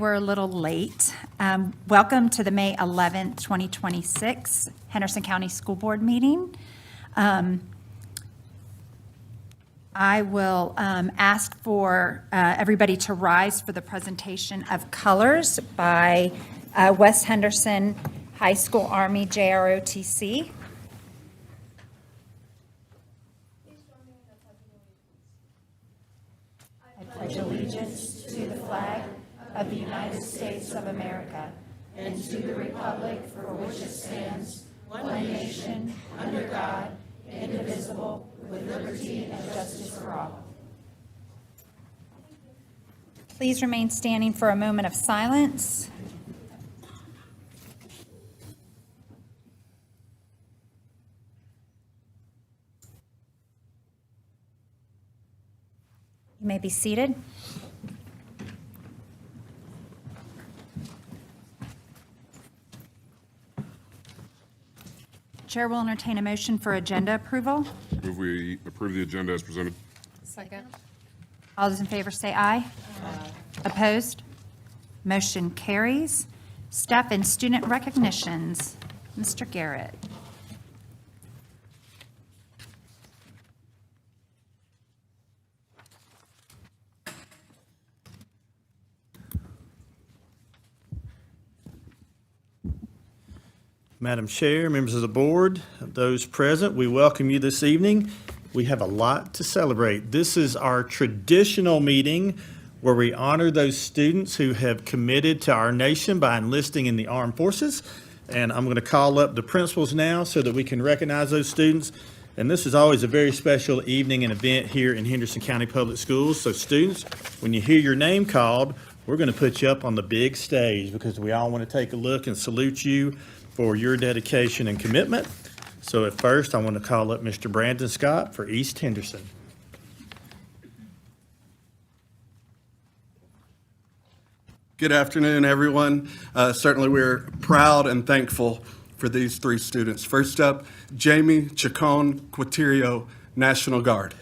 We're a little late. Welcome to the May 11th, 2026 Henderson County School Board meeting. I will ask for everybody to rise for the presentation of colors by West Henderson High School Army JROTC. I pledge allegiance to the flag of the United States of America and to the republic for which it stands, one nation, under God, indivisible, with liberty and justice for all. Please remain standing for a moment of silence. You may be seated. Chair will entertain a motion for agenda approval. Move we approve the agenda as presented. Second. All those in favor say aye. Aye. Opposed? Motion carries. Staff and student recognitions. Mr. Garrett. Madam Chair, members of the board, those present, we welcome you this evening. We have a lot to celebrate. This is our traditional meeting where we honor those students who have committed to our nation by enlisting in the armed forces. And I'm going to call up the principals now so that we can recognize those students. And this is always a very special evening and event here in Henderson County Public Schools. So students, when you hear your name called, we're going to put you up on the big stage because we all want to take a look and salute you for your dedication and commitment. So at first, I want to call up Mr. Brandon Scott for East Henderson. Good afternoon, everyone. Certainly we're proud and thankful for these three students. First up, Jamie Chacon Quaterio, National Guard.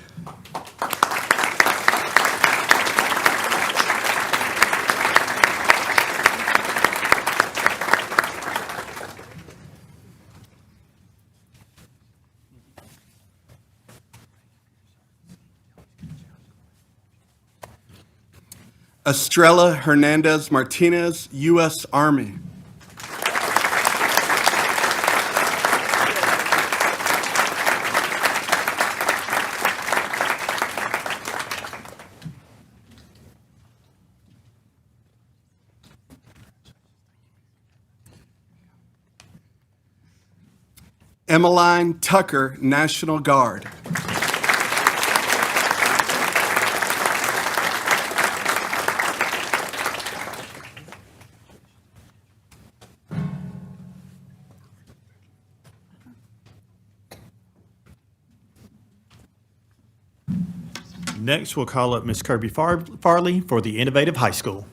Estrella Hernandez Martinez, U.S. Army. Emmeline Tucker, National Guard. Next, we'll call up Ms. Kirby Farley for the Innovative High School.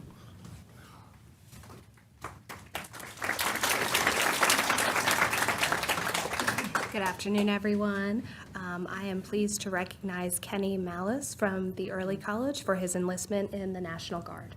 Good afternoon, everyone. I am pleased to recognize Kenny Malice from the Early College for his enlistment in the National Guard.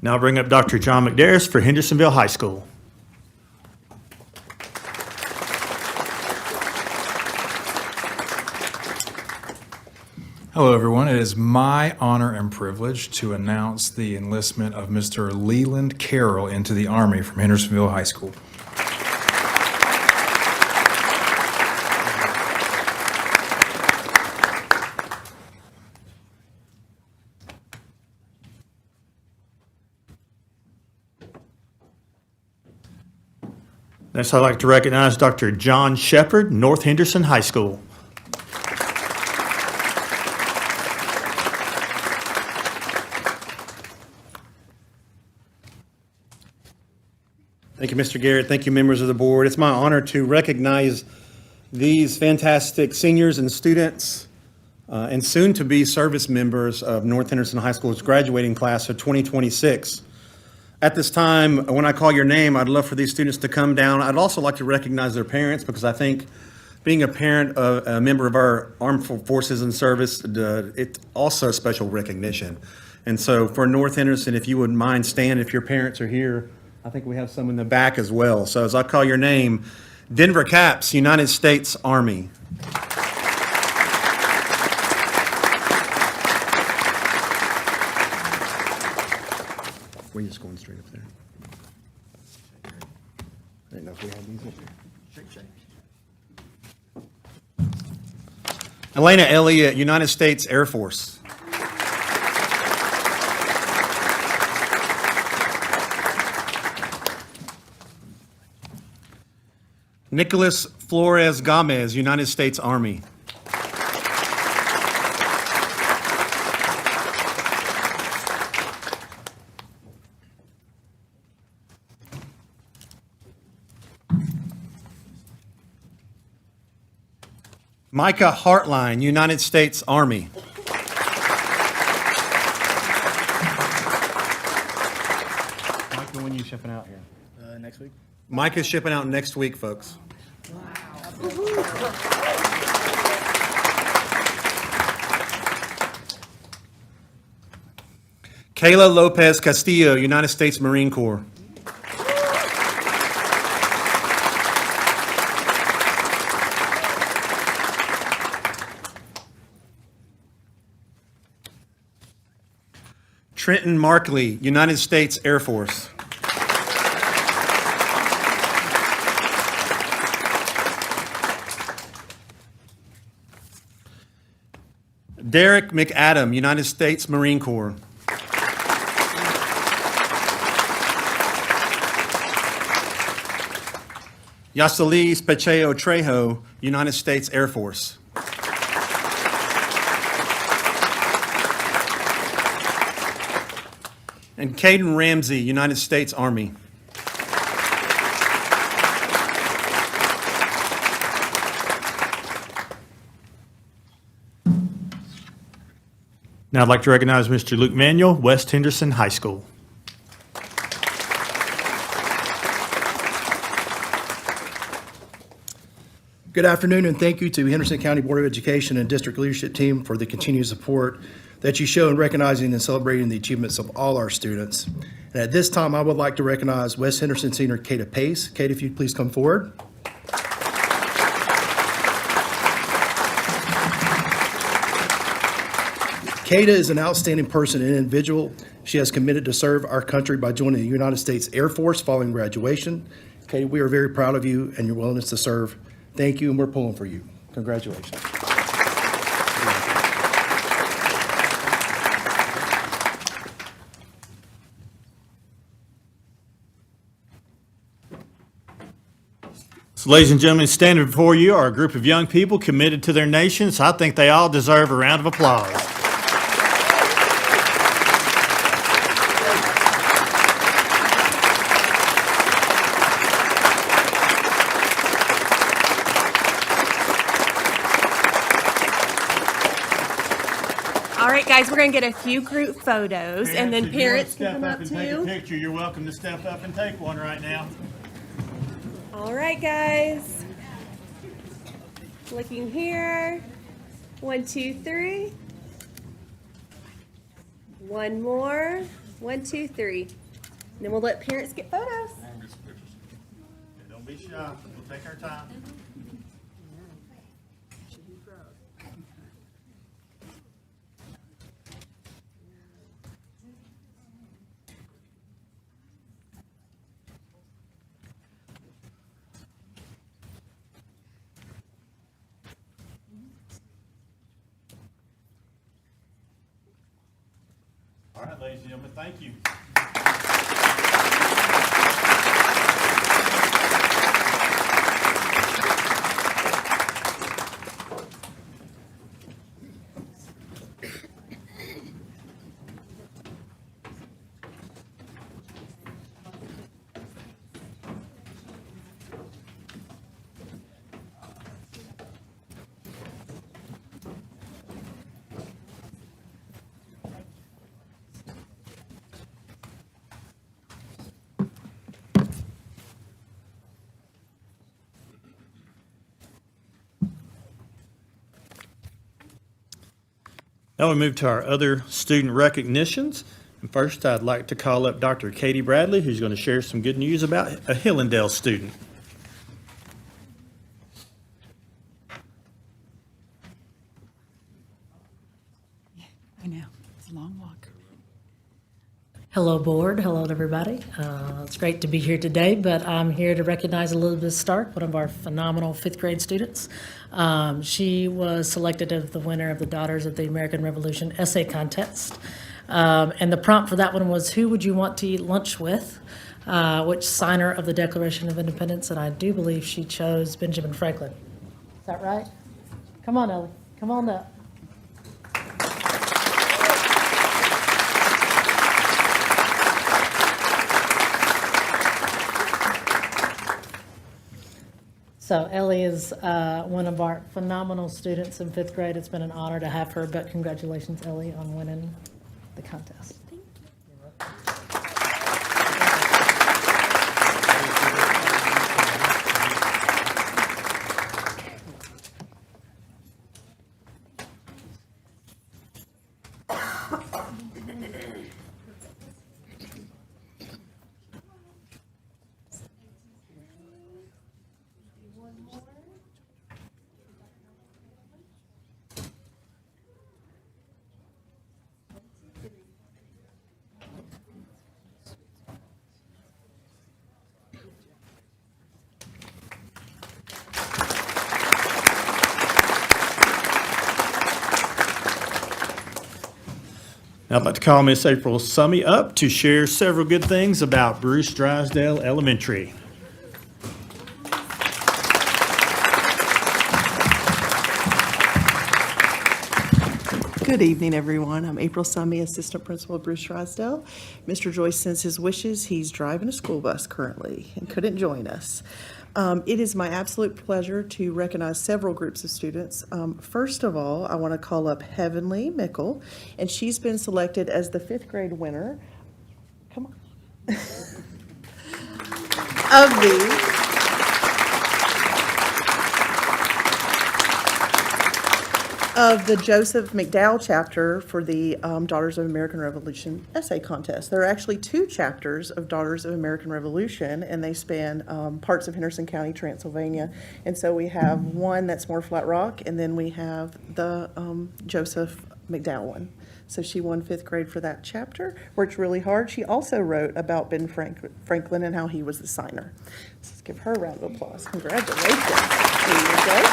Now I'll bring up Dr. John McDarris for Hendersonville High School. Hello, everyone. It is my honor and privilege to announce the enlistment of Mr. Leland Carroll into the Army from Hendersonville High School. Next, I'd like to recognize Dr. John Shepard, North Henderson High School. Thank you, Mr. Garrett. Thank you, members of the board. It's my honor to recognize these fantastic seniors and students and soon-to-be service members of North Henderson High School's graduating class of 2026. At this time, when I call your name, I'd love for these students to come down. I'd also like to recognize their parents, because I think being a parent of a member of our armed forces and service, it's also special recognition. And so for North Henderson, if you wouldn't mind standing, if your parents are here, I think we have some in the back as well. So as I call your name, Denver Caps, United States Army. We're just going straight up there. I didn't know if we had these up there. Elena Elliott, United States Air Force. Nicholas Flores Gomez, United States Army. Micah Hartline, United States Army. Micah, when are you shipping out here? Next week. Micah's shipping out next week, folks. Kayla Lopez Castillo, United States Marine Corps. Trenton Markley, United States Air Force. Derek McAdam, United States Marine Corps. Yasalis Pacheco Trejo, United States Air Force. And Caden Ramsey, United States Army. Now I'd like to recognize Mr. Luke Manuel, West Henderson High School. Good afternoon, and thank you to Henderson County Board of Education and District Leadership Team for the continued support that you show in recognizing and celebrating the achievements of all our students. And at this time, I would like to recognize West Henderson senior Kata Pace. Kata, if you'd please come forward. Kata is an outstanding person and individual. She has committed to serve our country by joining the United States Air Force following graduation. Kata, we are very proud of you and your willingness to serve. Thank you, and we're pulling for you. Congratulations. So, ladies and gentlemen, standing before you are a group of young people committed to their nation, so I think they all deserve a round of applause. All right, guys, we're going to get a few group photos, and then parents can come up Take a too. picture. You're welcome to step up and take one right now. All right, guys. Looking here. 1, 2, 3. One more. 1, 2, 3. And then we'll let parents get photos. Don't be shy. We'll take our time. All right, ladies and gentlemen, thank you. Now we move to our other student recognitions. And first, I'd like to call up Dr. Katie Bradley, who's going to share some good news about a Hillendale student. I know, it's a long walk. Hello, board. Hello, everybody. It's great to be here today, but I'm here to recognize Elizabeth Stark, one of our phenomenal fifth grade students. She was selected as the winner of the Daughters of the American Revolution essay contest. And the prompt for that one was, who would you want to eat lunch with? Which signer of the Declaration of Independence? And I do believe she chose Benjamin Franklin. Is that right? Come on, Ellie. Come on up. So Ellie is one of our phenomenal students in fifth grade. It's been an honor to have her, but congratulations, Ellie, on winning the contest. Now I'd like to call Miss April Summey up to share several good things about Bruce Drysdale Elementary. Good evening, everyone. I'm April Summey, Assistant Principal of Bruce Drysdale. Mr. Joyce sends his wishes. He's driving a school bus currently and couldn't join us. It is my absolute pleasure to recognize several groups of students. First of all, I want to call up Heavenly Mickle, and she's been selected as the fifth grade winner. Come on. Of the Joseph McDowell chapter for the Daughters of American Revolution essay contest. There are actually two chapters of Daughters of American Revolution, and they span parts of Henderson County, Transylvania. And so we have one that's more Flat Rock, and then we have the Joseph McDowell one. So she won fifth grade for that chapter, worked really hard. She also wrote about Ben Franklin and how he was the signer. So let's give her a round of applause. Congratulations. There you go.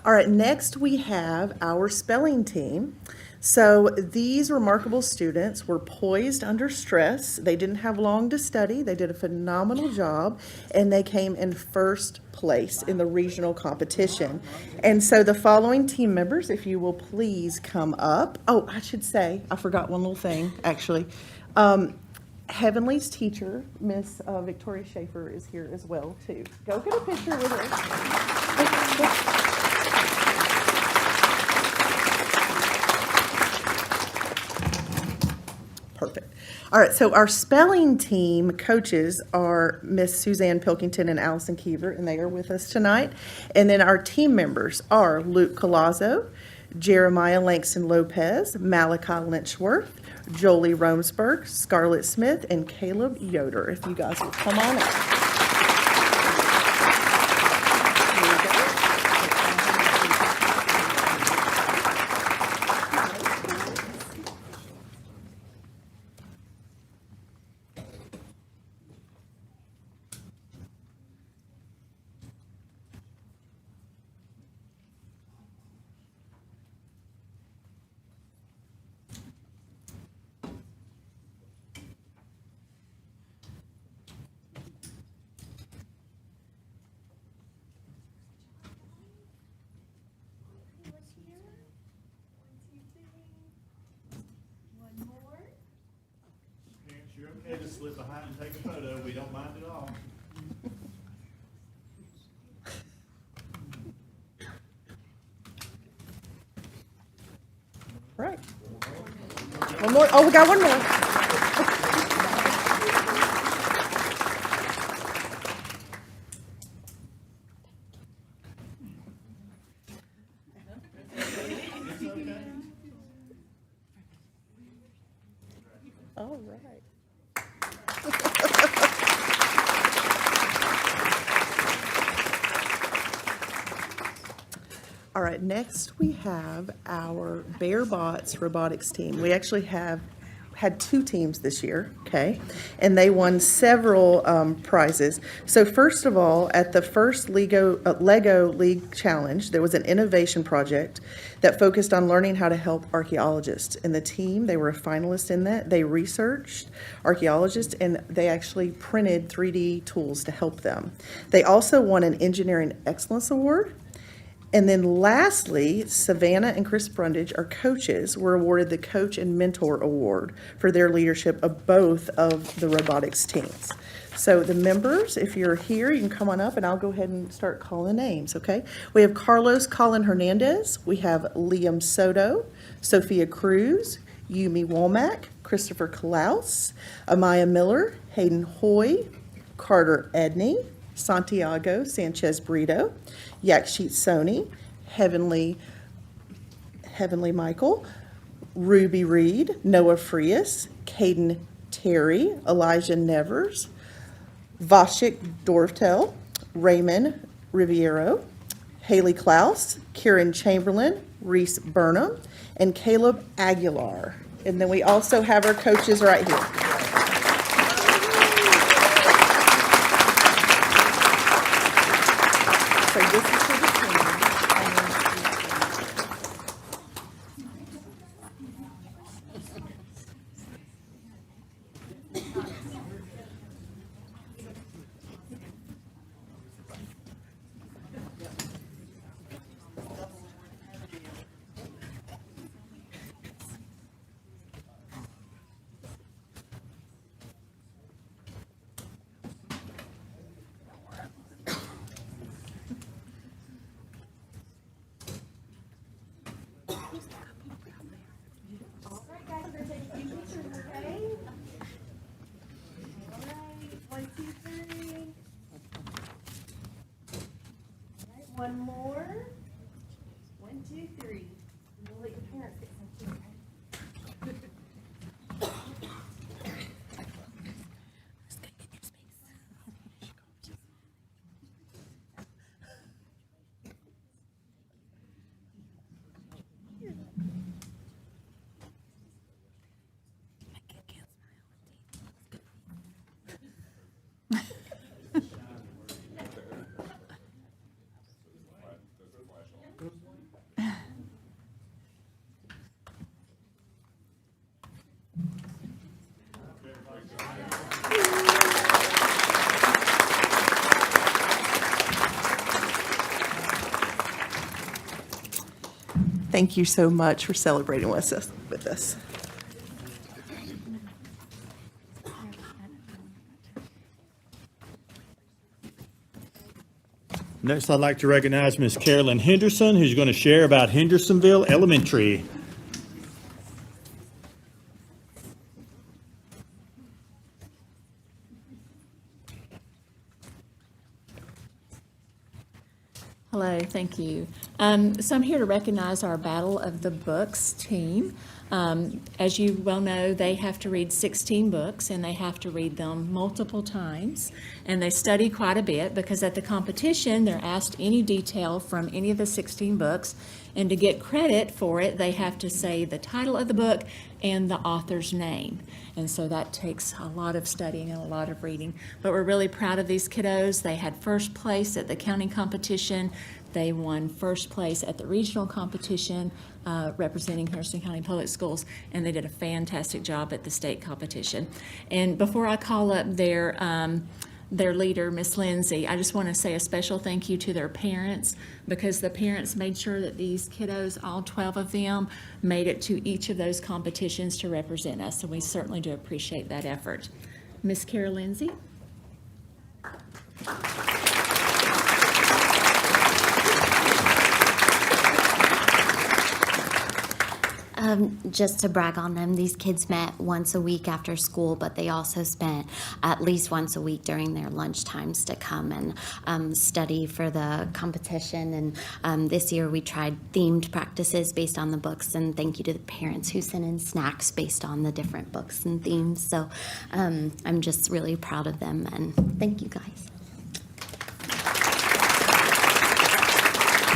All right, next we have our spelling team. So these remarkable students were poised under stress. They didn't have long to study. They did a phenomenal job, and they came in first place in the regional competition. And so the following team members, if you will please come up. Oh, I should say, I forgot one little thing, actually. Heavenly's teacher, Miss Victoria Schaefer, is here as well, too. Go get a picture with her. Perfect. All right, so our spelling team coaches are Miss Suzanne Pilkington and Allison Keever, and they are with us tonight. And then our team members are Luke Colazzo, Jeremiah Langston Lopez, Malachi Lynchworth, Jolie Romsberg, Scarlett Smith, and Caleb Yoder. If you guys will come on up. You're okay to slip behind and take a photo. We don't mind at all. Right. One more. Oh, we got one more. All right. All right, next we have our Bear Bots robotics team. We actually had two teams this year, okay? And they won several prizes. So first of all, at the first Lego League Challenge, there was an innovation project that focused on learning how to help archaeologists. And the team, they were a finalist in that. They researched archaeologists and they actually printed 3D tools to help them. They also won an Engineering Excellence Award. And then lastly, Savannah and Chris Brundage, our coaches, were awarded the Coach and Mentor Award for their leadership of both of the robotics teams. So the members, if you're here, you can come on up and I'll go ahead and start calling names, okay? We have Carlos Colin Hernandez, we have Liam Soto, Sophia Cruz, Yumi Womack, Christopher Klaus, Amaya Miller, Hayden Hoy, Carter Edney, Santiago Sanchez Brito, Yakshit Soni, Heavenly Michael, Ruby Reed, Noah Frias, Caden Terry, Elijah Nevers, Vashik Dorftel, Raymond Riviero, Haley Klaus, Kieran Chamberlain, Reese Burnham, and Caleb Aguilar. And then we also have our coaches right here. So this is for the team. One more. 1, 2, 3. We'll let your parents get some too, Thank you so much for celebrating with us. Next, I'd like to recognize Ms. Carolyn Henderson, who's going to share about Hendersonville Elementary. Hello, thank you. So I'm here to recognize our Battle of the Books team. As you well know, they have to read 16 books, and they have to read them multiple times. And they study quite a bit because at the competition, they're asked any detail from any of the 16 books. And to get credit for it, they have to say the title of the book and the author's name. And so that takes a lot of studying and a lot of reading. But we're really proud of these kiddos. They had first place at the county competition. They won first place at the regional competition representing Henderson County Public Schools, and they did a fantastic job at the state competition. And before I call up their leader, Miss Lindsay, I just want to say a special thank you to their parents, because the parents made sure that these kiddos, all 12 of them, made it to each of those competitions to represent us, and we certainly do appreciate that effort. Miss Kara Lindsay. Just to brag on them, these kids met once a week after school, but they also spent at least once a week during their lunch times to come and study for the competition. And this year we tried themed practices based on the books, and thank you to the parents who sent in snacks based on the different books and themes. So I'm just really proud of them, and thank you guys.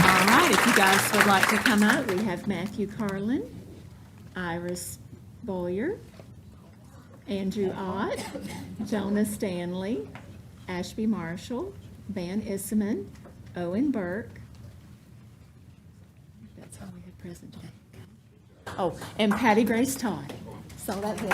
All right, if you guys would like to come up, we have Matthew Carlin, Iris Boyer, Andrew Ott, Jonah Stanley, Ashby Marshall, Van Isserman, Owen Burke. That's all we have present today. Oh, and Patty Grace Todd. So that's it.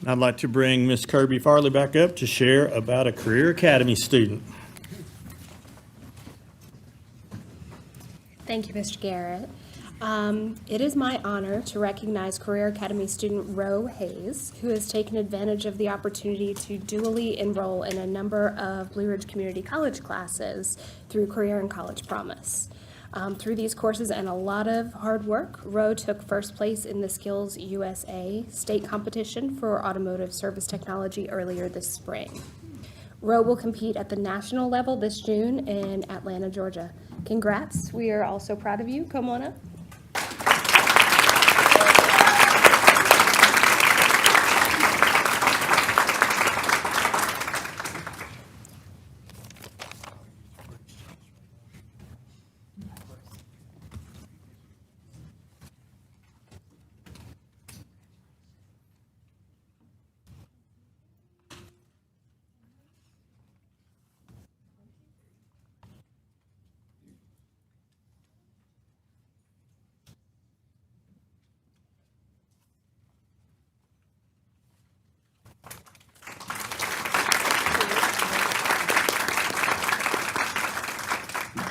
I'd like to bring Ms. Kirby Farley back up to share about a Career Academy student. Thank you, Mr. Garrett. It is my honor to recognize Career Academy student Ro Hayes, who has taken advantage of the opportunity to dually enroll in a number of Blue Ridge Community College classes through Career and College Promise. Through these courses and a lot of hard work, Ro took first place in the Skills USA state competition for automotive service technology earlier this spring. Ro will compete at the national level this June in Atlanta, Georgia. Congrats. We are all so proud of you. Come on up.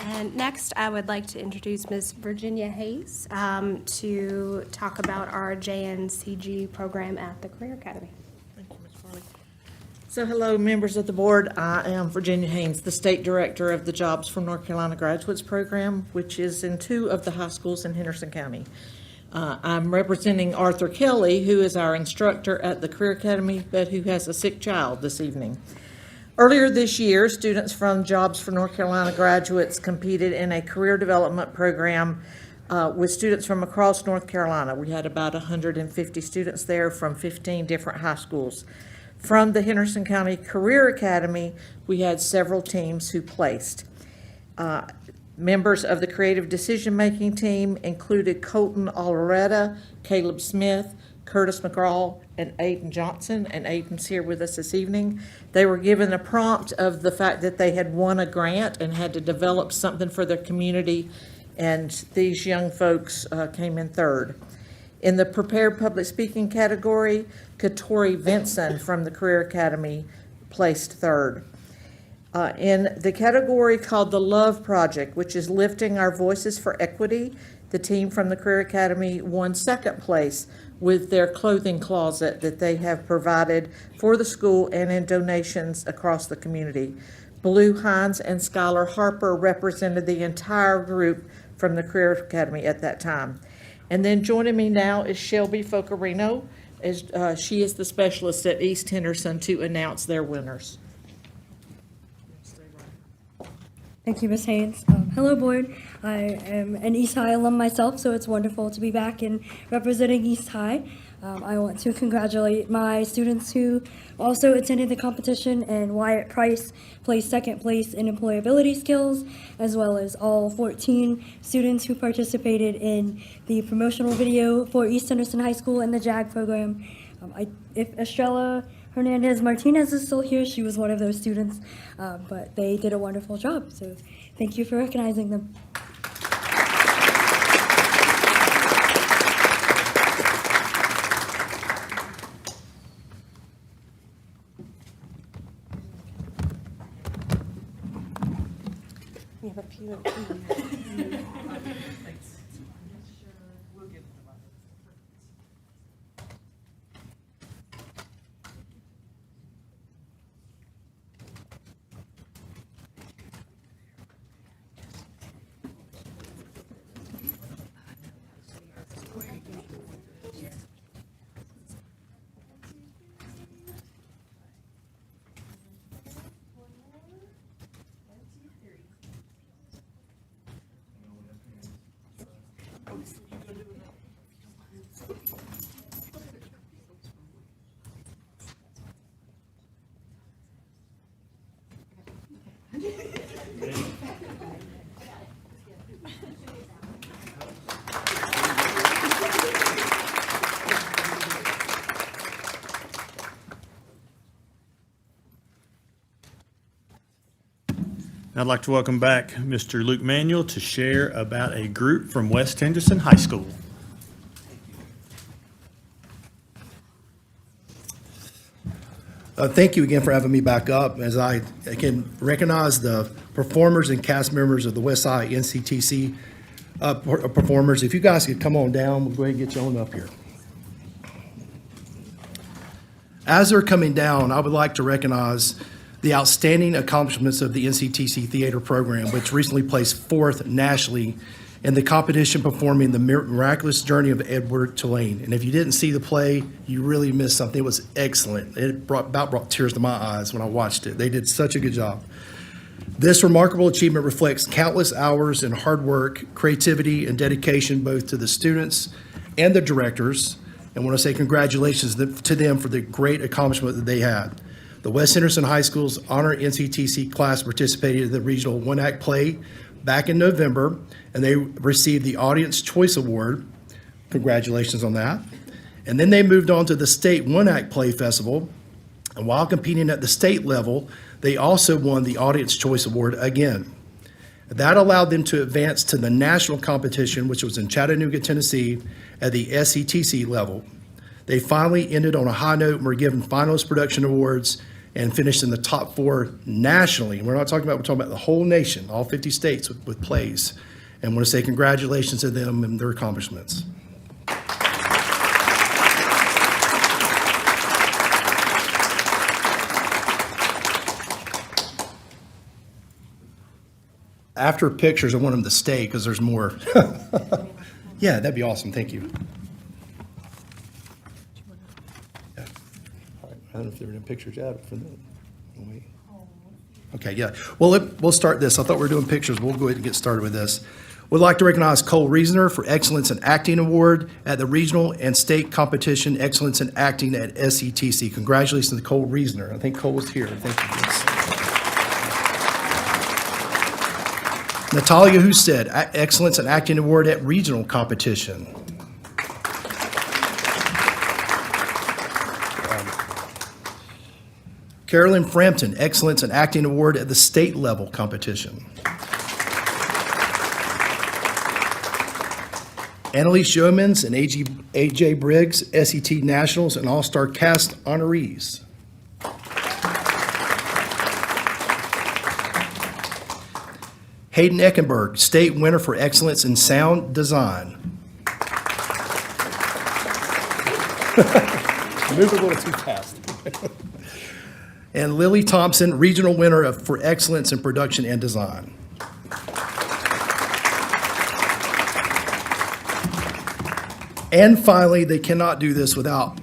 And next, I would like to introduce Ms. Virginia Hayes to talk about our JNCG program at the Career Academy. Thank you, Ms. Farley. So hello, members of the board. I am Virginia Haynes, the State Director of the Jobs for North Carolina Graduates Program, which is in 2 of the high schools in Henderson County. I'm representing Arthur Kelly, who is our instructor at the Career Academy, but who has a sick child this evening. Earlier this year, students from Jobs for North Carolina Graduates competed in a career development program with students from across North Carolina. We had about 150 students there from 15 different high schools. From the Henderson County Career Academy, we had several teams who placed. Members of the creative decision-making team included Colton Aloretta, Caleb Smith, Curtis McGraw, and Aiden Johnson, and Aiden's here with us this evening. They were given a prompt of the fact that they had won a grant and had to develop something for their community, and these young folks came in third. In the prepared public speaking category, Katori Vinson from the Career Academy placed third. In the category called the Love Project, which is lifting our voices for equity, the team from the Career Academy won second place with their clothing closet that they have provided for the school and in donations across the community. Blue Hines and Skylar Harper represented the entire group from the Career Academy at that time. And then joining me now is Shelby Focarino, as she is the specialist at East Henderson to announce their winners. Thank you, Ms. Haynes. Hello, board. I am an East High alum myself, so it's wonderful to be back and representing East High. I want to congratulate my students who also attended the competition, and Wyatt Price placed second place in employability skills, as well as all 14 students who participated in the promotional video for East Henderson High School and the JAG program. If Estrella Hernandez Martinez is still here, she was one of those students, but they did a wonderful job, so thank you for recognizing them. We have a few. I'd like to welcome back Mr. Luke Manuel to share about a group from West Henderson High School. Thank you again for having me back up, as I can recognize the performers and cast members of the Westside NCTC performers. If you guys could come on down, we'll go ahead and get you on up here. As they're coming down, I would like to recognize the outstanding accomplishments of the NCTC Theater Program, which recently placed fourth nationally in the competition performing The Miraculous Journey of Edward Tulane. And if you didn't see the play, you really missed something. It was excellent. It brought tears to my eyes when I watched it. They did such a good job. This remarkable achievement reflects countless hours and hard work, creativity, and dedication both to the students and the directors. And I want to say congratulations to them for the great accomplishment that they had. The West Henderson High School's Honor NCTC class participated in the regional one-act play back in November, and they received the Audience Choice Award. Congratulations on that. And then they moved on to the State One-Act Play Festival, and while competing at the state level, they also won the Audience Choice Award again. That allowed them to advance to the national competition, which was in Chattanooga, Tennessee, at the SETC level. They finally ended on a high note and were given finalist production awards and finished in the top 4 nationally. And we're talking about the whole nation, all 50 states with plays. And I want to say congratulations to them and their accomplishments. After pictures, I want them to stay because there's more. Yeah, that'd be awesome. Thank you. Yeah. All right. I don't know if there were any pictures yet for them. Wait. Okay, yeah. Well, we'll start this. I thought we were doing pictures. We'll go ahead and get started with this. We'd like to recognize Cole Reasoner for Excellence in Acting Award at the Regional and State Competition Excellence in Acting at SETC. Congratulations to Cole Reasoner. I think Cole was here. Thank you. Yes. Natalia Husted, Excellence in Acting Award at Regional Competition. Carolyn Frampton, Excellence in Acting Award at the State Level Competition. Annalise Yeomans and AJ Briggs, SET Nationals and All-Star Cast honorees. Hayden Eckenberg, State winner for Excellence in Sound Design. Moved a little too fast. And Lily Thompson, Regional winner for Excellence in Production and Design. And finally, they cannot do this without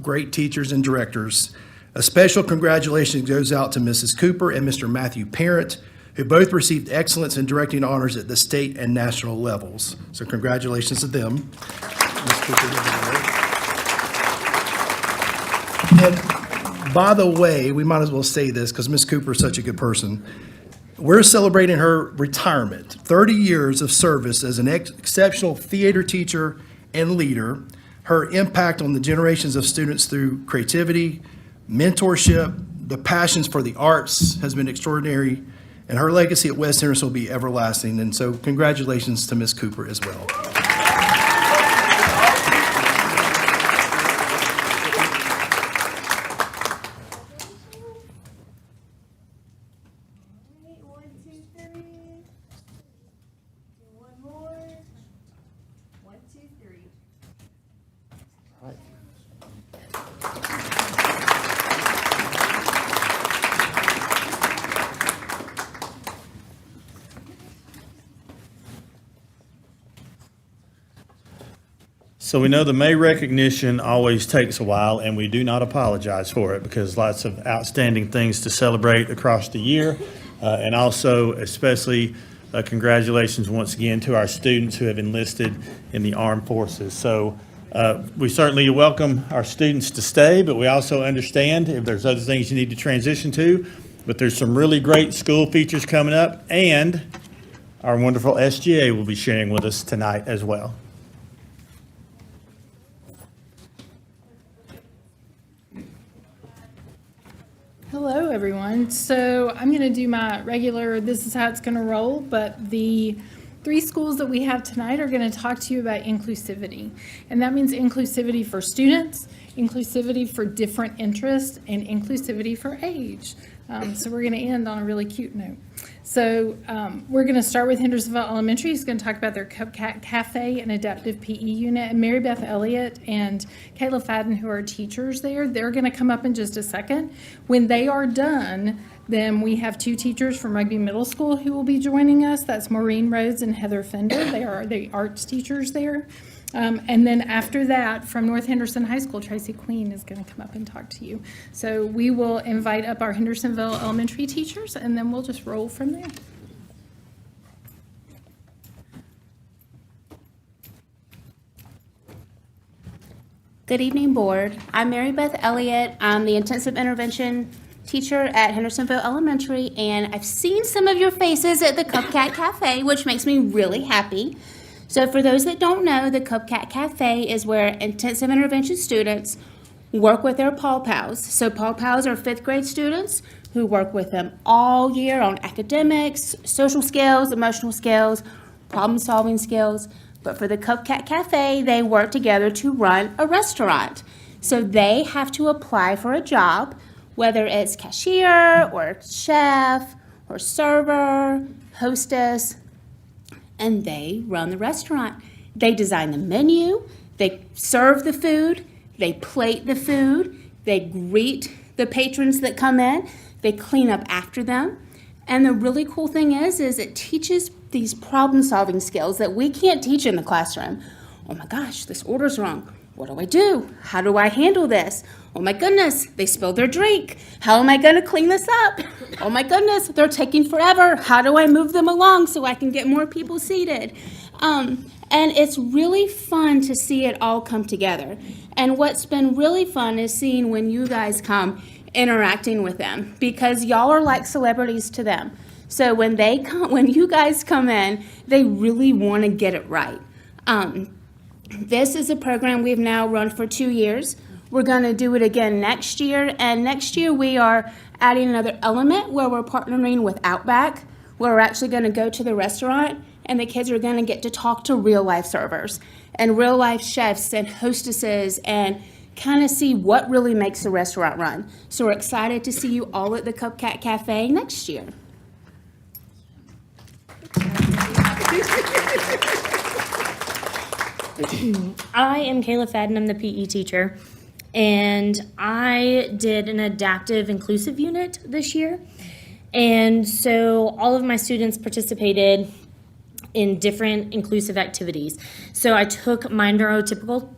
great teachers and directors. A special congratulations goes out to Mrs. Cooper and Mr. Matthew Parent, who both received excellence in directing honors at the state and national levels. So congratulations to them. Ms. Cooper, And by the way, we might as well say this because Ms. Cooper is such a good person. We're celebrating her retirement, 30 years of service as an exceptional theater teacher and leader. Her impact on the generations of students through creativity, mentorship, the passions for the arts has been extraordinary, and her legacy at West Henderson will be everlasting. And so congratulations to Ms. Cooper as well. So we know the May recognition always takes a while, and we do not apologize for it because lots of outstanding things to celebrate across the year. And also especially congratulations once again to our students who have enlisted in the armed forces. So we certainly welcome our students to stay, but we also understand if there's other things you need to transition to. But there's some really great school features coming up, and our wonderful SGA will be sharing with us tonight as well. Hello, everyone. So I'm going to do my regular, this is how it's going to roll, but the 3 schools that we have tonight are going to talk to you about inclusivity. And that means inclusivity for students, inclusivity for different interests, and inclusivity for age. So we're going to end on a really cute note. So we're going to start with Hendersonville Elementary. He's going to talk about their Cupcat Cafe and Adaptive PE unit. And Mary Beth Elliott and Kayla Fadden, who are teachers there, they're going to come up in just a second. When they are done, then we have 2 teachers from Rugby Middle School who will be joining us. That's Maureen Rhodes and Heather Fender. They are the arts teachers there. And then after that, from North Henderson High School, Tracy Queen is going to come up and talk to you. So we will invite up our Hendersonville elementary teachers, and then we'll just roll from there. Good evening, board. I'm Mary Beth Elliott. I'm the intensive intervention teacher at Hendersonville Elementary, and I've seen some of your faces at the Cupcat Cafe, which makes me really happy. So for those that don't know, the Cupcat Cafe is where intensive intervention students work with their Paw Pals. So Paw Pals are 5th grade students who work with them all year on academics, social skills, emotional skills, problem-solving skills. But for the Cupcat Cafe, they work together to run a restaurant. So they have to apply for a job, whether it's cashier or chef or server, hostess, and they run the restaurant. They design the menu, they serve the food, they plate the food, they greet the patrons that come in, they clean up after them. And the really cool thing is it teaches these problem-solving skills that we can't teach in the classroom. Oh my gosh, this order's wrong. What do I do? How do I handle this? Oh my goodness, they spilled their drink. How am I going to clean this up? Oh my goodness, they're taking forever. How do I move them along so I can get more people seated? And it's really fun to see it all come together. And what's been really fun is seeing when you guys come interacting with them, because y'all are like celebrities to them. So when you guys come in, they really want to get it right. This is a program we've now run for 2 years. We're going to do it again next year, and next year we are adding another element where we're partnering with Outback, where we're actually going to go to the restaurant, and the kids are going to get to talk to real-life servers and real-life chefs and hostesses and kind of see what really makes the restaurant run. So we're excited to see you all at the Cupcat Cafe next year. I am Kayla Fadden. I'm the PE teacher, and I did an adaptive inclusive unit this year. And so all of my students participated in different inclusive activities. So I took my neurotypical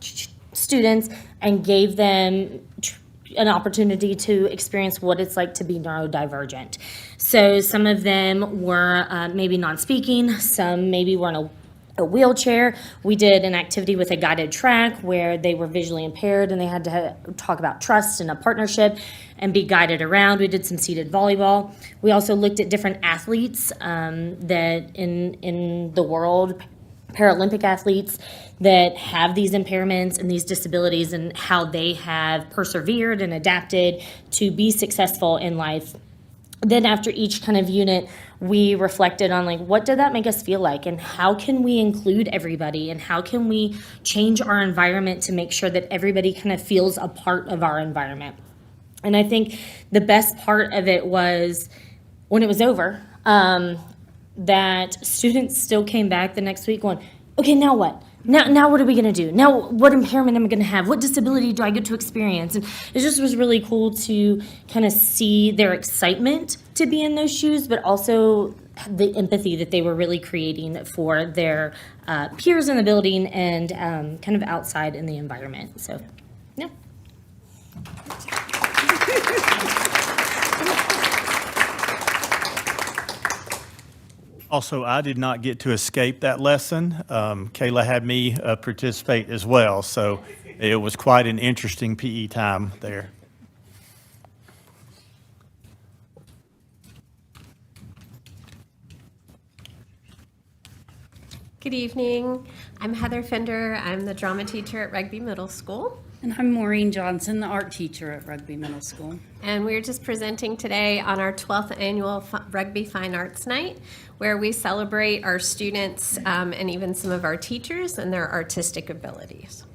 students and gave them an opportunity to experience what it's like to be neurodivergent. So some of them were maybe non-speaking, some maybe were in a wheelchair. We did an activity with a guided track where they were visually impaired and they had to talk about trust and a partnership and be guided around. We did some seated volleyball. We also looked at different athletes that in the world, Paralympic athletes that have these impairments and these disabilities and how they have persevered and adapted to be successful in life. Then after each kind of unit, we reflected on like, what did that make us feel like? And how can we include everybody? And how can we change our environment to make sure that everybody kind of feels a part of our environment? And I think the best part of it was when it was over, that students still came back the next week going, okay, now what? Now what are we going to do? Now what impairment am I going to have? What disability do I get to experience? And it just was really cool to kind of see their excitement to be in those shoes, but also the empathy that they were really creating for their peers in the building and kind of outside in the environment. So, yeah. Also, I did not get to escape that lesson. Kayla had me participate as well, so it was quite an interesting PE time there. Good evening. I'm Heather Fender. I'm the drama teacher at Rugby Middle School. And I'm Maureen Johnson, the art teacher at Rugby Middle School. And we're just presenting today on our 12th annual Rugby Fine Arts Night, where we celebrate our students and even some of our teachers and their artistic abilities.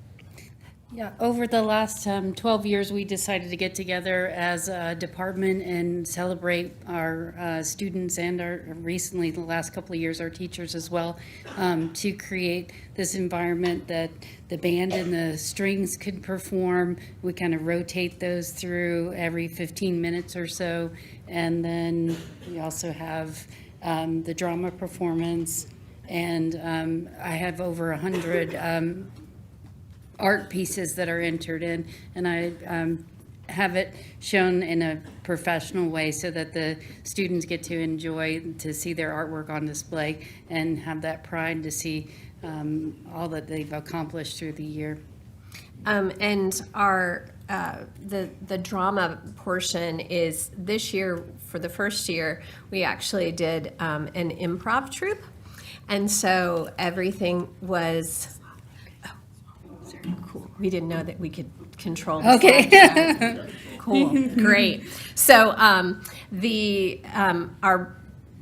Yeah, over the last 12 years, we decided to get together as a department and celebrate our students and recently, the last couple of years, our teachers as well, to create this environment that the band and the strings could perform. We kind of rotate those through every 15 minutes or so. And then we also have the drama performance. And I have over 100 art pieces that are entered in, and I have it shown in a professional way so that the students get to enjoy, to see their artwork on display and have that pride to see all that they've accomplished through the year. And our the drama portion is this year, for the first year, we actually did an improv troupe, and so everything was cool. We didn't know that we could control the Okay. Cool. Great. So our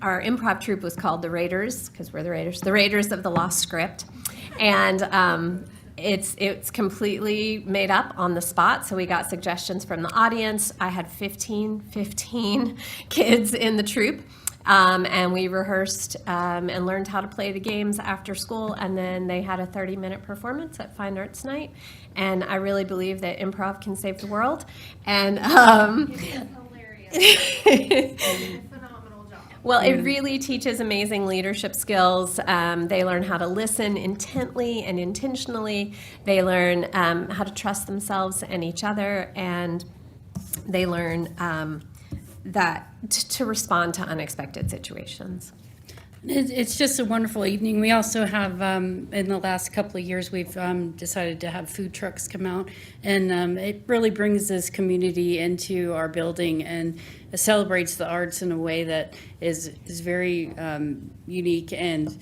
improv troupe was called the Raiders, because we're the Raiders of the Lost Script. And it's completely made up on the spot. So we got suggestions from the audience. I had 15 kids in the troupe. And we rehearsed and learned how to play the games after school, and then they had a 30-minute performance at Fine Arts Night. And I really believe that improv can save the world. And well, it really teaches amazing leadership skills. They learn how to listen intently and intentionally. They learn how to trust themselves and each other, and they learn that to respond to unexpected situations. It's just a wonderful evening. We also have, in the last couple of years, we've decided to have food trucks come out, and it really brings this community into our building and celebrates the arts in a way that is very unique and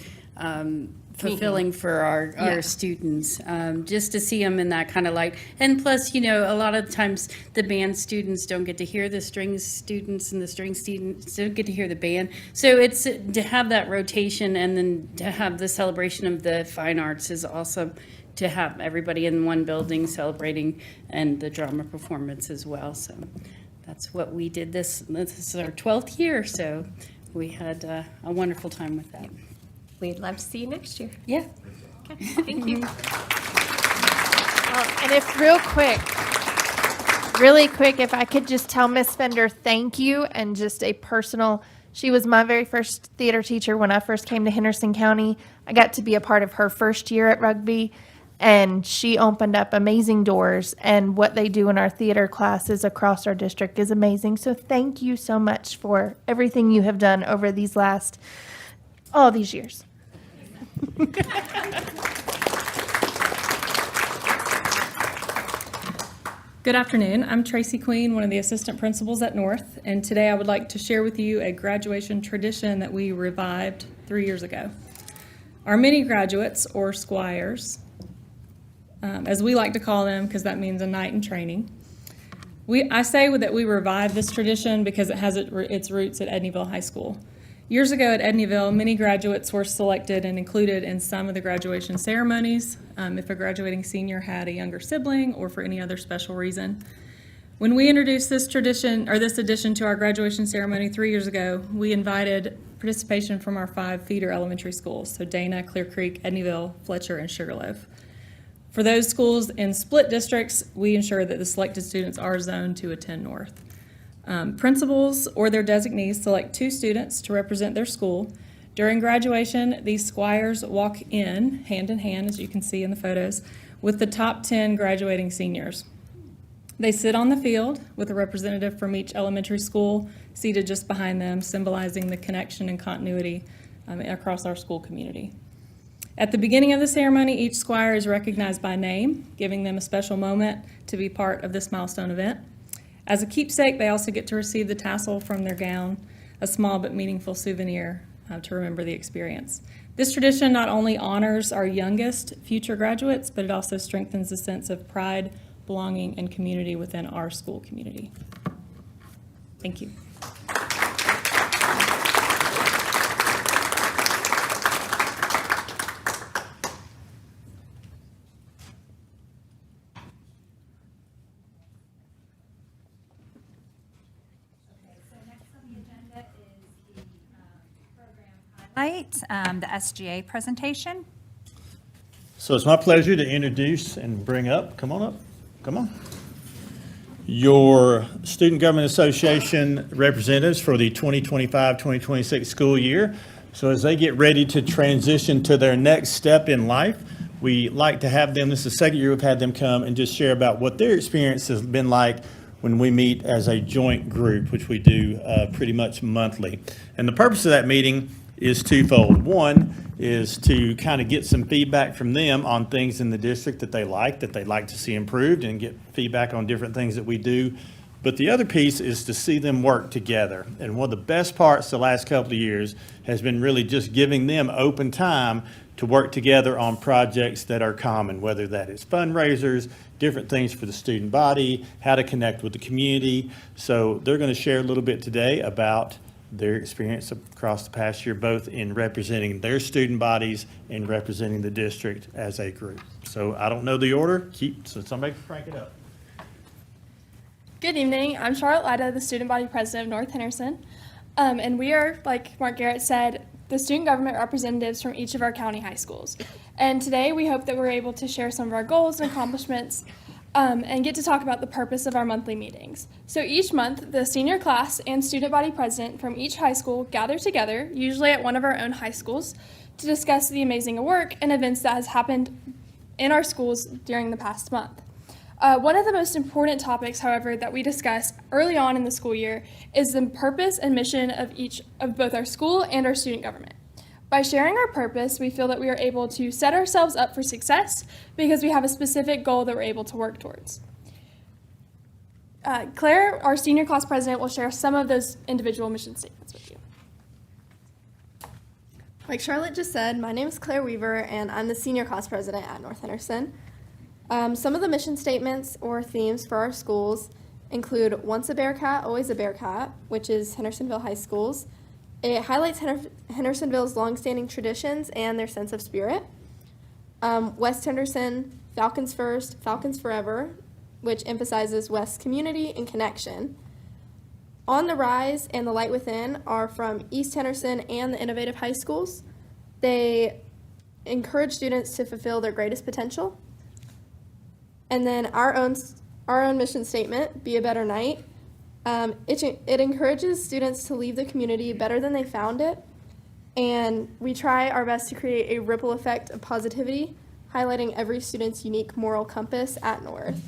fulfilling for our students, just to see them in that kind of light. And plus, you know, a lot of times the band students don't get to hear the string students, and the string students don't get to hear the band. So it's to have that rotation, and then to have the celebration of the fine arts is awesome, to have everybody in one building celebrating, and the drama performance as well. So that's what we did. This is our 12th year, so we had a wonderful time with that. We'd love to see you next year. Yeah. Okay, thank you. And if really quick, if I could just tell Miss Fender thank you, and just a personal, she was my very first theater teacher when I first came to Henderson County. I got to be a part of her first year at rugby, and she opened up amazing doors, and what they do in our theater classes across our district is amazing. So thank you so much for everything you have done over these last, all these years. Good afternoon. I'm Tracy Queen, one of the assistant principals at North, and today I would like to share with you a graduation tradition that we revived 3 years ago. Our mini graduates, or squires, as we like to call them, because that means a night in training. I say that we revived this tradition because it has its roots at Edneyville High School. Years ago at Edneyville, many graduates were selected and included in some of the graduation ceremonies if a graduating senior had a younger sibling or for any other special reason. When we introduced this tradition, or this addition to our graduation ceremony 3 years ago, we invited participation from our 5 feeder elementary schools, so Dana, Clear Creek, Edneyville, Fletcher, and Sugarloaf. For those schools in split districts, we ensure that the selected students are zoned to attend North. Principals or their designees select 2 students to represent their school. During graduation, these squires walk in hand, as you can see in the photos, with the top 10 graduating seniors. They sit on the field with a representative from each elementary school seated just behind them, symbolizing the connection and continuity across our school community. At the beginning of the ceremony, each squire is recognized by name, giving them a special moment to be part of this milestone event. As a keepsake, they also get to receive the tassel from their gown, a small but meaningful souvenir to remember the experience. This tradition not only honors our youngest future graduates, but it also strengthens the sense of pride, belonging, and community within our school community. Thank you. The SGA presentation. So it's my pleasure to introduce and bring up, come on, your Student Government Association representatives for the 2025-2026 school year. So as they get ready to transition to their next step in life, we like to have them, this is the second year we've had them come and just share about what their experience has been like when we meet as a joint group, which we do pretty much monthly. And the purpose of that meeting is twofold. One is to kind of get some feedback from them on things in the district that they'd like to see improved, and get feedback on different things that we do. But the other piece is to see them work together. And one of the best parts the last couple of years has been really just giving them open time to work together on projects that are common, whether that is fundraisers, different things for the student body, how to connect with the community. So they're going to share a little bit today about their experience across the past year, both in representing their student bodies and representing the district as a group. So I don't know the order. So somebody crank it up. Good evening. I'm Charlotte Lyda, the student body president of North Henderson. And we are, like Mark Garrett said, the student government representatives from each of our county high schools. And today we hope that we're able to share some of our goals and accomplishments and get to talk about the purpose of our monthly meetings. So each month, the senior class and student body president from each high school gather together, usually at one of our own high schools, to discuss the amazing work and events that has happened in our schools during the past month. One of the most important topics, however, that we discuss early on in the school year is the purpose and mission of both our school and our student government. By sharing our purpose, we feel that we are able to set ourselves up for success because we have a specific goal that we're able to work towards. Claire, our senior class president, will share some of those individual mission statements with you. Like Charlotte just said, my name is Claire Weaver, and I'm the senior class president at North Henderson. Some of the mission statements or themes for our schools include Once a Bearcat, Always a Bearcat, which is Hendersonville High Schools. It highlights Hendersonville's longstanding traditions and their sense of spirit. West Henderson, Falcons First, Falcons Forever, which emphasizes West's community and connection. On the Rise and The Light Within are from East Henderson and the Innovative High Schools. They encourage students to fulfill their greatest potential. And then our own mission statement, Be a Better Night. It encourages students to leave the community better than they found it, and we try our best to create a ripple effect of positivity, highlighting every student's unique moral compass at North.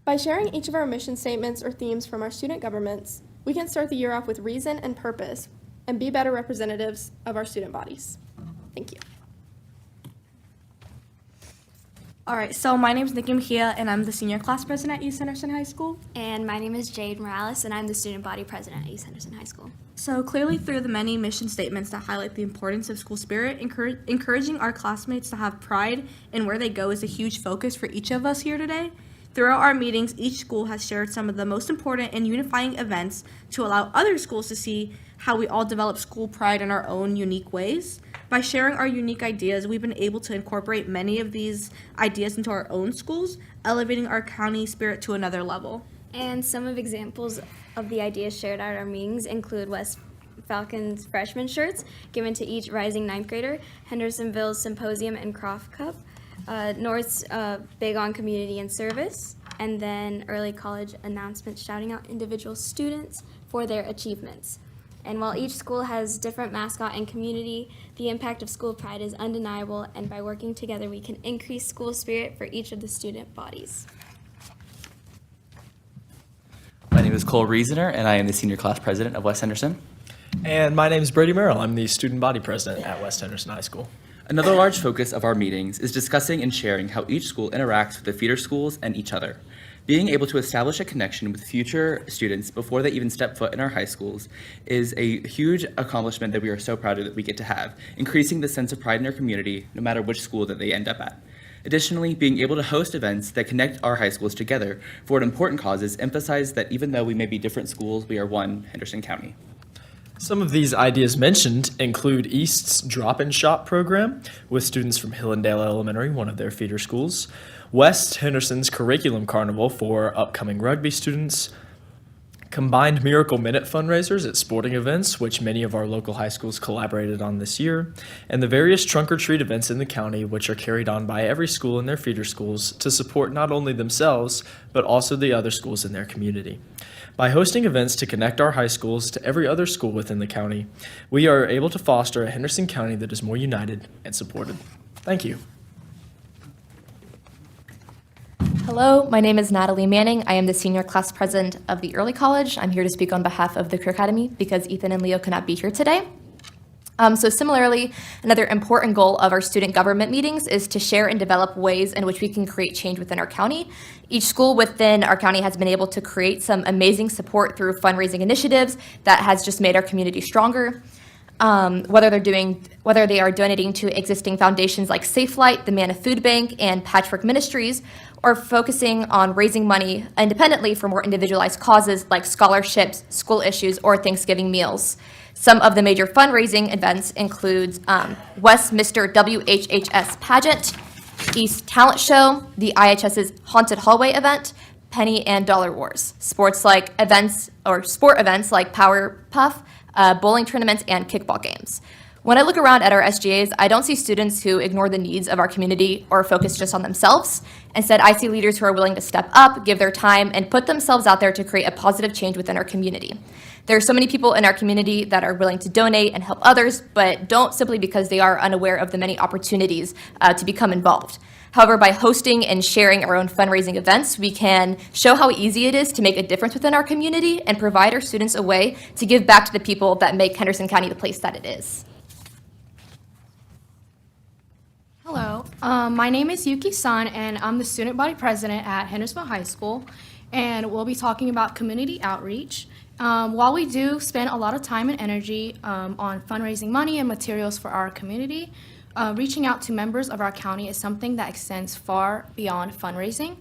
By sharing each of our mission statements or themes from our student governments, we can start the year off with reason and purpose, and be better representatives of our student bodies. Thank you. All right, so my name is Nikki Mejia, and I'm the senior class president at East Henderson High School. And my name is Jade Morales, and I'm the student body president at East Henderson High School. So clearly through the many mission statements that highlight the importance of school spirit, encouraging our classmates to have pride in where they go is a huge focus for each of us here today. Throughout our meetings, each school has shared some of the most important and unifying events to allow other schools to see how we all develop school pride in our own unique ways. By sharing our unique ideas, we've been able to incorporate many of these ideas into our own schools, elevating our county spirit to another level. And some of examples of the ideas shared at our meetings include West Falcons freshman shirts given to each rising ninth grader, Hendersonville's Symposium and Croft Cup, North's big on community and service, and then early college announcements shouting out individual students for their achievements. And while each school has different mascot and community, the impact of school pride is undeniable, and by working together we can increase school spirit for each of the student bodies. My name is Cole Reasoner, and I am the senior class president of West Henderson. And my name is Brady Merrill. I'm the student body president at West Henderson High School. Another large focus of our meetings is discussing and sharing how each school interacts with the feeder schools and each other. Being able to establish a connection with future students before they even step foot in our high schools is a huge accomplishment that we are so proud of that we get to have, increasing the sense of pride in our community no matter which school that they end up at. Additionally, being able to host events that connect our high schools together for important causes emphasize that even though we may be different schools, we are one Henderson County. Some of these ideas mentioned include East's Drop-In Shop program with students from Hillendale Elementary, one of their feeder schools, West Henderson's Curriculum Carnival for upcoming rugby students, combined Miracle Minute fundraisers at sporting events, which many of our local high schools collaborated on this year, and the various trunk or treat events in the county, which are carried on by every school in their feeder schools to support not only themselves, but also the other schools in their community. By hosting events to connect our high schools to every other school within the county, we are able to foster a Henderson County that is more united and supported. Thank you. Hello, my name is Natalie Manning. I am the senior class president of the early college. I'm here to speak on behalf of the Career Academy because Ethan and Leo could not be here today. So similarly, another important goal of our student government meetings is to share and develop ways in which we can create change within our county. Each school within our county has been able to create some amazing support through fundraising initiatives that has just made our community stronger. Whether they are donating to existing foundations like Safe Light, the Manna Food Bank, and Patchwork Ministries, or focusing on raising money independently for more individualized causes like scholarships, school issues, or Thanksgiving meals. Some of the major fundraising events include West Mr. WHHS Pageant, East Talent Show, the IHS's Haunted Hallway event, Penny and Dollar Wars, sport events like Power Puff, bowling tournaments, and kickball games. When I look around at our SGAs, I don't see students who ignore the needs of our community or focus just on themselves. Instead, I see leaders who are willing to step up, give their time, and put themselves out there to create a positive change within our community. There are so many people in our community that are willing to donate and help others, but don't simply because they are unaware of the many opportunities to become involved. However, by hosting and sharing our own fundraising events, we can show how easy it is to make a difference within our community and provide our students a way to give back to the people that make Henderson County the place that it is. Hello, my name is Yuki Sun, and I'm the student body president at Hendersonville High School, and we'll be talking about community outreach. While we do spend a lot of time and energy on fundraising money and materials for our community, reaching out to members of our county is something that extends far beyond fundraising.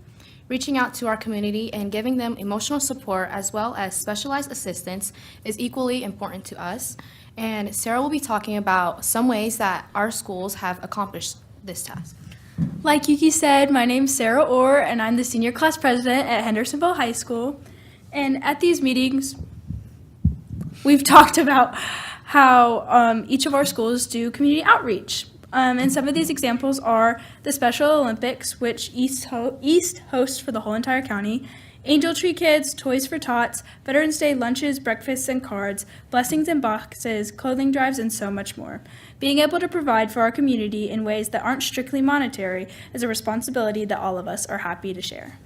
Reaching out to our community and giving them emotional support as well as specialized assistance is equally important to us. And Sarah will be talking about some ways that our schools have accomplished this task. Like Yuki said, my name's Sarah Orr, and I'm the senior class president at Hendersonville High School. And at these meetings, we've talked about how each of our schools do community outreach. And some of these examples are the Special Olympics, which East hosts for the whole entire county, Angel Tree Kids, Toys for Tots, Veterans Day lunches, breakfasts, and cards, blessings and boxes, clothing drives, and so much more. Being able to provide for our community in ways that aren't strictly monetary is a responsibility that all of us are happy to share.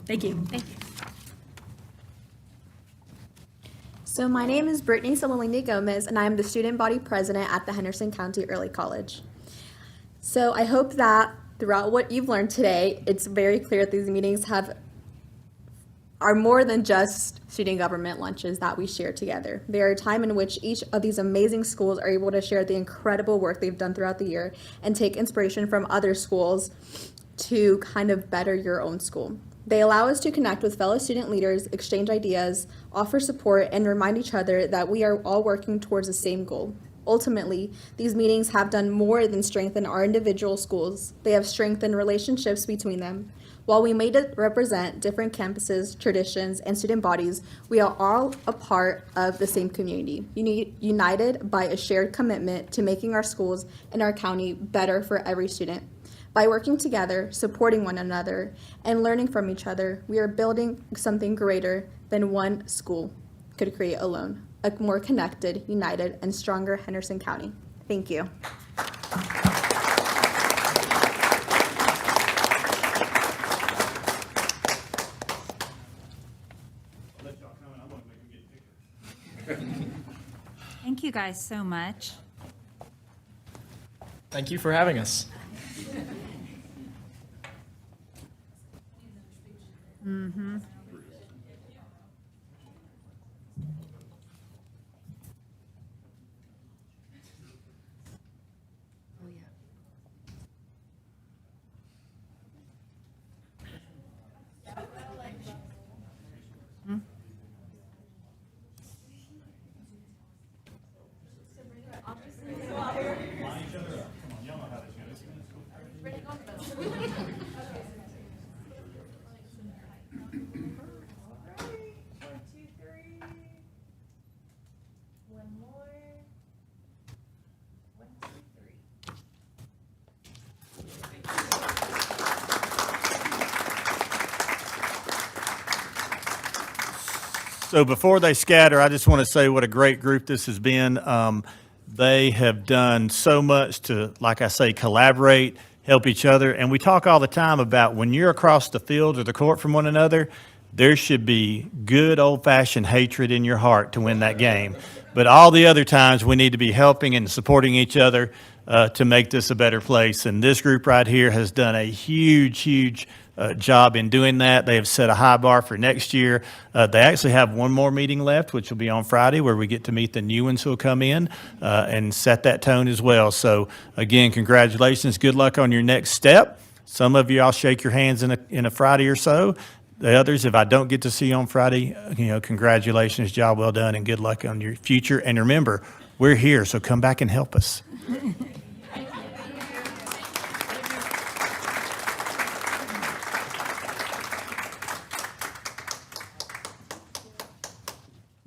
Thank you. Thank you. So my name is Brittany Samalini Gomez, and I am the student body president at the Henderson County Early College. So I hope that throughout what you've learned today, it's very clear that these meetings are more than just student government lunches that we share together. They are a time in which each of these amazing schools are able to share the incredible work they've done throughout the year and take inspiration from other schools to kind of better your own school. They allow us to connect with fellow student leaders, exchange ideas, offer support, and remind each other that we are all working towards the same goal. Ultimately, these meetings have done more than strengthen our individual schools. They have strengthened relationships between them. While we may represent different campuses, traditions, and student bodies, we are all a part of the same community, united by a shared commitment to making our schools and our county better for every student. By working together, supporting one another, and learning from each other, we are building something greater than one school could create alone, a more connected, united, and stronger Henderson County. Thank you. Thank you guys so much. Thank you for having us. Mm-hmm. So before they scatter, I just want to say what a great group this has been. They have done so much to, like I say, collaborate, help each other. And we talk all the time about when you're across the field or the court from one another, there should be good old-fashioned hatred in your heart to win that game. But all the other times, we need to be helping and supporting each other to make this a better place. And this group right here has done a huge job in doing that. They have set a high bar for next year. They actually have one more meeting left, which will be on Friday, where we get to meet the new ones who will come in and set that tone as well. So again, congratulations. Good luck on your next step. Some of you, I'll shake your hands in a Friday or so. The others, if I don't get to see you on Friday, congratulations, job well done, and good luck on your future. And remember, we're here, so come back and help us.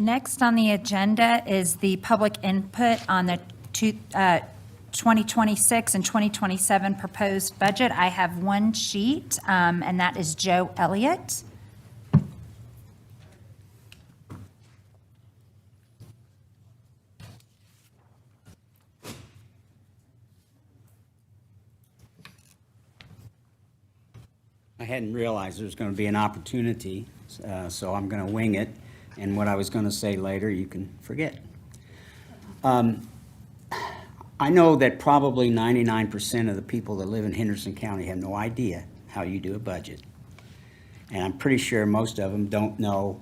Next on the agenda is the public input on the 2026 and 2027 proposed budget. I have one sheet, and that is Joe Elliott. I hadn't realized there was going to be an opportunity, so I'm going to wing it. And what I was going to say later, you can forget. I know that probably 99% of the people that live in Henderson County have no idea how you do a budget. And I'm pretty sure most of them don't know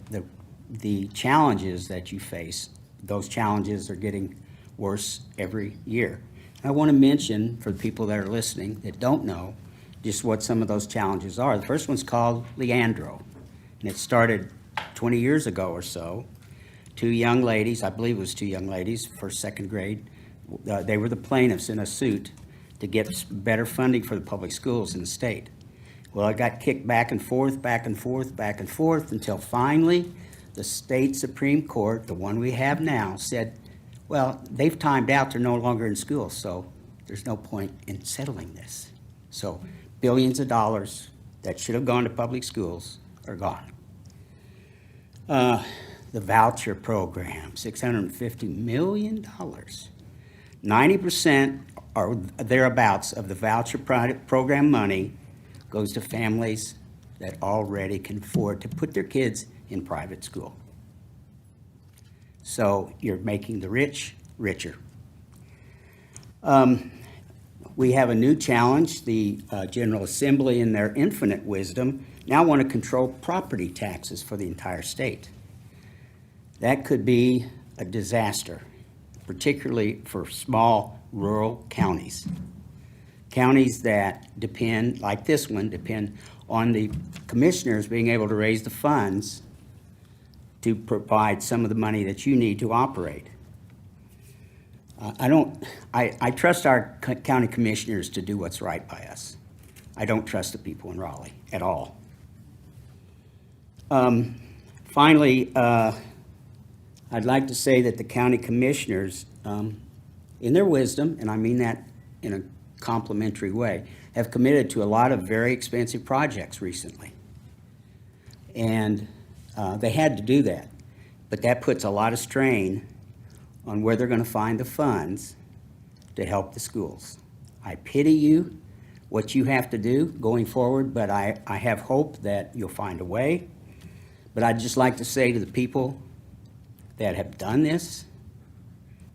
the challenges that you face. Those challenges are getting worse every year. I want to mention, for the people that are listening that don't know, just what some of those challenges are. The first one's called Leandro, and it started 20 years ago or so. Two young ladies, I believe it was two young ladies, first, second grade, they were the plaintiffs in a suit to get better funding for the public schools in the state. Well, it got kicked back and forth until finally the state Supreme Court, the one we have now, said, well, they've timed out, they're no longer in school, so there's no point in settling this. So billions of dollars that should have gone to public schools are gone. The voucher program, $650 million. 90% or thereabouts of the voucher program money goes to families that already can afford to put their kids in private school. So you're making the rich richer. We have a new challenge. The General Assembly, in their infinite wisdom, now want to control property taxes for the entire state. That could be a disaster, particularly for small rural counties. Counties that depend, like this one, depend on the commissioners being able to raise the funds to provide some of the money that you need to operate. I trust our county commissioners to do what's right by us. I don't trust the people in Raleigh at all. Finally, I'd like to say that the county commissioners, in their wisdom, and I mean that in a complimentary way, have committed to a lot of very expensive projects recently. And they had to do that, but that puts a lot of strain on where they're going to find the funds to help the schools. I pity you, what you have to do going forward, but I have hope that you'll find a way. But I'd just like to say to the people that have done this,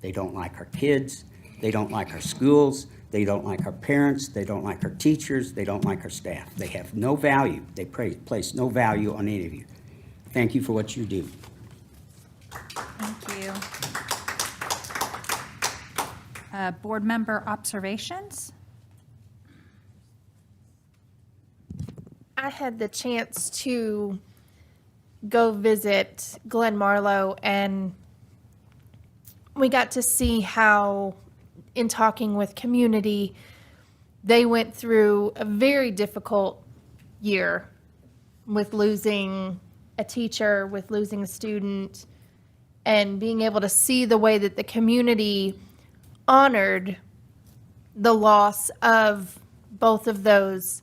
they don't like our kids, they don't like our schools, they don't like our parents, they don't like our teachers, they don't like our staff. They have no value. They place no value on any of you. Thank you for what you do. Thank you. Board member observations? I had the chance to go visit Glen Marlow, and we got to see how, in talking with community, they went through a very difficult year with losing a teacher, with losing a student, and being able to see the way that the community honored the loss of both of those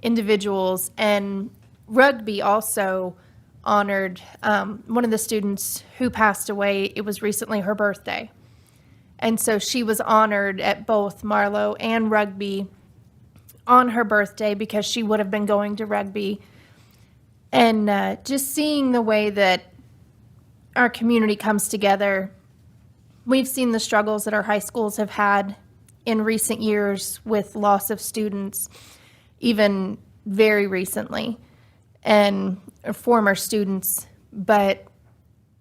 individuals. And Rugby also honored one of the students who passed away. It was recently her birthday. And so she was honored at both Marlow and Rugby on her birthday because she would have been going to Rugby. And just seeing the way that our community comes together. We've seen the struggles that our high schools have had in recent years with loss of students, even very recently, and former students. But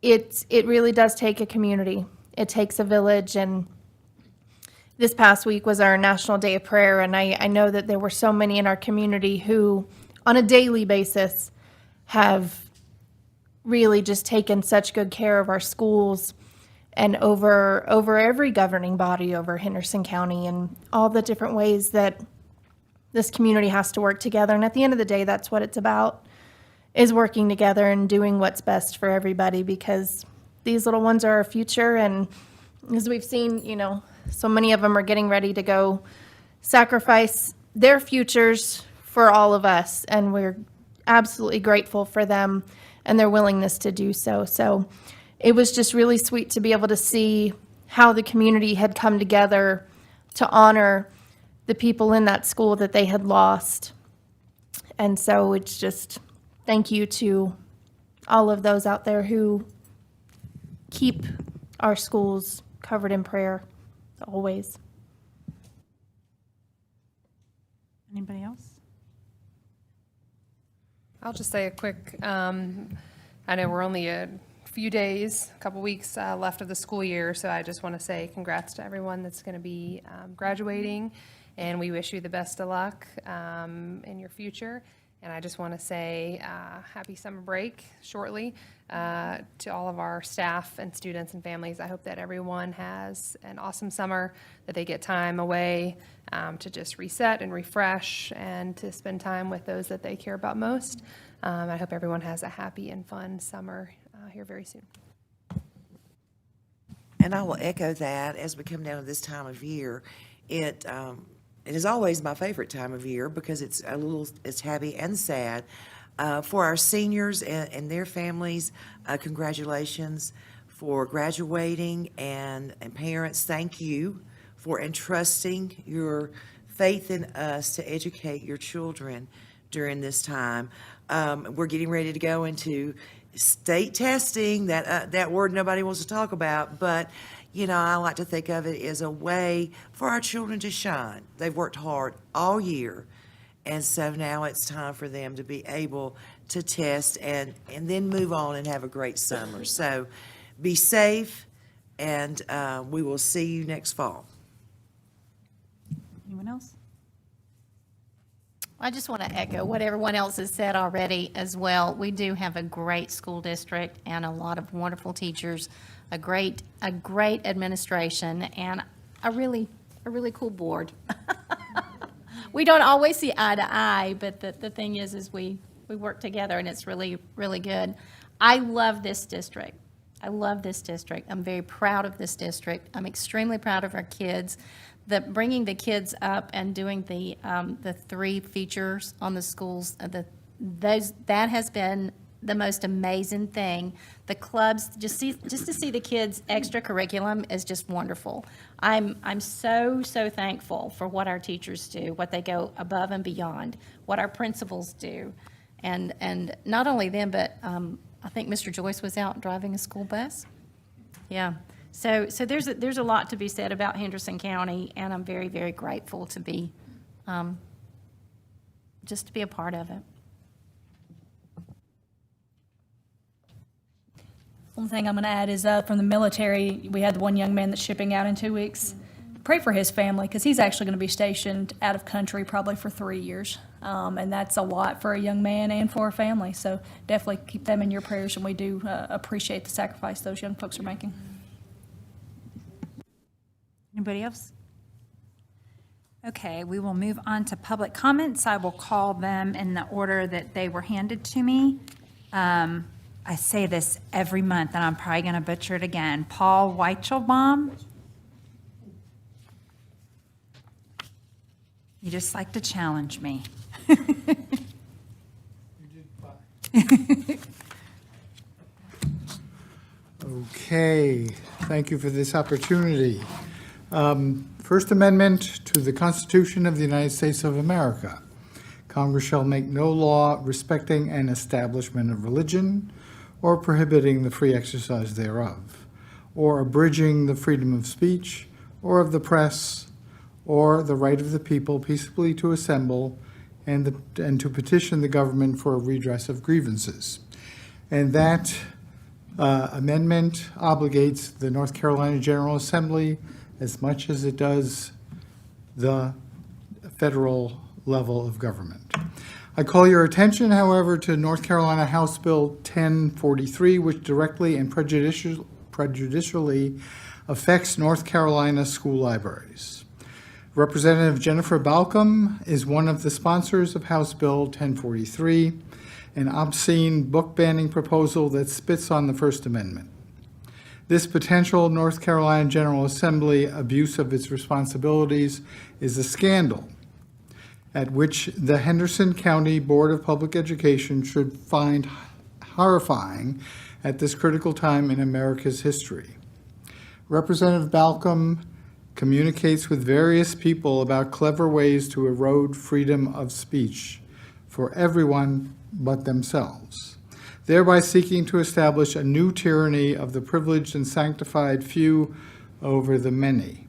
it really does take a community. It takes a village. And this past week was our National Day of Prayer, and I know that there were so many in our community who, on a daily basis, have really just taken such good care of our schools and over every governing body over Henderson County, and all the different ways that this community has to work together. And at the end of the day, that's what it's about, is working together and doing what's best for everybody, because these little ones are our future. And as we've seen, so many of them are getting ready to go sacrifice their futures for all of us. And we're absolutely grateful for them and their willingness to do so. So it was just really sweet to be able to see how the community had come together to honor the people in that school that they had lost. And so it's just thank you to all of those out there who keep our schools covered in prayer always. Anybody else? I'll just say a quick, I know we're only a few days, a couple weeks left of the school year, so I just want to say congrats to everyone that's going to be graduating, and we wish you the best of luck in your future. And I just want to say happy summer break shortly to all of our staff and students and families. I hope that everyone has an awesome summer, that they get time away to just reset and refresh and to spend time with those that they care about most. I hope everyone has a happy and fun summer here very soon. And I will echo that as we come down to this time of year. It is always my favorite time of year because it's happy and sad. For our seniors and their families, congratulations for graduating, and parents, thank you for entrusting your faith in us to educate your children during this time. We're getting ready to go into state testing, that word nobody wants to talk about, but, you know, I like to think of it as a way for our children to shine. They've worked hard all year, and so now it's time for them to be able to test and then move on and have a great summer. So be safe, and we will see you next fall. Anyone else? I just want to echo what everyone else has said already as well. We do have a great school district and a lot of wonderful teachers, a great administration, and a really cool board. We don't always see eye to eye, but the thing is we work together, and it's really, really good. I love this district. I'm very proud of this district. I'm extremely proud of our kids. Bringing the kids up and doing the 3 features on the schools, that has been the most amazing thing. The clubs, just to see the kids' extracurriculum is just wonderful. I'm so thankful for what our teachers do, what they go above and beyond, what our principals do, and not only them, but I think Mr. Joyce was out driving a school bus. Yeah. So there's a lot to be said about Henderson County, and I'm very, very grateful to be, just to be a part of it. One thing I'm going to add is from the military, we had the one young man that's shipping out in 2 weeks. Pray for his family, because he's actually going to be stationed out of country probably for 3 years. And that's a lot for a young man and for a family. So definitely keep them in your prayers, and we do appreciate the sacrifice those young folks are making. Anybody else? Okay, we will move on to public comments. I will call them in the order that they were handed to me. I say this every month, and I'm probably going to butcher it again. Paul Weichelbaum. You just like to challenge me. Okay, thank you for this opportunity. First Amendment to the Constitution of the United States of America. Congress shall make no law respecting an establishment of religion or prohibiting the free exercise thereof, or abridging the freedom of speech or of the press, or the right of the people peaceably to assemble and to petition the government for a redress of grievances. And that amendment obligates the North Carolina General Assembly as much as it does the federal level of government. I call your attention, however, to North Carolina House Bill 1043, which directly and prejudicially affects North Carolina school libraries. Representative Jennifer Balcom is one of the sponsors of House Bill 1043, an obscene book banning proposal that spits on the First Amendment. This potential North Carolina General Assembly abuse of its responsibilities is a scandal at which the Henderson County Board of Public Education should find horrifying at this critical time in America's history. Representative Balcom communicates with various people about clever ways to erode freedom of speech for everyone but themselves, thereby seeking to establish a new tyranny of the privileged and sanctified few over the many.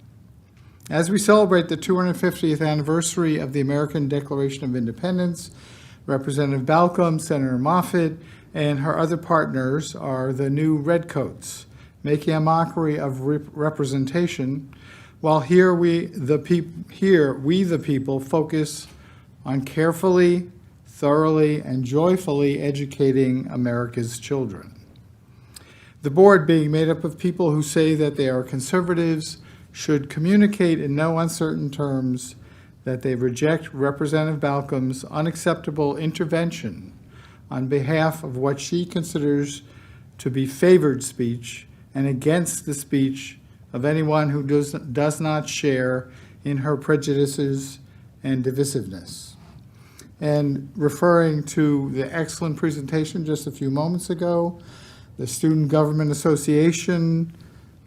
As we celebrate the 250th anniversary of the American Declaration of Independence, Representative Balcom, Senator Moffitt, and her other partners are the new Redcoats, making a mockery of representation, while here we the people focus on carefully, thoroughly, and joyfully educating America's children. The board, being made up of people who say that they are conservatives, should communicate in no uncertain terms that they reject Representative Balcom's unacceptable intervention on behalf of what she considers to be favored speech and against the speech of anyone who does not share in her prejudices and divisiveness. And referring to the excellent presentation just a few moments ago, the Student Government Association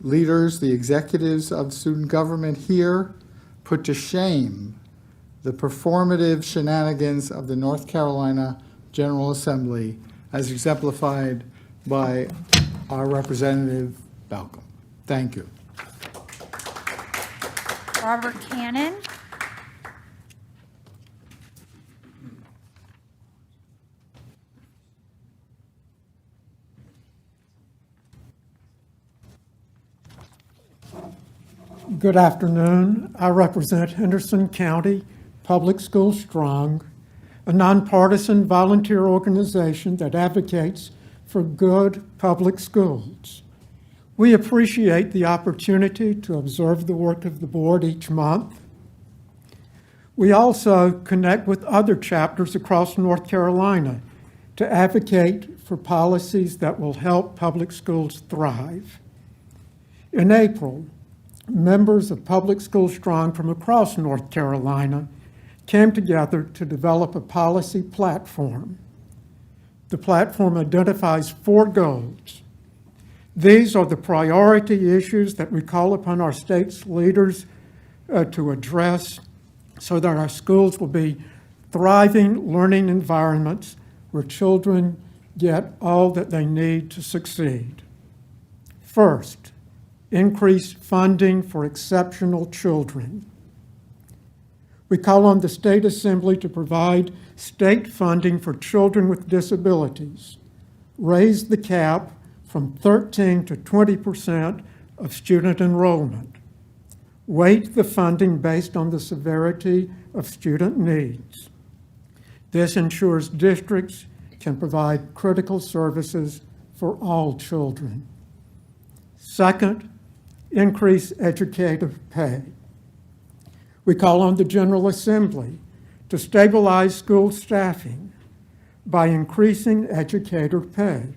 leaders, the executives of student government here, put to shame the performative shenanigans of the North Carolina General Assembly as exemplified by our Representative Balcom. Thank you. Robert Cannon. Good afternoon. I represent Henderson County Public School Strong, a nonpartisan volunteer organization that advocates for good public schools. We appreciate the opportunity to observe the work of the board each month. We also connect with other chapters across North Carolina to advocate for policies that will help public schools thrive. In April, members of Public School Strong from across North Carolina came together to develop a policy platform. The platform identifies 4 goals. These are the priority issues that we call upon our state's leaders to address so that our schools will be thriving learning environments where children get all that they need to succeed. First, increase funding for exceptional children. We call on the State Assembly to provide state funding for children with disabilities, raise the cap from 13 to 20% of student enrollment, weight the funding based on the severity of student needs. This ensures districts can provide critical services for all children. Second, increase educator pay. We call on the General Assembly to stabilize school staffing by increasing educator pay,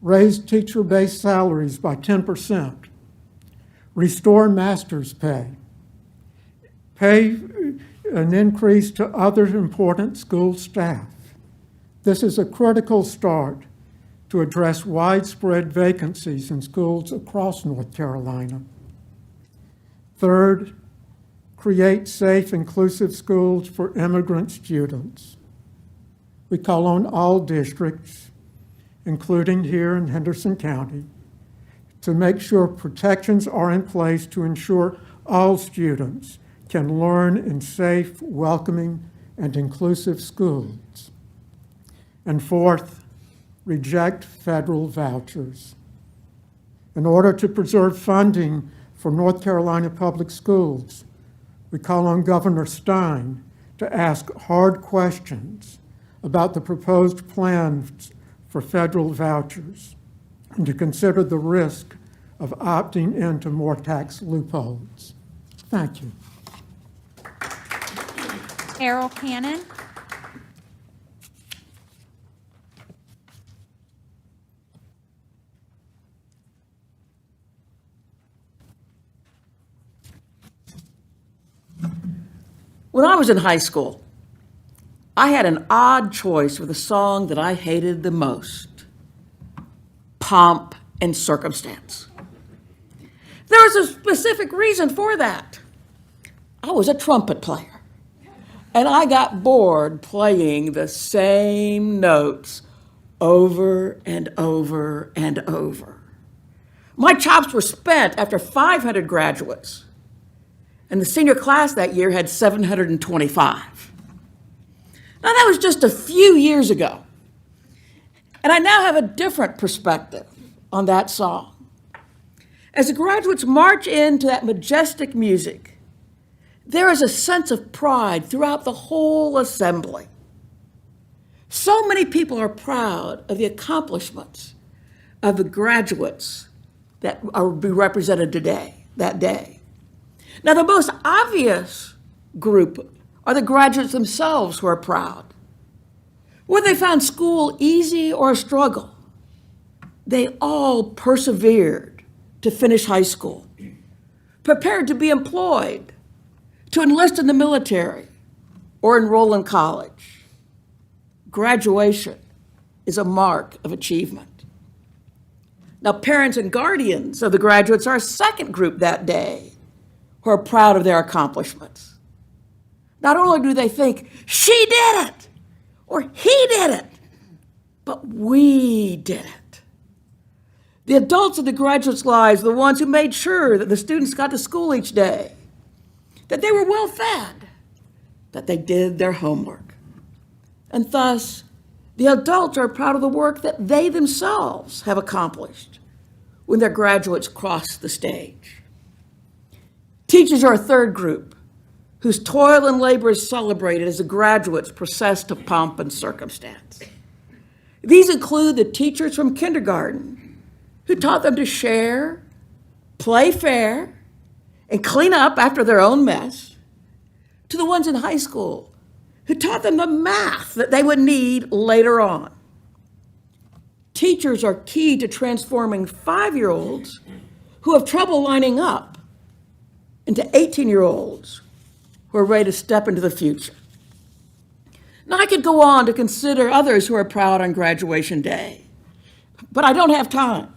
raise teacher-based salaries by 10%, restore master's pay, pay an increase to other important school staff. This is a critical start to address widespread vacancies in schools across North Carolina. Third, create safe, inclusive schools for immigrant students. We call on all districts, including here in Henderson County, to make sure protections are in place to ensure all students can learn in safe, welcoming, and inclusive schools. And fourth, reject federal vouchers. In order to preserve funding for North Carolina public schools, we call on Governor Stein to ask hard questions about the proposed plans for federal vouchers and to consider the risk of opting into more tax loopholes. Thank you. Errol Cannon. When I was in high school, I had an odd choice for the song that I hated the most, Pomp and Circumstance. There was a specific reason for that. I was a trumpet player, and I got bored playing the same notes over and over and over. My chops were spent after 500 graduates, and the senior class that year had 725. Now, that was just a few years ago, and I now have a different perspective on that song. As the graduates march into that majestic music, there is a sense of pride throughout the whole assembly. So many people are proud of the accomplishments of the graduates that are be represented today, that day. Now, the most obvious group are the graduates themselves who are proud. Whether they found school easy or a struggle, they all persevered to finish high school, prepared to be employed, to enlist in the military, or enroll in college. Graduation is a mark of achievement. Now, parents and guardians of the graduates are a second group that day who are proud of their accomplishments. Not only do they think, she did it, or he did it, but we did it. The adults in the graduates' lives are the ones who made sure that the students got to school each day, that they were well fed, that they did their homework. And thus, the adults are proud of the work that they themselves have accomplished when their graduates cross the stage. Teachers are a third group whose toil and labor is celebrated as the graduates process to pomp and circumstance. These include the teachers from kindergarten who taught them to share, play fair, and clean up after their own mess, to the ones in high school who taught them the math that they would need later on. Teachers are key to transforming 5-year-olds who have trouble lining up into 18-year-olds who are ready to step into the future. Now, I could go on to consider others who are proud on graduation day, but I don't have time.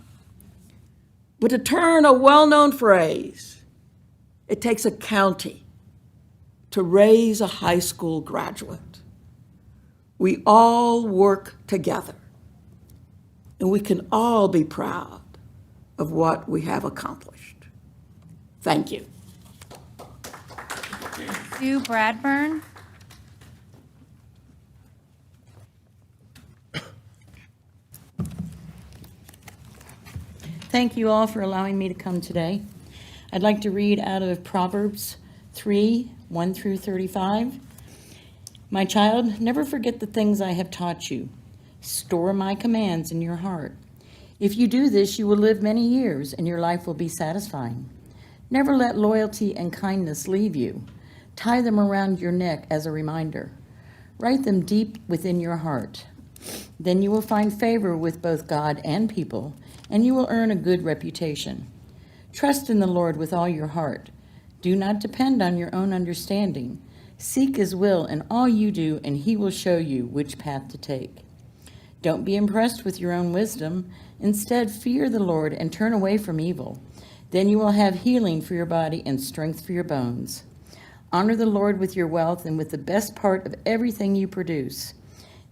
But to turn a well-known phrase, it takes a county to raise a high school graduate. We all work together, and we can all be proud of what we have accomplished. Thank you. Sue Bradburn. Thank you all for allowing me to come today. I'd like to read out of Proverbs 3, 1 through 35. My child, never forget the things I have taught you. Store my commands in your heart. If you do this, you will live many years, and your life will be satisfying. Never let loyalty and kindness leave you. Tie them around your neck as a reminder. Write them deep within your heart. Then you will find favor with both God and people, and you will earn a good reputation. Trust in the Lord with all your heart. Do not depend on your own understanding. Seek his will in all you do, and he will show you which path to take. Don't be impressed with your own wisdom. Instead, fear the Lord and turn away from evil. Then you will have healing for your body and strength for your bones. Honor the Lord with your wealth and with the best part of everything you produce.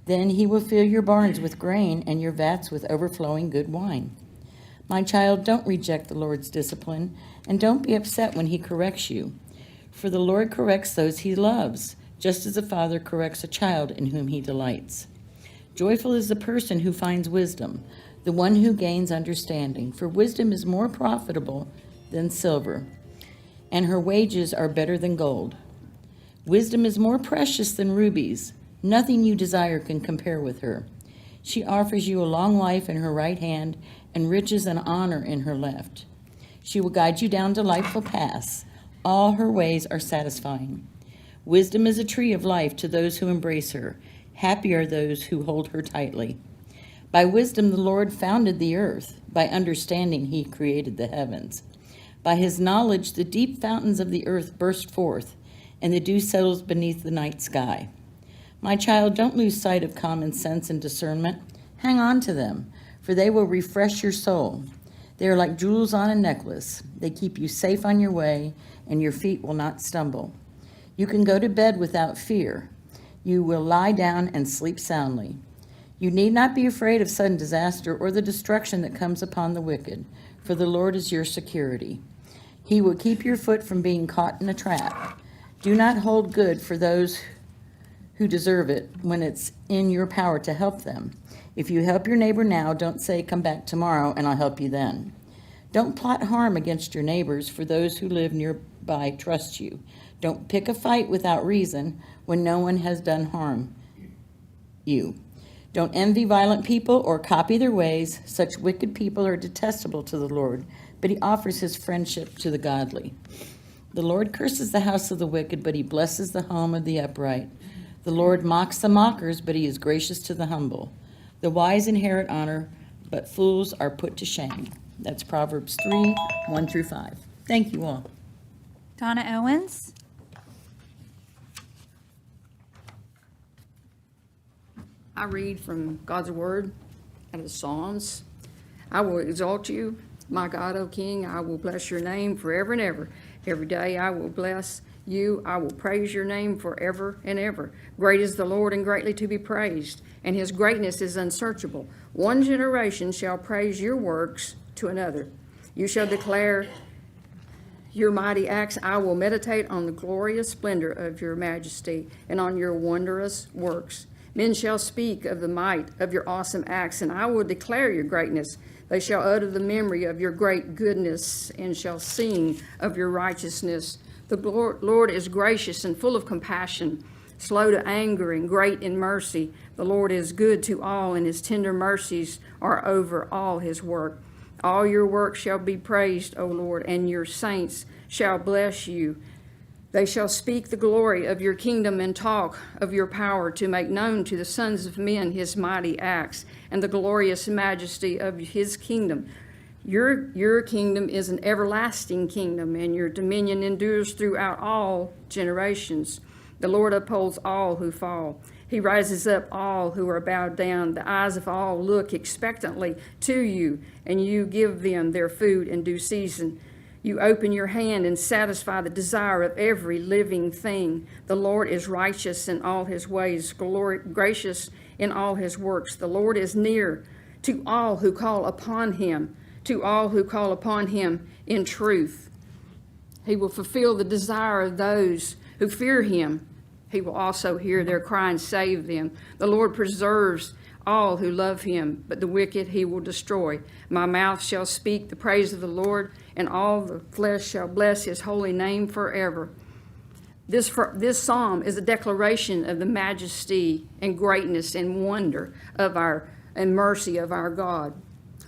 Then he will fill your barns with grain and your vats with overflowing good wine. My child, don't reject the Lord's discipline, and don't be upset when he corrects you. For the Lord corrects those he loves, just as a father corrects a child in whom he delights. Joyful is the person who finds wisdom, the one who gains understanding, for wisdom is more profitable than silver, and her wages are better than gold. Wisdom is more precious than rubies. Nothing you desire can compare with her. She offers you a long life in her right hand and riches and honor in her left. She will guide you down delightful paths. All her ways are satisfying. Wisdom is a tree of life to those who embrace her. Happy are those who hold her tightly. By wisdom the Lord founded the earth. By understanding he created the heavens. By his knowledge the deep fountains of the earth burst forth, and the dew settles beneath the night sky. My child, don't lose sight of common sense and discernment. Hang on to them, for they will refresh your soul. They are like jewels on a necklace. They keep you safe on your way, and your feet will not stumble. You can go to bed without fear. You will lie down and sleep soundly. You need not be afraid of sudden disaster or the destruction that comes upon the wicked, for the Lord is your security. He will keep your foot from being caught in a trap. Do not hold good for those who deserve it when it's in your power to help them. If you help your neighbor now, don't say, come back tomorrow and I'll help you then. Don't plot harm against your neighbors, for those who live nearby trust you. Don't pick a fight without reason when no one has done harm you. Don't envy violent people or copy their ways. Such wicked people are detestable to the Lord, but he offers his friendship to the godly. The Lord curses the house of the wicked, but he blesses the home of the upright. The Lord mocks the mockers, but he is gracious to the humble. The wise inherit honor, but fools are put to shame. That's Proverbs 3, 1 through 5. Thank you all. Donna Owens. I read from God's word out of the Psalms. I will exalt you, my God, O King. I will bless your name forever and ever. Every day I will bless you. I will praise your name forever and ever. Great is the Lord and greatly to be praised, and his greatness is unsearchable. One generation shall praise your works, to another. You shall declare your mighty acts. I will meditate on the glorious splendor of your majesty and on your wondrous works. Men shall speak of the might of your awesome acts, and I will declare your greatness. They shall utter the memory of your great goodness and shall sing of your righteousness. The Lord is gracious and full of compassion, slow to anger and great in mercy. The Lord is good to all, and his tender mercies are over all his work. All your work shall be praised, O Lord, and your saints shall bless you. They shall speak the glory of your kingdom and talk of your power, to make known to the sons of men his mighty acts and the glorious majesty of his kingdom. Your kingdom is an everlasting kingdom, and your dominion endures throughout all generations. The Lord upholds all who fall. He raises up all who are bowed down. The eyes of all look expectantly to you, and you give them their food in due season. You open your hand and satisfy the desire of every living thing. The Lord is righteous in all his ways, gracious in all his works. The Lord is near to all who call upon him, in truth. He will fulfill the desire of those who fear him. He will also hear their cry and save them. The Lord preserves all who love him, but the wicked he will destroy. My mouth shall speak the praise of the Lord, and all the flesh shall bless his holy name forever. This psalm is a declaration of the majesty and greatness and wonder of and mercy of our God.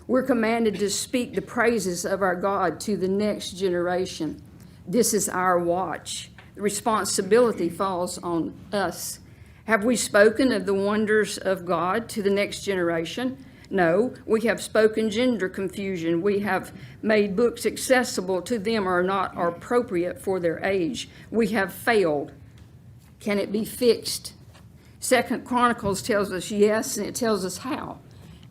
We're commanded to speak the praises of our God to the next generation. This is our watch. The responsibility falls on us. Have we spoken of the wonders of God to the next generation? No, we have spoken gender confusion. We have made books accessible to them or not appropriate for their age. We have failed. Can it be fixed? 2 Chronicles tells us yes, and it tells us how.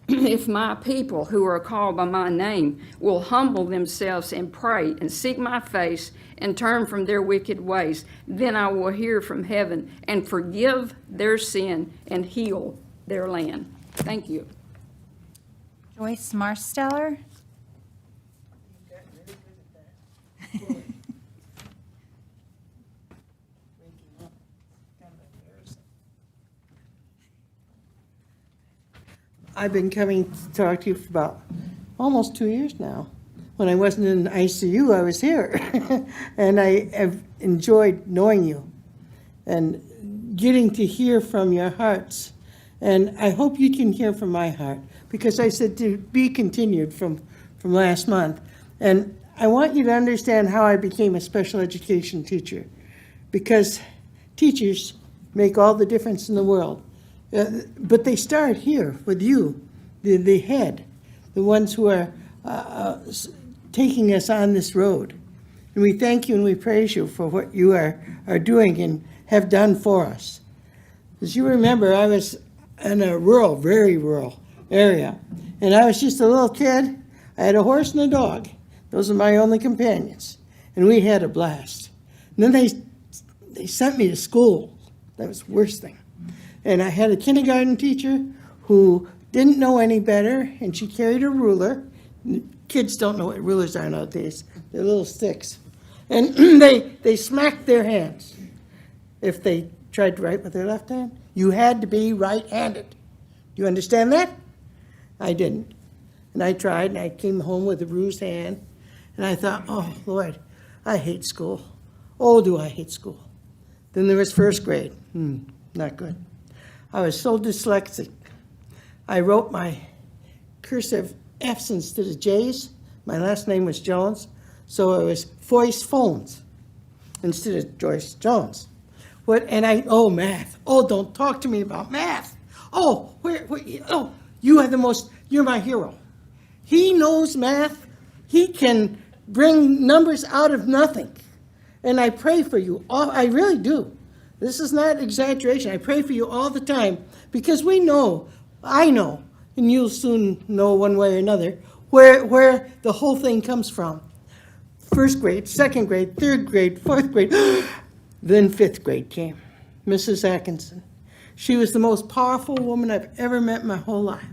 If my people who are called by my name will humble themselves and pray and seek my face and turn from their wicked ways, then I will hear from heaven and forgive their sin and heal their land. Thank you. Joyce Marsteller. I've been coming to talk to you for about almost 2 years now. When I wasn't in ICU, I was here. And I have enjoyed knowing you and getting to hear from your hearts. And I hope you can hear from my heart, because I said to be continued from last month. And I want you to understand how I became a special education teacher, because teachers make all the difference in the world. But they start here with you, the head, the ones who are taking us on this road. And we thank you and we praise you for what you are doing and have done for us. As you remember, I was in a rural, very rural area, and I was just a little kid. I had a horse and a dog. Those are my only companions. And we had a blast. And then they sent me to school. That was the worst thing. And I had a kindergarten teacher who didn't know any better, and she carried a ruler. Kids don't know what rulers are nowadays. They're little sticks. And they smacked their hands if they tried to write with their left hand. You had to be right-handed. Do you understand that? I didn't. And I tried, and I came home with a bruised hand. And I thought, oh, Lord, I hate school. Oh, do I hate school. Then there was first grade. Not good. I was so dyslexic. I wrote my cursive F's instead of J's. My last name was Jones, so it was Foyce Phones instead of Joyce Jones. Math. Oh, don't talk to me about math. You're my hero. He knows math. He can bring numbers out of nothing. And I pray for you. I really do. This is not exaggeration. I pray for you all the time, because I know, and you'll soon know one way or another, where the whole thing comes from. First grade, second grade, third grade, fourth grade, then fifth grade came. Mrs. Atkinson. She was the most powerful woman I've ever met in my whole life.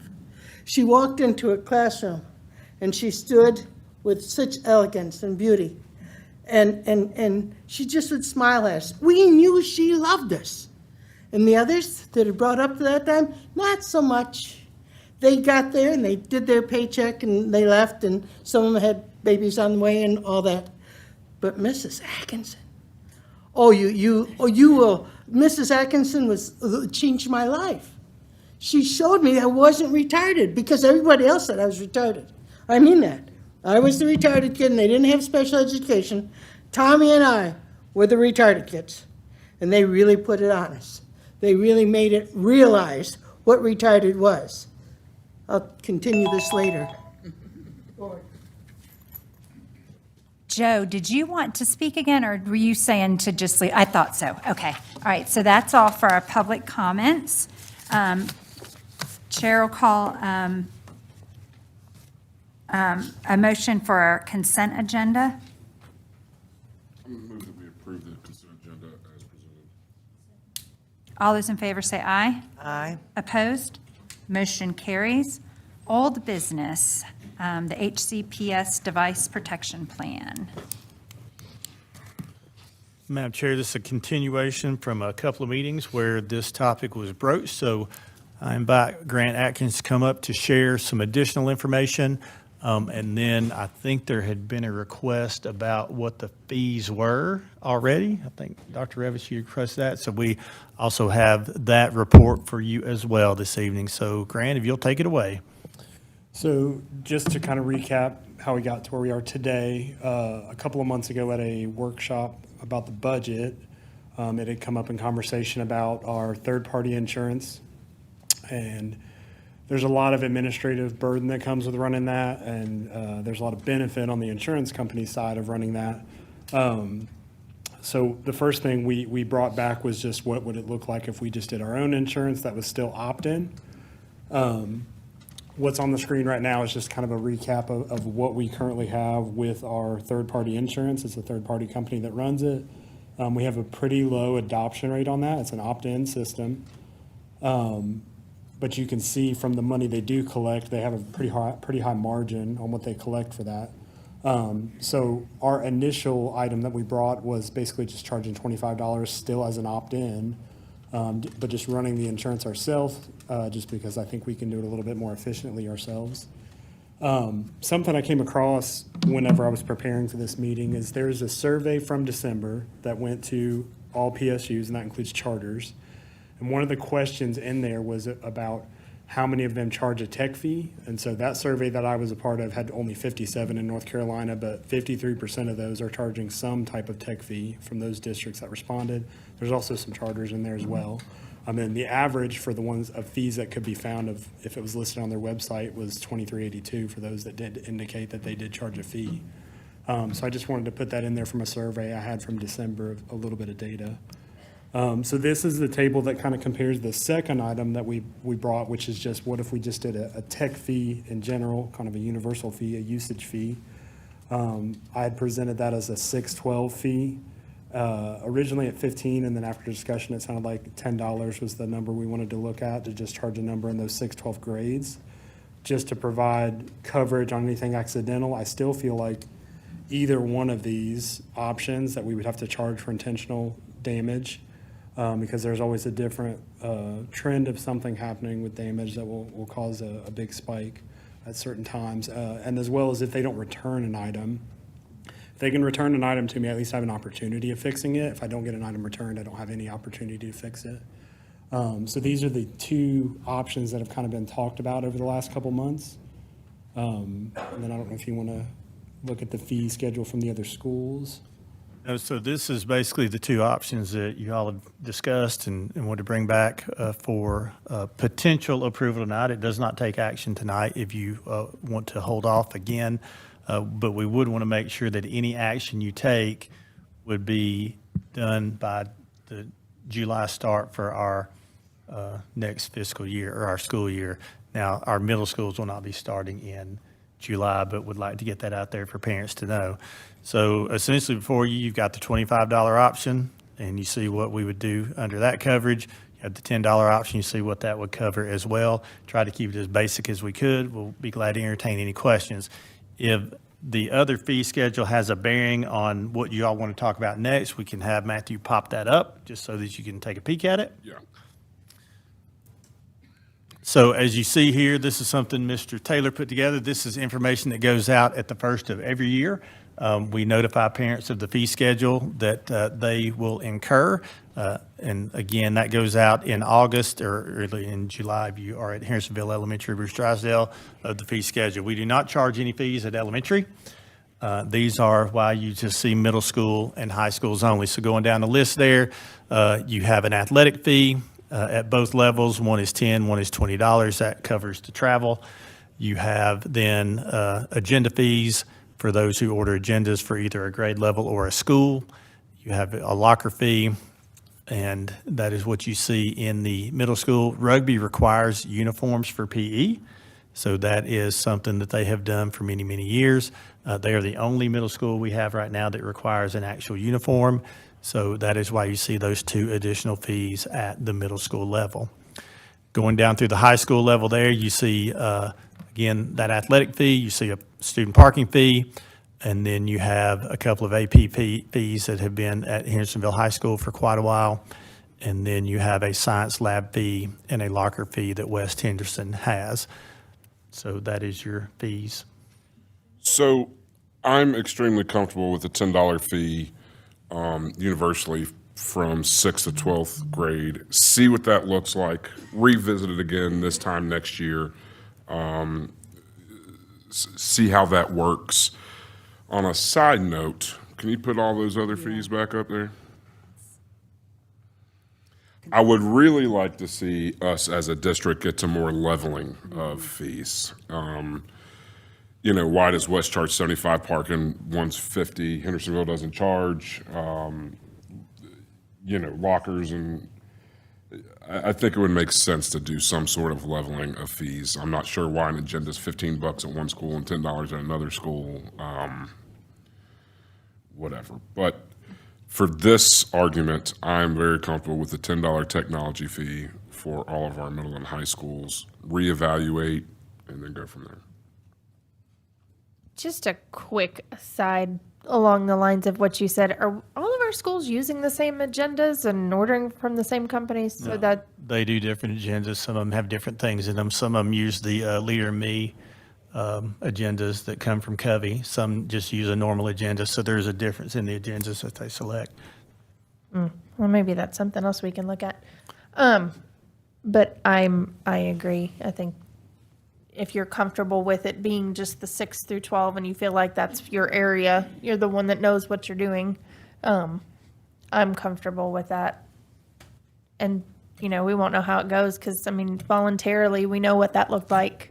She walked into a classroom, and she stood with such elegance and beauty. And she just would smile at us. We knew she loved us. And the others that had brought up to that time, not so much. They got there and they did their paycheck and they left, and some of them had babies on the way and all that. But Mrs. Atkinson, Mrs. Atkinson changed my life. She showed me I wasn't retarded because everybody else said I was retarded. I mean that. I was the retarded kid and they didn't have special education. Tommy and I were the retarded kids. And they really put it on us. They really made it realize what retarded was. I'll continue this later. Joe, did you want to speak again, or were you saying to just leave? I thought so. Okay. All right. So that's all for our public comments. Chair will call a motion for our consent agenda. I'm going to move that we approve the consent agenda as presented. All those in favor say aye. Aye. Opposed? Motion carries. Old business, the HCPS device protection plan. Madam Chair, this is a continuation from a couple of meetings where this topic was broached. So I invite Grant Atkins to come up to share some additional information. And then I think there had been a request about what the fees were already. I think, Dr. Revis, you requested that. So we also have that report for you as well this evening. So Grant, if you'll take it away. So just to kind of recap how we got to where we are today, a couple of months ago at a workshop about the budget, it had come up in conversation about our third-party insurance. And there's a lot of administrative burden that comes with running that, and there's a lot of benefit on the insurance company side of running that. So the first thing we brought back was just what would it look like if we just did our own insurance that was still opt-in. What's on the screen right now is just kind of a recap of what we currently have with our third-party insurance. It's a third-party company that runs it. We have a pretty low adoption rate on that. It's an opt-in system. But you can see from the money they do collect, they have a pretty high margin on what they collect for that. So our initial item that we brought was basically just charging $25 still as an opt-in, but just running the insurance ourselves, just because I think we can do it a little bit more efficiently ourselves. Something I came across whenever I was preparing for this meeting is there's a survey from December that went to all PSUs, and that includes charters. And one of the questions in there was about how many of them charge a tech fee. And so that survey that I was a part of had only 57 in North Carolina, but 53% of those are charging some type of tech fee from those districts that responded. There's also some charters in there as well. And the average for the ones of fees that could be found of, if it was listed on their website, was $23.82 for those that did indicate that they did charge a fee. So I just wanted to put that in there from a survey I had from December of a little bit of data. So this is the table that kind of compares the second item that we brought, which is just what if we just did a tech fee in general, kind of a universal fee, a usage fee. I had presented that as a 612 fee, originally at 15, and then after discussion, it sounded like $10 was the number we wanted to look at, to just charge a number in those 612 grades, just to provide coverage on anything accidental. I still feel like either one of these options that we would have to charge for intentional damage, because there's always a different trend of something happening with damage that will cause a big spike at certain times. And as well as if they don't return an item. If they can return an item to me, I at least have an opportunity of fixing it. If I don't get an item returned, I don't have any opportunity to fix it. So these are the two options that have kind of been talked about over the last couple months. And then I don't know if you want to look at the fee schedule from the other schools. So this is basically the two options that you all have discussed and want to bring back for potential approval tonight. It does not take action tonight if you want to hold off again, but we would want to make sure that any action you take would be done by the July start for our next fiscal year or our school year. Now, our middle schools will not be starting in July, but would like to get that out there for parents to know. So essentially before you've got the $25 option, and you see what we would do under that coverage. You have the $10 option, you see what that would cover as well. Try to keep it as basic as we could. We'll be glad to entertain any questions. If the other fee schedule has a bearing on what you all want to talk about next, we can have Matthew pop that up just so that you can take a peek at it. Yeah. So as you see here, this is something Mr. Taylor put together. This is information that goes out at the first of every year. We notify parents of the fee schedule that they will incur. And again, that goes out in August or early in July if you are at Hendersonville Elementary, Bruce Drysdale, of the fee schedule. We do not charge any fees at elementary. These are why you just see middle school and high schools only. So going down the list there, you have an athletic fee at both levels. One is $10, one is $20. That covers the travel. You have then agenda fees for those who order agendas for either a grade level or a school. You have a locker fee, and that is what you see in the middle school. Rugby requires uniforms for PE, so that is something that they have done for many, many years. They are the only middle school we have right now that requires an actual uniform, so that is why you see those 2 additional fees at the middle school level. Going down through the high school level there, you see, again, that athletic fee, you see a student parking fee, and then you have a couple of AP fees that have been at Hendersonville High School for quite a while. And then you have a science lab fee and a locker fee that West Henderson has. So that is your fees. So I'm extremely comfortable with the $10 fee universally from 6th to 12th grade. See what that looks like. Revisit it again this time next year. See how that works. On a side note, can you put all those other fees back up there? I would really like to see us as a district get to more leveling of fees. You know, why does West charge 75 parking, one's 50, Hendersonville doesn't charge? You know, lockers, and I think it would make sense to do some sort of leveling of fees. I'm not sure why an agenda is $15 at one school and $10 at another school. Whatever. But for this argument, I'm very comfortable with the $10 technology fee for all of our middle and high schools. Reevaluate and then go from there. Just a quick aside along the lines of what you said. Are all of our schools using the same agendas and ordering from the same companies? So No, that they do different agendas. Some of them have different things in them. Some of them use the Leader and Me agendas that come from Covey. Some just use a normal agenda. So there's a difference in the agendas that they select. well, maybe that's something else we can look at. But I agree. I think if you're comfortable with it being just the 6 through 12 and you feel like that's your area, you're the one that knows what you're doing. I'm comfortable with that. And, you know, we won't know how it goes because, I mean, voluntarily, we know what that looked like.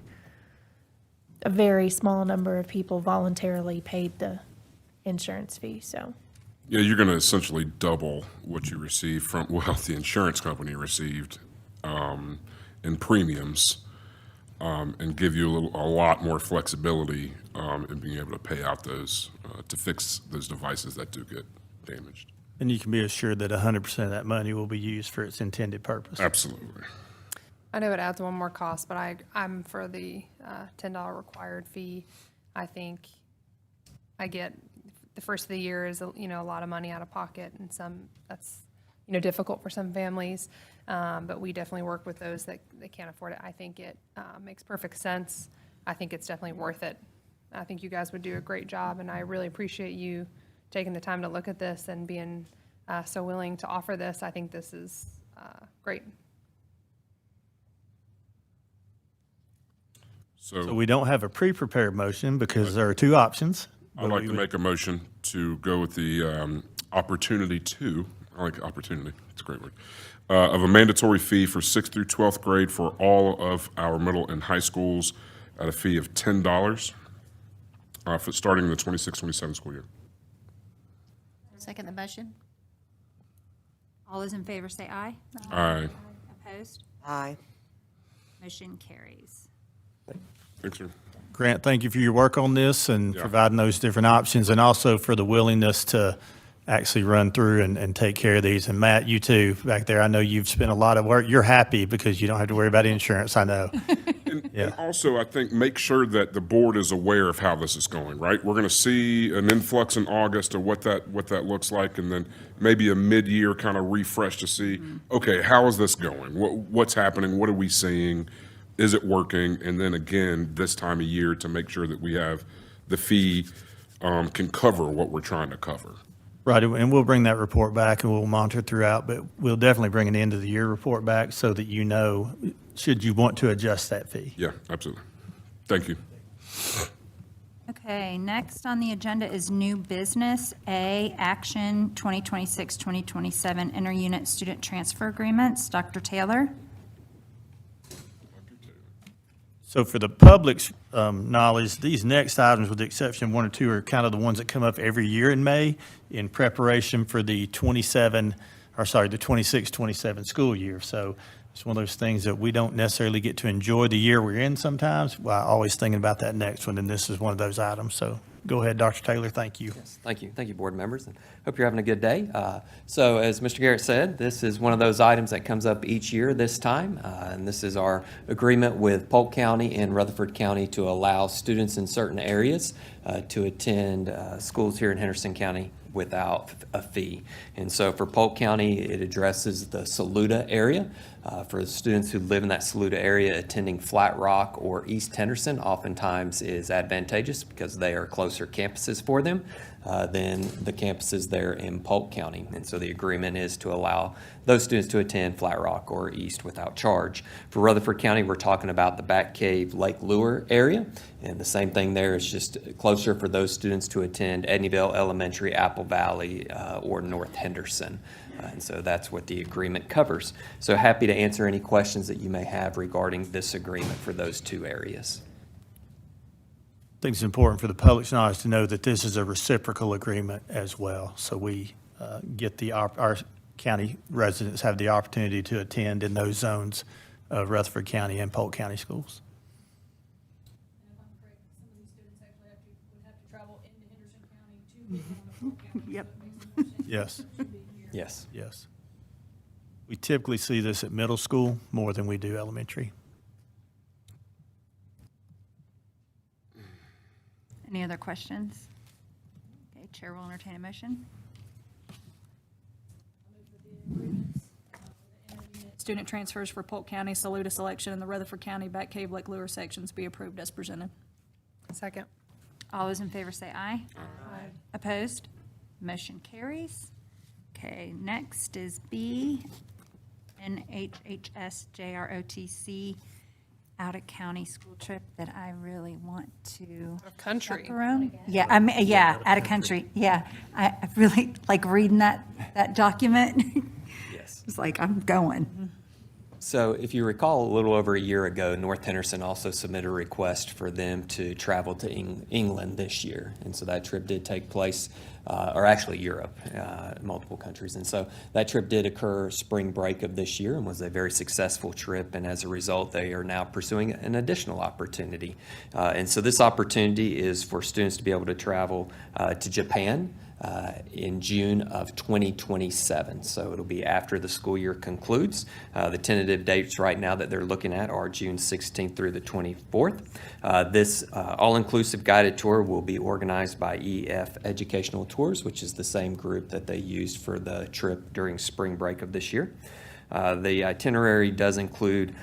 A very small number of people voluntarily paid the insurance fee, so. Yeah, you're going to essentially double what you receive from, well, the insurance company received in premiums, and give you a lot more flexibility in being able to pay out those, to fix those devices that do get damaged. And you can be assured that 100% of that money will be used for its intended purpose. Absolutely. I know it adds one more cost, but I'm for the $10 required fee. I think I get the first of the year is a lot of money out of pocket, and that's difficult for some families. But we definitely work with those that can't afford it. I think it makes perfect sense. I think it's definitely worth it. I think you guys would do a great job, and I really appreciate you taking the time to look at this and being so willing to offer this. I think this is great. So we don't have a pre-prepared motion because there are 2 options. I'd like to make a motion to go with the opportunity to, I like opportunity, it's a great word, of a mandatory fee for 6th through 12th grade for all of our middle and high schools at a fee of $10 for starting in the 26-27 school year. Second the motion. All those in favor say aye. Aye. Opposed? Aye. Motion carries. Thanks, sir. Grant, thank you for your work on this and providing those different options, and also for the willingness to actually run through and take care of these. And Matt, you too, back there, I know you've spent a lot of work. You're happy because you don't have to worry about insurance, I know. And also, I think, make sure that the board is aware of how this is going, right? We're going to see an influx in August of what that looks like, and then maybe a mid-year kind of refresh to see, okay, how is this going? What's happening? What are we seeing? Is it working? And then again, this time of year to make sure that we have the fee can cover what we're trying to cover. Right, and we'll bring that report back and we'll monitor throughout, but we'll definitely bring an end of the year report back so that you know, should you want to adjust that fee. Yeah, absolutely. Thank you. Okay, next on the agenda is new business. A, action 2026-2027 inter-unit student transfer agreements. Dr. Taylor? So for the public's knowledge, these next items, with the exception of one or two, are kind of the ones that come up every year in May in preparation for the 26-27 school year. So it's one of those things that we don't necessarily get to enjoy the year we're in sometimes, while always thinking about that next one, and this is one of those items. So go ahead, Dr. Taylor, thank you. Thank you. Thank you, board members, and hope you're having a good day. So as Mr. Garrett said, this is one of those items that comes up each year this time, and this is our agreement with Polk County and Rutherford County to allow students in certain areas to attend schools here in Henderson County without a fee. And so for Polk County, it addresses the Saluda area. For the students who live in that Saluda area, attending Flat Rock or East Henderson oftentimes is advantageous because they are closer campuses for them than the campuses there in Polk County. And so the agreement is to allow those students to attend Flat Rock or East without charge. For Rutherford County, we're talking about the Bat Cave, Lake Lure area. And the same thing there is just closer for those students to attend Edneyville Elementary, Apple Valley, or North Henderson. And so that's what the agreement covers. So happy to answer any questions that you may have regarding this agreement for those two areas. I think it's important for the public's knowledge to know that this is a reciprocal agreement as well. So we get our county residents have the opportunity to attend in those zones of Rutherford County and Polk County schools. Yep. Yes. Yes. Yes. We typically see this at middle school more than we do elementary. Any other questions? Okay, Chair will entertain a motion. Student transfers for Polk County, Saluda selection, and the Rutherford County, Bat Cave, Lake Lure sections be approved as presented. Second. All those in favor say aye. Aye. Opposed? Motion carries. Okay, next is B, NHHS JROTC out-of-county school trip that I really want to country. chaperone. Yeah, out of country. Yeah, I really like reading that document. Yes. It's like, I'm going. So if you recall, a little over a year ago, North Henderson also submitted a request for them to travel to England this year. And so that trip did take place, or actually Europe, multiple countries. And so that trip did occur spring break of this year and was a very successful trip. And as a result, they are now pursuing an additional opportunity. And so this opportunity is for students to be able to travel to Japan in June of 2027. So it'll be after the school year concludes. The tentative dates right now that they're looking at are June 16th through the 24th. This all-inclusive guided tour will be organized by EF Educational Tours, which is the same group that they used for the trip during spring break of this year. The itinerary does include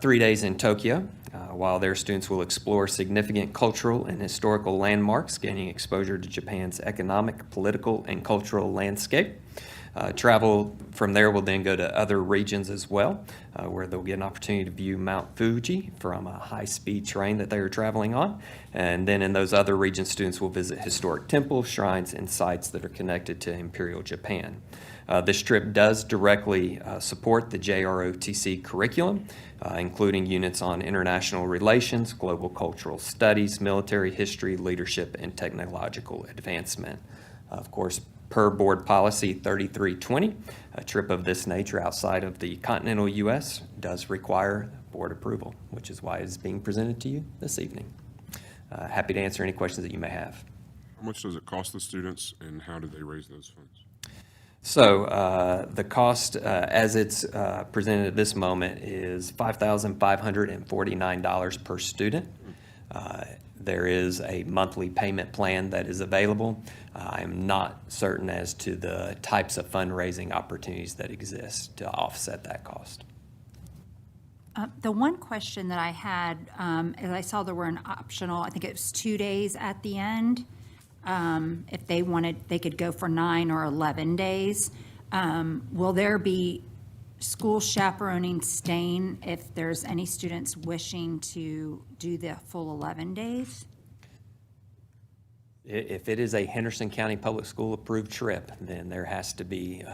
3 days in Tokyo, while their students will explore significant cultural and historical landmarks, gaining exposure to Japan's economic, political, and cultural landscape. Travel from there will then go to other regions as well, where they'll get an opportunity to view Mount Fuji from a high-speed train that they are traveling on. And then in those other regions, students will visit historic temples, shrines, and sites that are connected to Imperial Japan. This trip does directly support the JROTC curriculum, including units on international relations, global cultural studies, military history, leadership, and technological advancement. Of course, per board policy 3320, a trip of this nature outside of the continental U.S. does require board approval, which is why it is being presented to you this evening. Happy to answer any questions that you may have. How much does it cost the students, and how do they raise those funds? So the cost, as it's presented at this moment, is $5,549 per student. There is a monthly payment plan that is available. I am not certain as to the types of fundraising opportunities that exist to offset that cost. The one question that I had, is I saw there were an optional, I think it was 2 days at the end. If they wanted, they could go for 9 or 11 days. Will there be school chaperoning staying if there's any students wishing to do the full 11 days? If it is a Henderson County Public School approved trip, then there has to be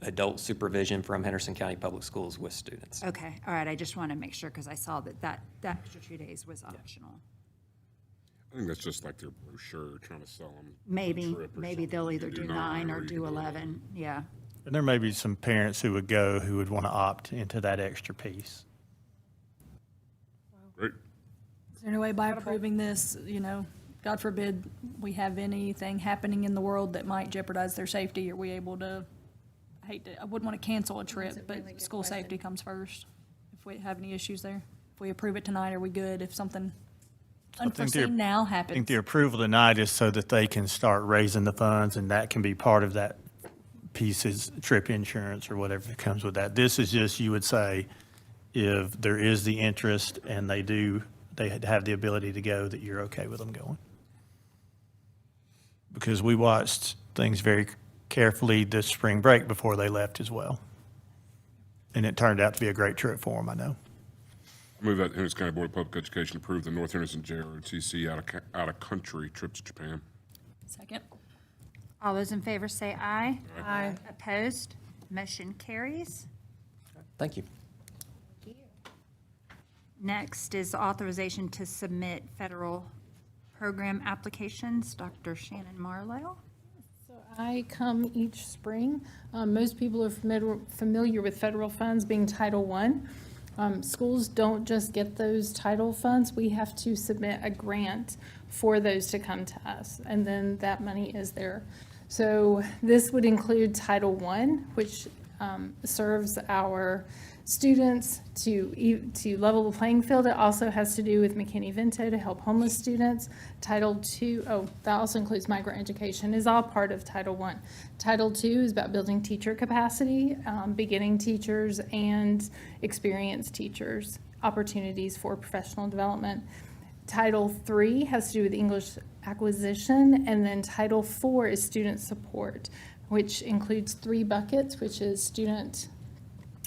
adult supervision from Henderson County Public Schools with students. Okay, all right, I just want to make sure because I saw that extra 2 days was optional. I think that's just like their brochure trying to sell them. Maybe they'll either do 9 or do 11, yeah. And there may be some parents who would go who would want to opt into that extra piece. Great. Is there any way by approving this, God forbid we have anything happening in the world that might jeopardize their safety, are we able to, I wouldn't want to cancel a trip, but school safety comes first. If we have any issues there, if we approve it tonight, are we good? If something unforeseen now I happens? think the approval tonight is so that they can start raising the funds, and that can be part of that piece is trip insurance or whatever comes with that. This is just, you would say, if there is the interest and they have the ability to go, that you're okay with them going. Because we watched things very carefully this spring break before they left as well. And it turned out to be a great trip for them, I know. I move that Henderson County Board of Public Education approve the North Henderson JROTC out-of-country trip to Japan. Second. All those in favor say aye. Aye. Opposed? Motion carries. Thank you. Next is authorization to submit federal program applications. Dr. Shannon Marlowe. So I come each spring. Most people are familiar with federal funds being Title I. Schools don't just get those title funds. We have to submit a grant for those to come to us, and then that money is there. So this would include Title I, which serves our students to level the playing field. It also has to do with McKinney-Vento to help homeless students. Title II, that also includes migrant education, is all part of Title I. Title II is about building teacher capacity, beginning teachers and experienced teachers, opportunities for professional development. Title III has to do with English acquisition, and then Title IV is student support, which includes 3 buckets, which is student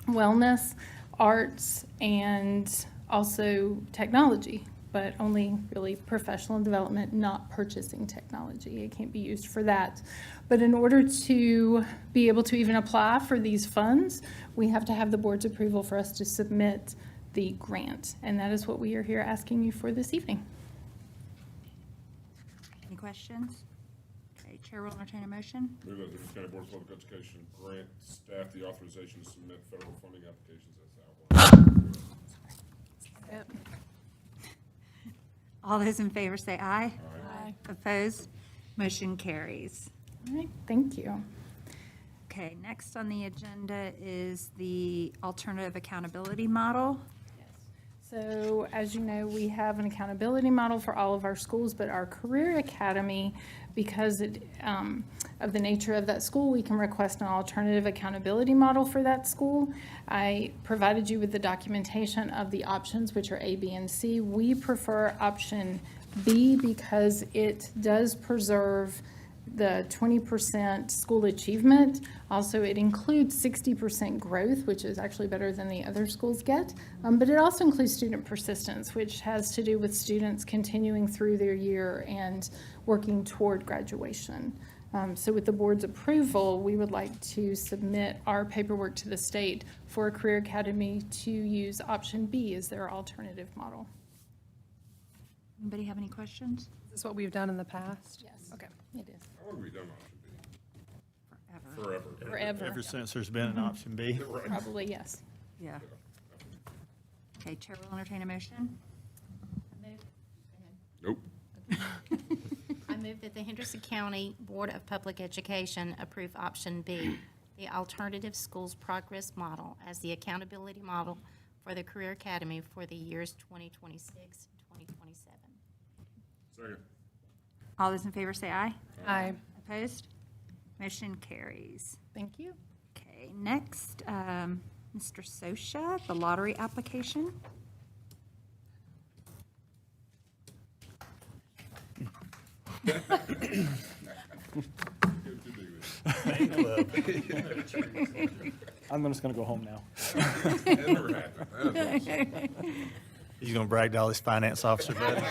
wellness, arts, and also technology, but only really professional development, not purchasing technology. It can't be used for that. But in order to be able to even apply for these funds, we have to have the board's approval for us to submit the grant, and that is what we are here asking you for this evening. Any questions? Okay, Chair will entertain a motion. Move that the Henderson County Board of Public Education grant staff the authorization to submit federal funding applications as outlined. All those in favor say aye. Aye. Opposed? Motion carries. All right, thank you. Okay, next on the agenda is the alternative accountability model. So as you know, we have an accountability model for all of our schools, but our Career Academy, because of the nature of that school, we can request an alternative accountability model for that school. I provided you with the documentation of the options, which are A, B, and C. We prefer option B because it does preserve the 20% school achievement. Also, it includes 60% growth, which is actually better than the other schools get. But it also includes student persistence, which has to do with students continuing through their year and working toward graduation. So with the board's approval, we would like to submit our paperwork to the state for a Career Academy to use option B as their alternative model. Anybody have any questions? Is this what we've done in the past? Yes. Okay. It is. How long have we done option B? Forever. Forever. Ever since there's been an option B. Probably, yes. Yeah. Okay, Chair will entertain a motion. Nope. I move that the Henderson County Board of Public Education approve option B the Alternative Schools Progress Model as the accountability model for the Career Academy for the years 2026 and 2027. Second. All those in favor say aye. Aye. Opposed? Motion carries. Thank you. Okay, next, Mr. Sosha, the lottery application. I'm just gonna go home now. Never happened. He's gonna brag to all his finance officer buddies.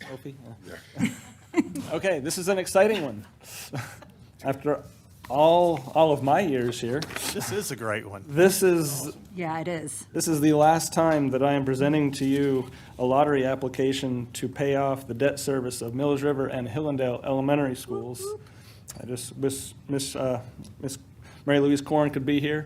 Sophie? Okay, this is an exciting one. After all of my years here, This is a great one. this is Yeah, it is. This is the last time that I am presenting to you a lottery application to pay off the debt service of Mills River and Hillendale Elementary Schools. I just wish Miss Mary Louise Corn could be here.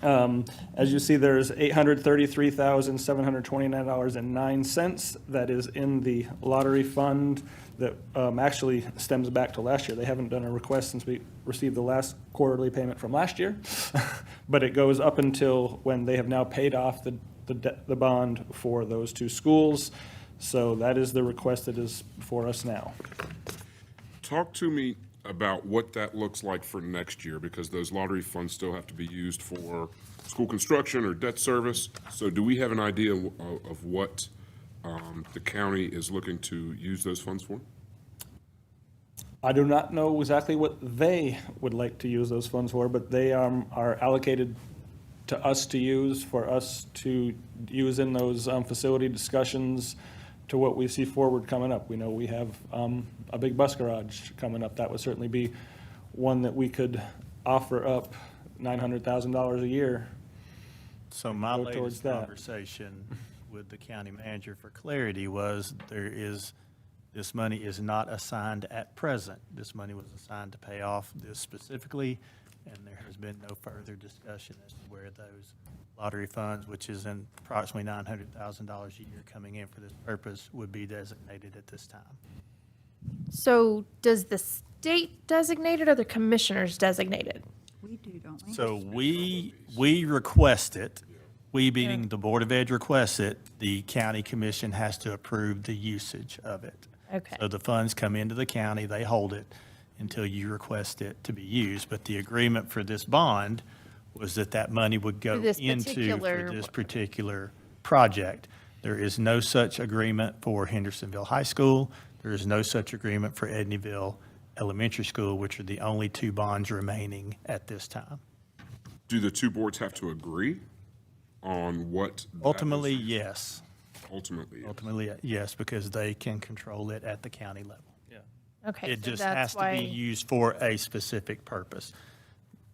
As you see, there's $833,729.09 that is in the lottery fund that actually stems back to last year. They haven't done a request since we received the last quarterly payment from last year, but it goes up until when they have now paid off the bond for those two schools. So that is the request that is for us now. Talk to me about what that looks like for next year, because those lottery funds still have to be used for school construction or debt service. So do we have an idea of what the county is looking to use those funds for? I do not know exactly what they would like to use those funds for, but they are allocated to us to use, for us to use in those facility discussions to what we see forward coming up. We know we have a big bus garage coming up. That would certainly be one that we could offer up $900,000 a year. So my Go towards latest that. conversation with the county manager for clarity was this money is not assigned at present. This money was assigned to pay off this specifically, and there has been no further discussion as to where those lottery funds, which is in approximately $900,000 a year coming in for this purpose, would be designated at this time. So does the state designate it or the commissioners designate it? We do, don't we? So we request it, we being the Board of Ed requests it, the county commission has to approve the usage of it. Okay. So the funds come into the county, they hold it until you request it to be used. But the agreement for this bond was that money would go For this into, particular for this one. particular project. There is no such agreement for Hendersonville High School. There is no such agreement for Edneyville Elementary School, which are the only two bonds remaining at this time. Do the two boards have to agree on what? that Ultimately, is? yes. Ultimately, yes. Ultimately, yes, because they can control it at the county level. Okay, It so just that's has to why. be used for a specific purpose.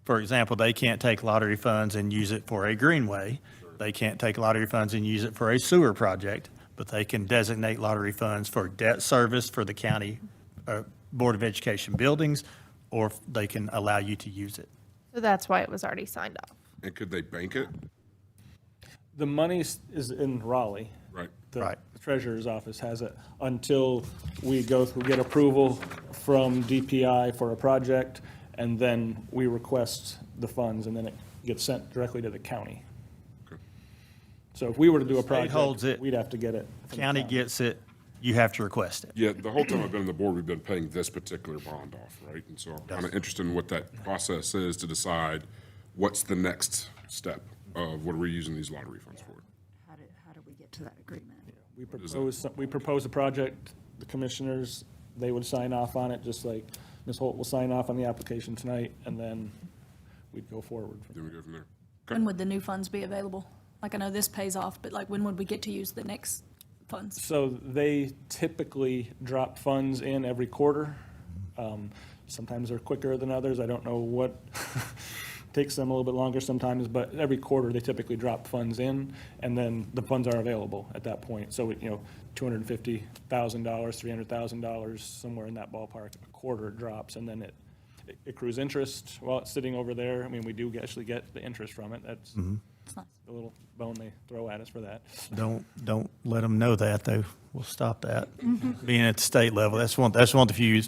For example, they can't take lottery funds and use it for a greenway. They can't take lottery funds and use it for a sewer project, but they can designate lottery funds for debt service for the county Board of Education buildings, or they can allow you to use it. So that's why it was already signed off. And could they bank it? The money is in Raleigh. Right. The treasurer's office has it until we get approval from DPI for a project, and then we request the funds, and then it gets sent directly to the county. So if we were to do a State holds project, it. we'd have to get it. from the County gets it, you have to request it. Yeah, the whole time I've been on the board, we've been paying this particular bond off, right? And so I'm kind of interested in what that process is to decide what's the next step of what are we using these lottery funds for? How do we get to that agreement? We propose a project, the commissioners, they would sign off on it, just like Ms. Holt will sign off on the application tonight, and then we'd go forward. Then we go from there. When would the new funds be available? Like, I know this pays off, but like, when would we get to use the next funds? So they typically drop funds in every quarter. Sometimes they're quicker than others. I don't know what takes them a little bit longer sometimes, but every quarter they typically drop funds in, and then the funds are available at that point. So, $250,000, $300,000, somewhere in that ballpark, a quarter it drops, and then it accrues interest while it's sitting over there. I mean, we do actually get the interest from it. That's The little bone they throw at us for that. Don't let them know that, though. We'll stop that. Being at the state level, that's one of the few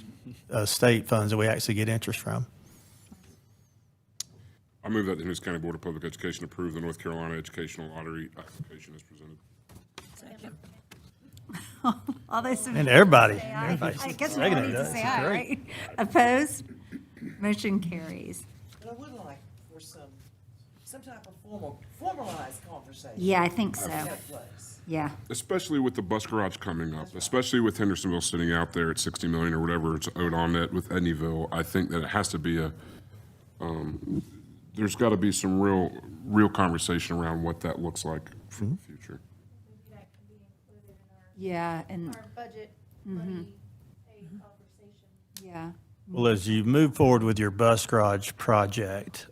state funds that we actually get interest from. I move that the Henderson County Board of Public Education approve the North Carolina Educational Lottery application as presented. All those in And favor everybody, say aye. everybody's I guess we seconding all need to that. say It's aye, great. right? Opposed? Motion carries. But I would like for some type of formalized conversation. Yeah, I think so. Take place. Yeah. Especially with the bus garage coming up, especially with Hendersonville sitting out there at 60 million or whatever it's owed on it with Edneyville, I think that it has to be there's got to be some real conversation around what that looks like for the future. Yeah, and. budget Yeah. Well, as you move forward with your bus garage project,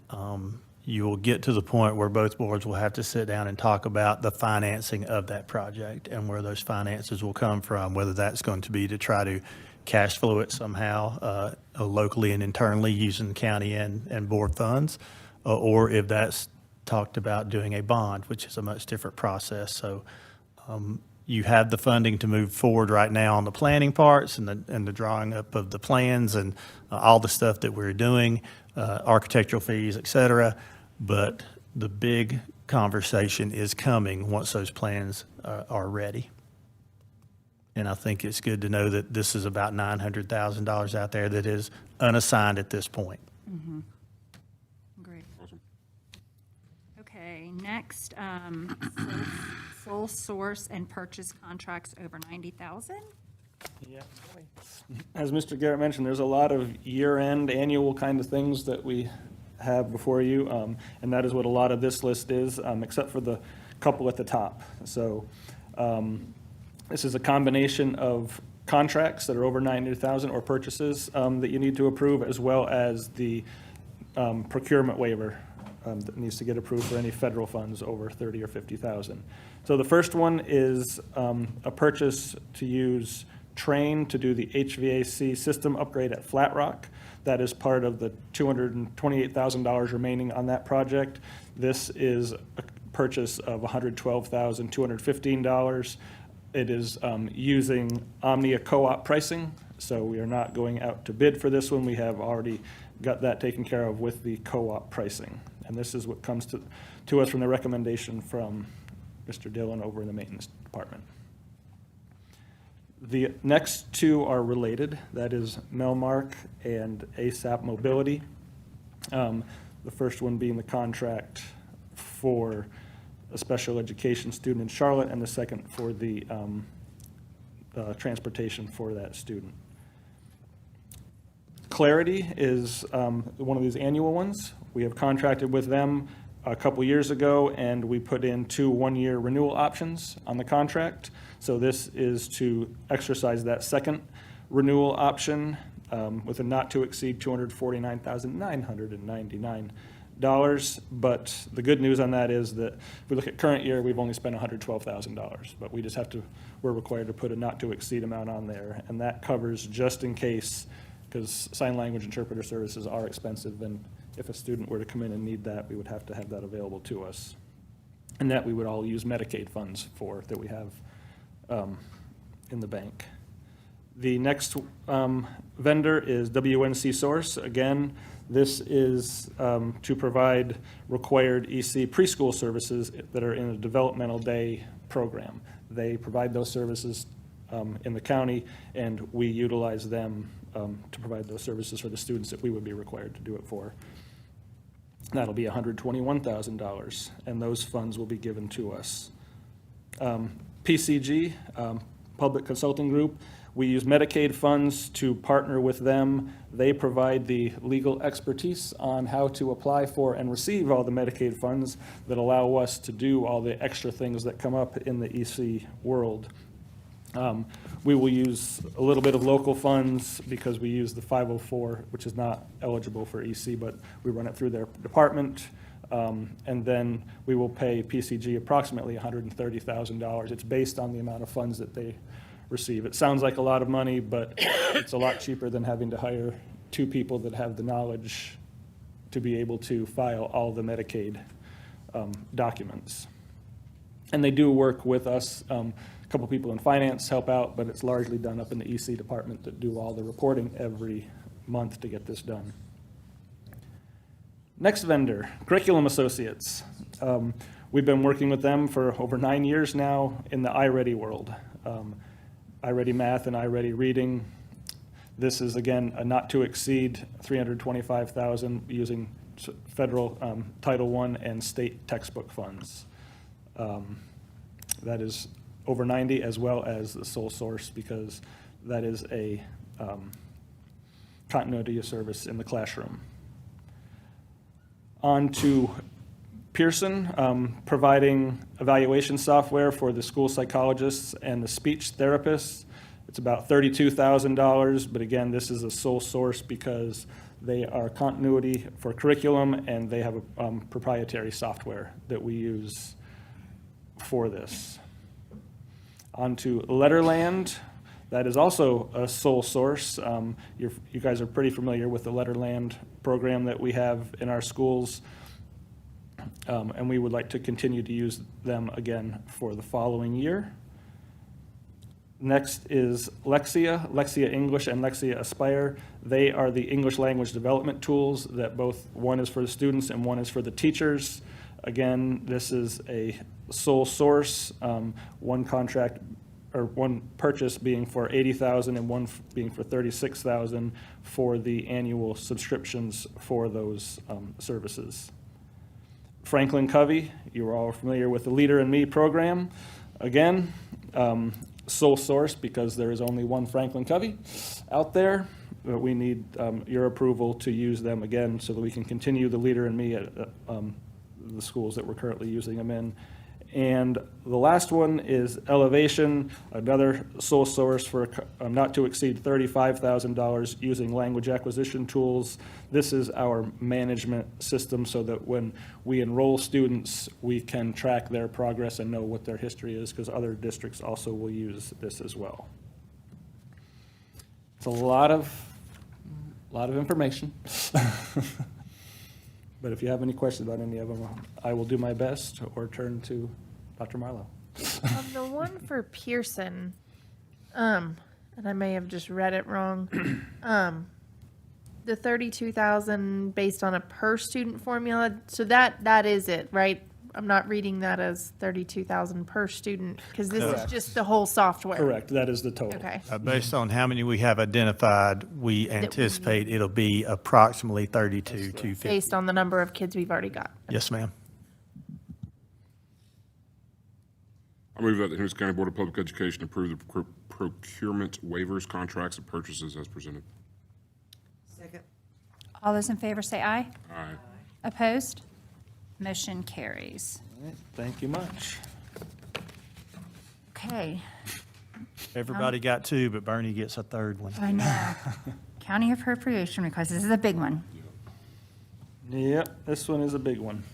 you will get to the point where both boards will have to sit down and talk about the financing of that project and where those finances will come from, whether that's going to be to try to cash flow it somehow locally and internally using county and board funds, or if that's talked about doing a bond, which is a much different process. So you have the funding to move forward right now on the planning parts and the drawing up of the plans and all the stuff that we're doing, architectural fees, et cetera. But the big conversation is coming once those plans are ready. And I think it's good to know that this is about $900,000 out there that is unassigned at this point. Mm-hmm. Great. Okay, next, sole source and purchase contracts over 90,000. Yeah. As Mr. Garrett mentioned, there's a lot of year-end, annual kind of things that we have before you, and that is what a lot of this list is, except for the couple at the top. So this is a combination of contracts that are over 90,000 or purchases that you need to approve, as well as the procurement waiver that needs to get approved for any federal funds over 30 or 50,000. So the first one is a purchase to use Train to do the HVAC system upgrade at Flat Rock. That is part of the $228,000 remaining on that project. This is a purchase of $112,215. It is using Omnia co-op pricing, so we are not going out to bid for this one. We have already got that taken care of with the co-op pricing. And this is what comes to us from the recommendation from Mr. Dillon over in the maintenance department. The next two are related. That is Melmark and ASAP Mobility. The first one being the contract for a special education student in Charlotte, and the second for the transportation for that student. Clarity is one of these annual ones. We have contracted with them a couple years ago, and we put in 2 one-year renewal options on the contract. So this is to exercise that second renewal option with a not to exceed $249,999. But the good news on that is that if we look at current year, we've only spent $112,000, but we just we're required to put a not to exceed amount on there. And that covers just in case, because sign language interpreter services are expensive, and if a student were to come in and need that, we would have to have that available to us. And that we would all use Medicaid funds for, that we have in the bank. The next vendor is WNC Source. Again, this is to provide required EC preschool services that are in a developmental day program. They provide those services in the county, and we utilize them to provide those services for the students that we would be required to do it for. That'll be $121,000, and those funds will be given to us. PCG, Public Consulting Group, we use Medicaid funds to partner with them. They provide the legal expertise on how to apply for and receive all the Medicaid funds that allow us to do all the extra things that come up in the EC world. We will use a little bit of local funds because we use the 504, which is not eligible for EC, but we run it through their department. And then we will pay PCG approximately $130,000. It's based on the amount of funds that they receive. It sounds like a lot of money, but it's a lot cheaper than having to hire 2 people that have the knowledge to be able to file all the Medicaid documents. And they do work with us. A couple people in finance help out, but it's largely done up in the EC department that do all the reporting every month to get this done. Next vendor, Curriculum Associates. We've been working with them for over 9 years now in the iReady world. iReady Math and iReady Reading. This is, again, a not to exceed $325,000 using federal Title I and state textbook funds. That is over 90, as well as the sole source, because that is a continuity of service in the classroom. On to Pearson, providing evaluation software for the school psychologists and the speech therapists. It's about $32,000, but again, this is a sole source because they are continuity for curriculum and they have a proprietary software that we use for this. On to Letterland. That is also a sole source. You guys are pretty familiar with the Letterland program that we have in our schools. And we would like to continue to use them again for the following year. Next is Lexia, Lexia English and Lexia Aspire. They are the English language development tools that both, one is for the students and one is for the teachers. Again, this is a sole source, one contract or one purchase being for $80,000 and one being for $36,000 for the annual subscriptions for those services. Franklin Covey, you are all familiar with the Leader in Me program. Again, sole source because there is only one Franklin Covey out there. But we need your approval to use them again so that we can continue the Leader in Me at the schools that we're currently using them in. And the last one is Elevation, another sole source for not to exceed $35,000 using language acquisition tools. This is our management system so that when we enroll students, we can track their progress and know what their history is, because other districts also will use this as well. It's a lot of information. But if you have any questions about any of them, I will do my best or turn to Dr. Marlowe. The one for Pearson, and I may have just read it wrong. The 32,000 based on a per student formula. So that is it, right? I'm not reading that as 32,000 per student because this is just the whole software. Correct. That is the total. Okay. Based on how many we have identified, we anticipate it'll be approximately 32,250. Based on the number of kids we've already got. Yes, ma'am. I move that the Henderson County Board of Public Education approve the procurement waivers, contracts, and purchases as presented. Second. All those in favor say aye. Aye. Opposed? Motion carries. All right. Thank you much. Okay, Everybody got two, but Bernie gets a third one. I know. County appropriation request, this is a big one. Yep, this one is a big one.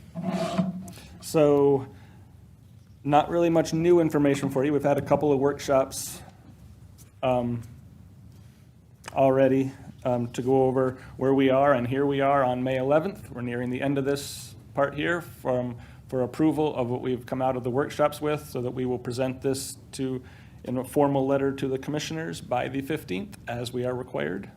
So, not really much new information for you. We've had a couple of workshops already to go over where we are, and here we are on May 11th. We're nearing the end of this part here for approval of what we've come out of the workshops with, so that we will present this in a formal letter to the commissioners by the 15th, as we are required.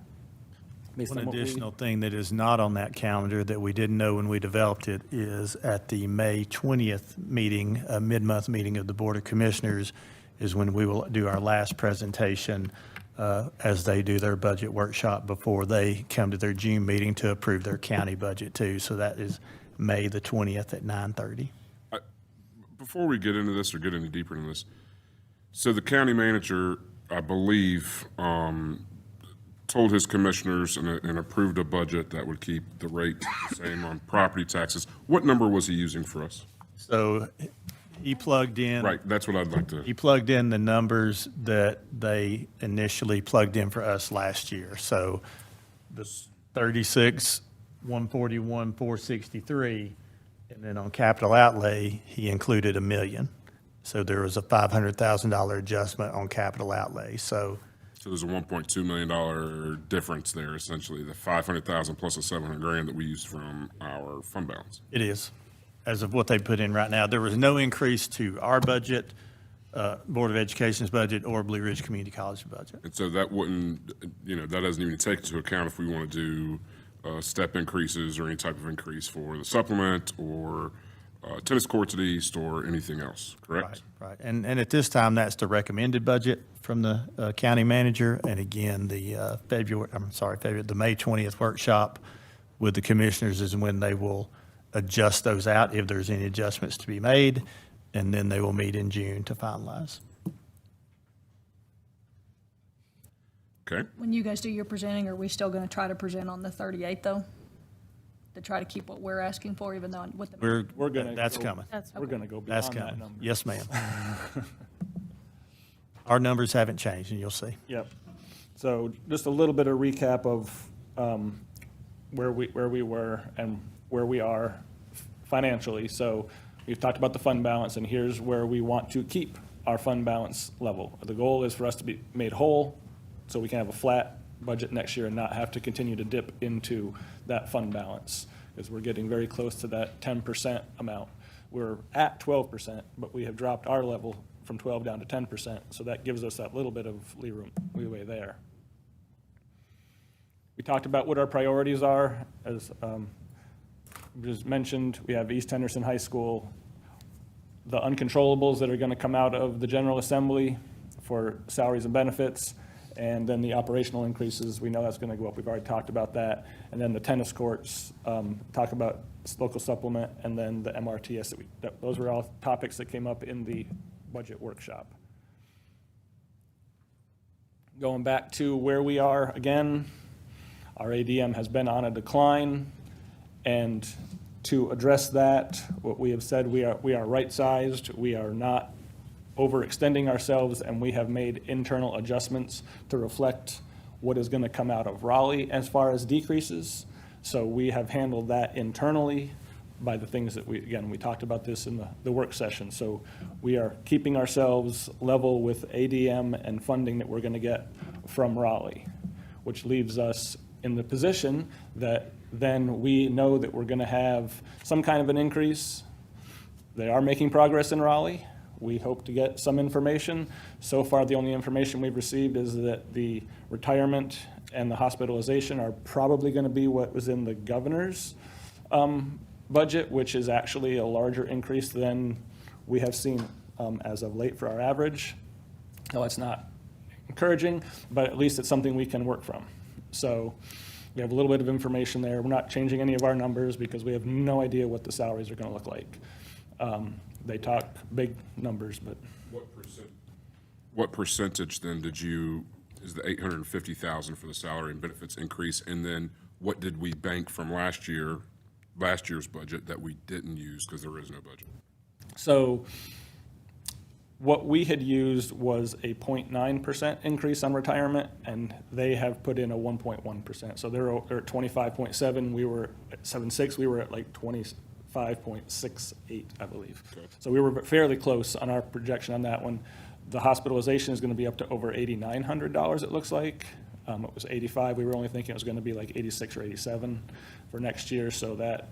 One additional thing that is not on that calendar that we didn't know when we developed it is at the May 20th meeting, a mid-month meeting of the Board of Commissioners, is when we will do our last presentation as they do their budget workshop before they come to their June meeting to approve their county budget too. So that is May the 20th at 9:30. Before we get into this or get any deeper into this, so the county manager, I believe, told his commissioners and approved a budget that would keep the rate the same on property taxes. What number was he using for us? So he plugged in. Right, that's what I'd like to. He plugged in the numbers that they initially plugged in for us last year. So the 36, 141, 463, and then on capital outlay, he included $1 million. So there was a $500,000 adjustment on capital outlay. So there's a $1.2 million difference there, essentially, the $500,000 plus the $700,000 that we used from our fund balance. it is. as of what they put in right now. There was no increase to our budget, Board of Education's budget, or Blue Ridge Community College budget. And so that wouldn't, that doesn't even take into account if we want to do step increases or any type of increase for the supplement or tennis courts at East or anything else, correct? Right. And at this time, that's the recommended budget from the county manager. And again, the the May 20th workshop with the commissioners is when they will adjust those out if there's any adjustments to be made. And then they will meet in June to finalize. Okay. When you guys do your presenting, are we still going to try to present on the 38th, though? To try to keep what we're asking for, even though what the. We're gonna That's go- coming. We're gonna go That's beyond that coming. number. Yes, ma'am. Our numbers haven't changed, and you'll see. Yep. So just a little bit of recap of where we were and where we are financially. So we've talked about the fund balance, and here's where we want to keep our fund balance level. The goal is for us to be made whole, so we can have a flat budget next year and not have to continue to dip into that fund balance, because we're getting very close to that 10% amount. We're at 12%, but we have dropped our level from 12 down to 10%, so that gives us that little bit of leeway there. We talked about what our priorities are. As just mentioned, we have East Henderson High School, the uncontrollables that are going to come out of the General Assembly for salaries and benefits, and then the operational increases, we know that's going to go up. We've already talked about that. And then the tennis courts, talk about local supplement, and then the MRTS. Those were all topics that came up in the budget workshop. Going back to where we are again, our ADM has been on a decline. And to address that, what we have said, we are right-sized. We are not overextending ourselves, and we have made internal adjustments to reflect what is going to come out of Raleigh as far as decreases. So we have handled that internally by the things that we talked about this in the work session. So we are keeping ourselves level with ADM and funding that we're going to get from Raleigh, which leaves us in the position that then we know that we're going to have some kind of an increase. They are making progress in Raleigh. We hope to get some information. So far, the only information we've received is that the retirement and the hospitalization are probably going to be what was in the governor's budget, which is actually a larger increase than we have seen as of late for our average. No, it's not encouraging, but at least it's something we can work from. So we have a little bit of information there. We're not changing any of our numbers because we have no idea what the salaries are going to look like. They talk big numbers, but. What percentage then is the 850,000 for the salary and benefits increase? And then what did we bank from last year's budget that we didn't use because there is no budget? So what we had used was a 0.9% increase on retirement, and they have put in a 1.1%. So they're at 25.7. We were at 7.6. We were at like 25.68, I believe. Okay. So we were fairly close on our projection on that one. The hospitalization is going to be up to over $8,900, it looks like. It was 85. We were only thinking it was going to be like 86 or 87 for next year. So that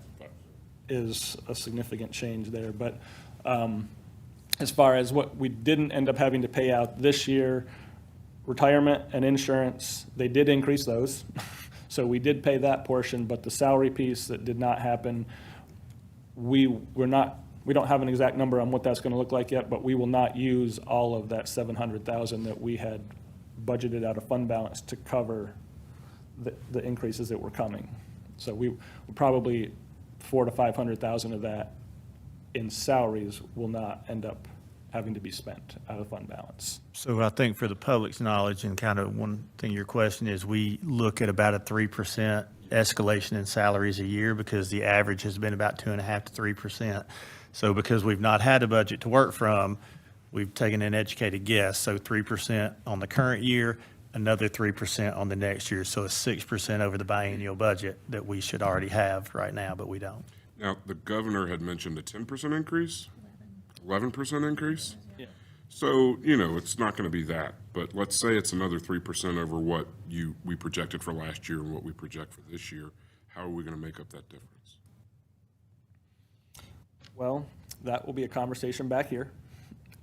is a significant change there. But as far as what we didn't end up having to pay out this year, retirement and insurance, they did increase those. So we did pay that portion, but the salary piece that did not happen, we don't have an exact number on what that's going to look like yet, but we will not use all of that $700,000 that we had budgeted out of fund balance to cover the increases that were coming. So we probably $400,000 to $500,000 of that in salaries will not end up having to be spent out of fund balance. So I think for the public's knowledge, and kind of one thing your question is, we look at about a 3% escalation in salaries a year because the average has been about 2.5% to 3%. So because we've not had a budget to work from, we've taken an educated guess. So 3% on the current year, another 3% on the next year. So it's 6% over the biennial budget that we should already have right now, but we don't. Now, the governor had mentioned a 10% increase, 11% increase. Yeah. So, it's not going to be that, but let's say it's another 3% over what we projected for last year and what we project for this year. How are we going to make up that difference? Well, that will be a conversation back here,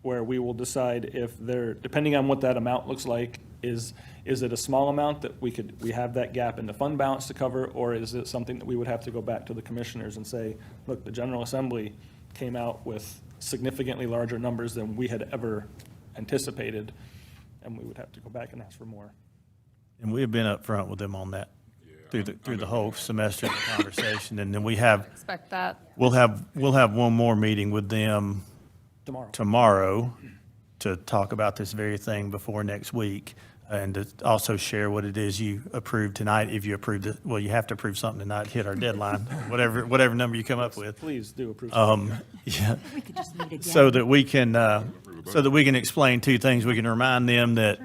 where we will decide if there, depending on what that amount looks like, is it a small amount that we have that gap in the fund balance to cover, or is it something that we would have to go back to the commissioners and say, look, the General Assembly came out with significantly larger numbers than we had ever anticipated, and we would have to go back and ask for more. And we have been upfront with them on that through the whole semester of the conversation. And then we have, Expect that. we'll have one more meeting with them tomorrow to talk about this very thing before next week, and to also share what it is you approved tonight. If you approved it, well, you have to approve something tonight, hit our deadline, whatever number you come up with. Please do approve. Yeah. We could just meet again. So that we can explain two things. We can remind them that,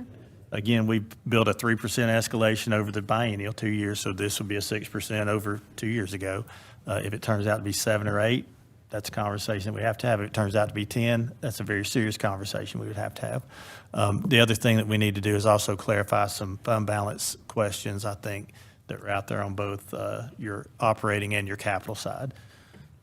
again, we built a 3% escalation over the biennial 2 years, so this will be a 6% over 2 years ago. If it turns out to be 7 or 8, that's a conversation we have to have. If it turns out to be 10, that's a very serious conversation we would have to have. The other thing that we need to do is also clarify some fund balance questions, I think, that are out there on both your operating and your capital side.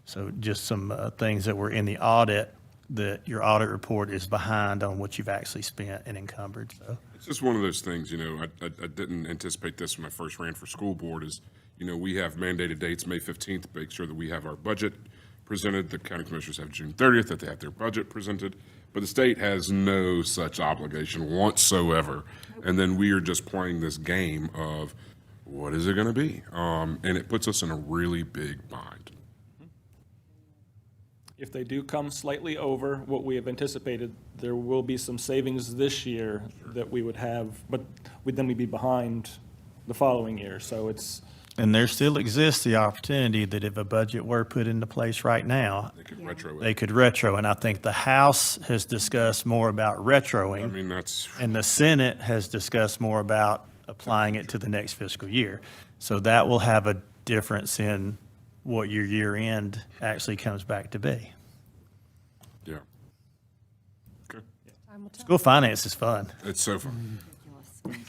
So just some things that were in the audit, that your audit report is behind on what you've actually spent and encumbered. So It's just one of those things, you know, I didn't anticipate this when I first ran for school board is, you know, we have mandated dates, May 15th, make sure that we have our budget presented. The county commissioners have June 30th, that they have their budget presented. But the state has no such obligation whatsoever. And then we are just playing this game of what is it going to be? And it puts us in a really big bind. If they do come slightly over what we have anticipated, there will be some savings this year that we would have, but then we'd be behind the following year. So it's, and there still exists the opportunity that if a budget were put into place right now, they could retro. And I think the House has discussed more about retroing. I mean, that's, And the Senate has discussed more about applying it to the next fiscal year. So that will have a difference in what your year end actually comes back to be. yeah. Okay. School finance is fun. It's so fun.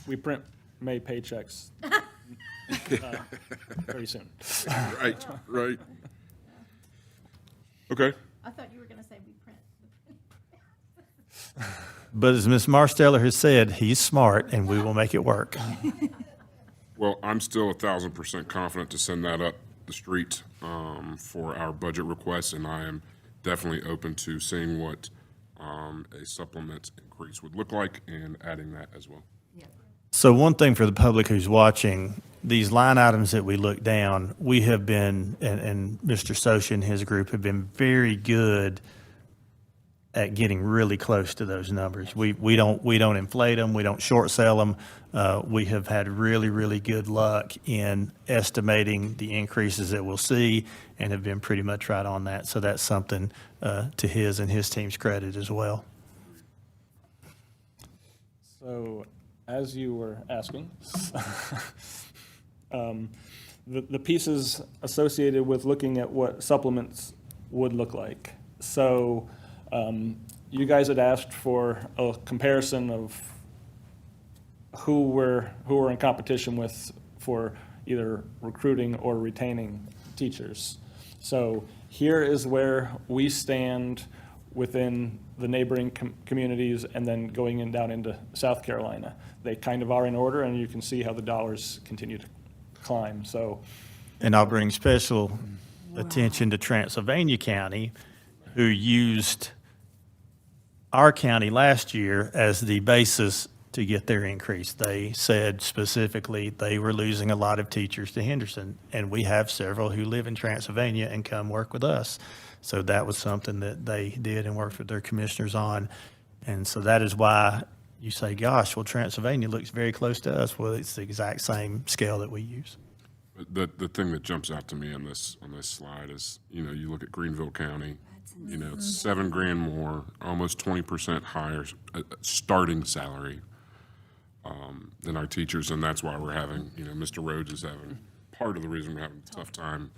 we print May paychecks very soon. Right, right. Okay. I thought you were going to say we print. But as Ms. Marsteller has said, he's smart and we will make it work. Well, I'm still 1,000% confident to send that up the street for our budget requests, and I am definitely open to seeing what a supplement increase would look like and adding that as well. So one thing for the public who's watching, these line items that we look down, we have been, and Mr. Socia and his group have been very good at getting really close to those numbers. We don't inflate them, we don't short sell them. We have had really, really good luck in estimating the increases that we'll see and have been pretty much right on that. So that's something to his and his team's credit as well. So, as you were asking, the pieces associated with looking at what supplements would look like. So, you guys had asked for a comparison of who we're in competition with for either recruiting or retaining teachers. So here is where we stand within the neighboring communities and then going in down into South Carolina. They kind of are in order, and you can see how the dollars continue to climb. So, And I'll bring special attention to Transylvania County, who used our county last year as the basis to get their increase. They said specifically they were losing a lot of teachers to Henderson, and we have several who live in Transylvania and come work with us. So that was something that they did and worked with their commissioners on. And so that is why you say, gosh, well, Transylvania looks very close to us. Well, it's the exact same scale that we use. The thing that jumps out to me on this slide is, you know, you look at Greenville County, you know, it's $7,000 more, almost 20% higher starting salary than our teachers, and that's why we're having, you know, Mr. Rhodes is having, part of the reason we're having a tough time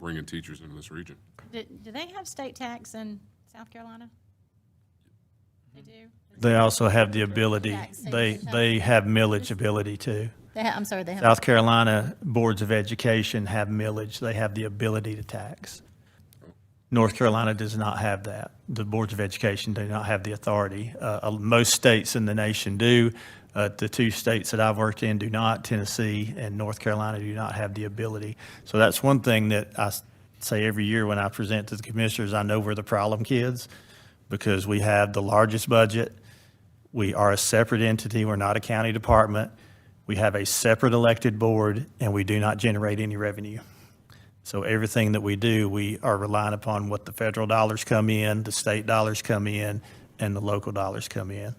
bringing teachers into this region. Do they have state tax in South Carolina? They do? They also have the ability, they have millage ability too. I'm sorry, they have. South Carolina boards of education have millage. They have the ability to tax. North Carolina does not have that. The boards of education do not have the authority. Most states in the nation do. The two states that I've worked in do not. Tennessee and North Carolina do not have the ability. So that's one thing that I say every year when I present to the commissioners. I know we're the problem kids because we have the largest budget. We are a separate entity. We're not a county department. We have a separate elected board, and we do not generate any revenue. So everything that we do, we are relying upon what the federal dollars come in, the state dollars come in, and the local dollars come in.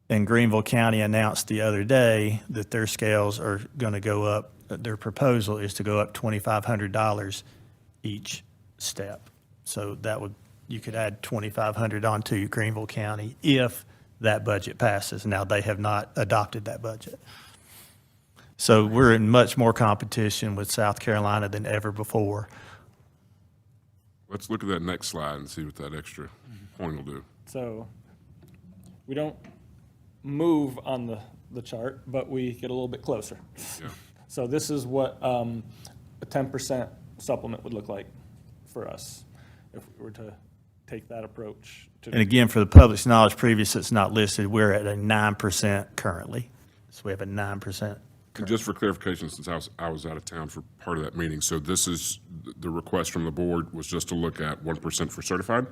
And Greenville County announced the other day that their scales are going to go up, their proposal is to go up $2,500 each step. So that would, you could add $2,500 onto Greenville County if that budget passes. Now, they have not adopted that budget. So we're in much more competition with South Carolina than ever before. Let's look at that next slide and see what that extra point will do. So we don't move on the chart, but we get a little bit closer. Yeah. So this is what a 10% supplement would look like for us if we were to take that approach. And again, for the public's knowledge, previous it's not listed, we're at a 9% currently. So we have a 9%. And just for clarification, since I was out of town for part of that meeting, so this is, the request from the board was just to look at 1% for certified?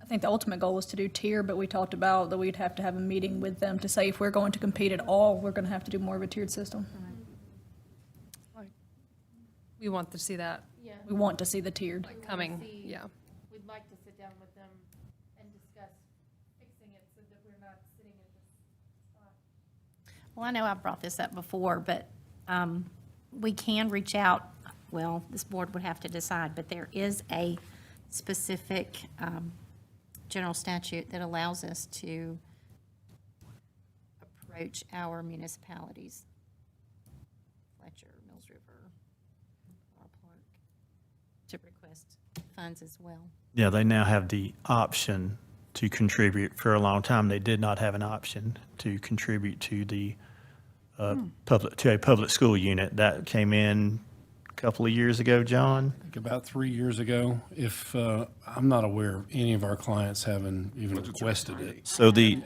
I think the ultimate goal was to do tier, but we talked about that we'd have to have a meeting with them to say if we're going to compete at all, we're going to have to do more of a tiered system. We want to see that Yeah. We want to see the tiered. coming, yeah. We'd like to sit down with them and discuss fixing it so that we're not sitting in this spot. Well, I know I've brought this up before, but we can reach out, well, this board would have to decide, but there is a specific general statute that allows us to approach our municipalities, Fletcher, Mills River, Laurel Park, to request funds as well. Yeah, they now have the option to contribute. For a long time, they did not have an option to contribute to the to a public school unit. That came in a couple of years ago, John. I think about 3 years ago. If I'm not aware of any of our clients having even requested it. So the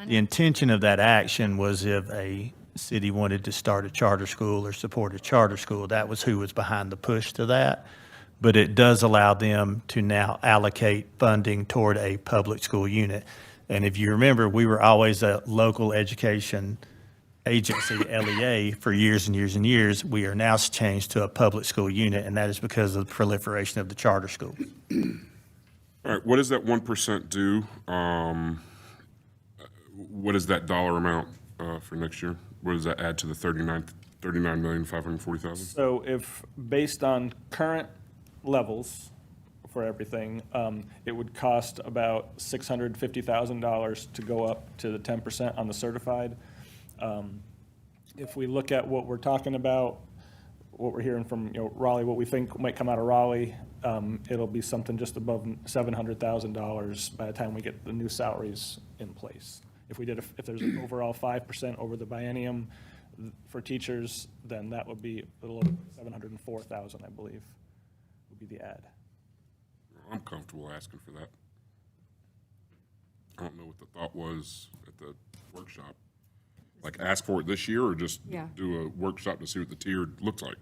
intention of that action was if a city wanted to start a charter school or support a charter school, that was who was behind the push to that. But it does allow them to now allocate funding toward a public school unit. And if you remember, we were always a local education agency, LEA, for years and years and years. We are now changed to a public school unit, and that is because of the proliferation of the charter schools. All right, what does that 1% do? What is that dollar amount for next year? What does that add to the 39,540,000? So if, based on current levels for everything, it would cost about $650,000 to go up to the 10% on the certified. If we look at what we're talking about, what we're hearing from, Raleigh, what we think might come out of Raleigh, it'll be something just above $700,000 by the time we get the new salaries in place. If there's an overall 5% over the biennium for teachers, then that would be a little over $704,000, I believe, would be the add. I'm comfortable asking for that. I don't know what the thought was at the workshop. Like ask for it this year or just do a workshop to see what the tier looks like?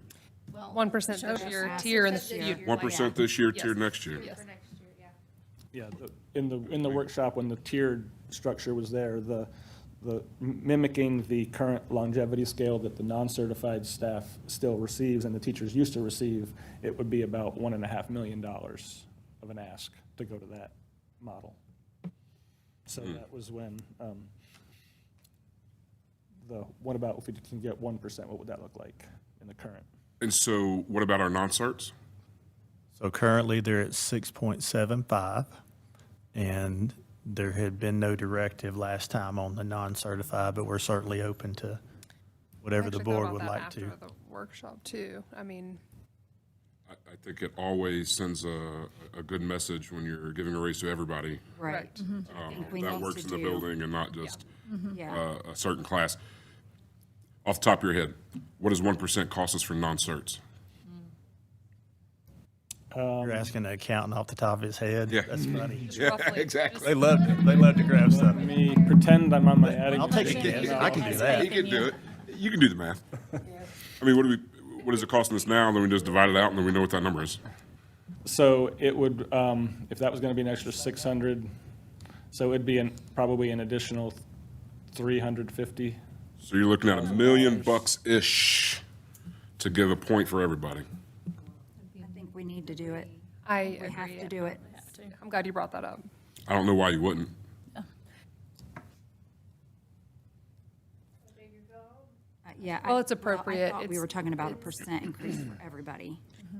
1% this year, tier in the future. 1% this year, Yes. tier next year. Yes. Yeah, in the workshop, when the tiered structure was there, the mimicking the current longevity scale that the non-certified staff still receives and the teachers used to receive, it would be about $1.5 million of an ask to go to that model. So that was when, what about if we can get 1%, what would that look like in the current? And so what about our non-certs? So currently, they're at 6.75, and there had been no directive last time on the non-certified, but we're certainly open to whatever the Actually thought board about would that like after to. the workshop too. I mean, I think it always sends a good message when you're giving a raise to everybody. Right. That works in the building and not just Yeah. a certain class. Off the top of your head, what does 1% cost us for non-certs? You're asking the accountant off the top of his head? Yeah. That's funny. Yeah, exactly. They love to grab stuff. Let me pretend I'm on my adding. I'll take a machine. guess. I can do that. You can do it. You can do the math. I mean, what is it costing us now? Then we just divide it out and then we know what that number is. So it would, if that was gonna be an extra 600, so it'd be probably an additional 350. So you're looking at $1 million-ish to give a point for everybody. I think we need to do it. I We have agree. to do it. I'm glad you brought that up. I don't know why you wouldn't. Yeah. Well, it's I appropriate. thought we It's- were talking about a percent increase for everybody.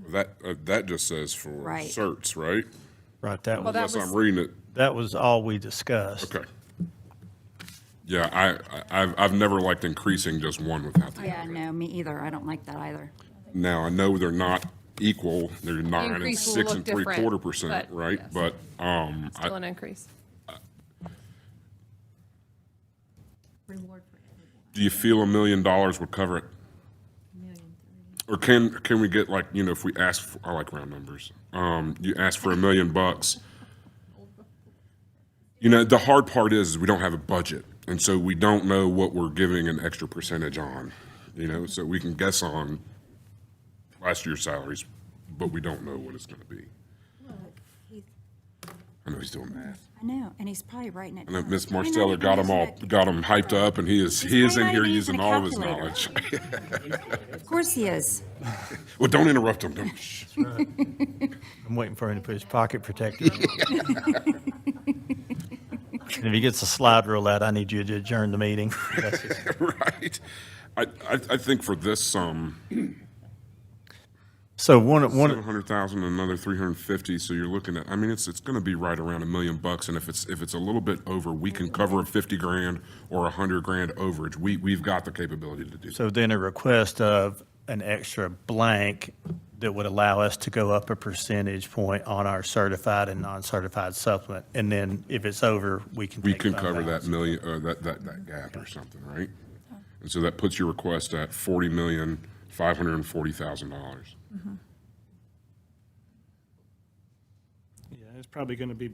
That just says for Right. certs, right? Right, that Well, that Unless was- I'm reading it. that was all we discussed. Okay. Yeah, I've never liked increasing just one without the Yeah, other. no, me either. I don't like that either. Now, I know they're not equal. They're 9 and increase will 6 look and different, 3/4%, but right? yes. But, Still an increase. do you feel $1 million would cover it? Or can we get like, if we ask, I like round numbers. You ask for $1 million. The hard part is we don't have a budget. And so we don't know what we're giving an extra percentage on, so we can guess on last year's salaries, but we don't know what it's gonna be. I know he's doing math. I know, and he's probably writing it I know down. Miss He's probably Marsteller not got him hyped up, and he is probably in not here even using using a all of his calculator. knowledge. Of course he is. Well, don't interrupt him. Don't. Shh. I'm waiting for him to put his pocket protector on. And if he gets a slide rule out, I need you to adjourn the meeting. That's just- Right. I think for this sum, So one 700,000, another 350, so you're looking at, it's gonna be right around $1 million, and if it's a little bit over, we can cover a 50 grand or 100 grand overage. We've got the capability to do that. So then a request of an extra blank that would allow us to go up a percentage point on our certified and non-certified supplement. And then if it's over, we can We take can fund cover balance. that million, that gap or something, right? And so that puts your request at $40,540,000. Yeah, it's probably gonna be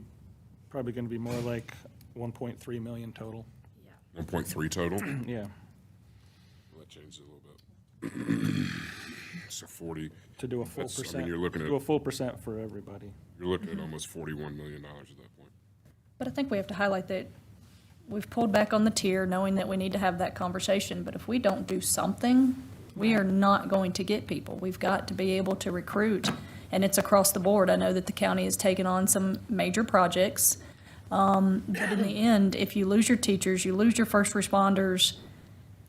more like 1.3 million total. 1.3 total? Yeah, That changes a little bit. So 40. to do a full That's- I mean, percent. you're looking Do a at, full percent for everybody. you're looking at almost $41 million at that point. But I think we have to highlight that we've pulled back on the tier, knowing that we need to have that conversation. But if we don't do something, we are not going to get people. We've got to be able to recruit, and it's across the board. I know that the county has taken on some major projects. But in the end, if you lose your teachers, you lose your first responders,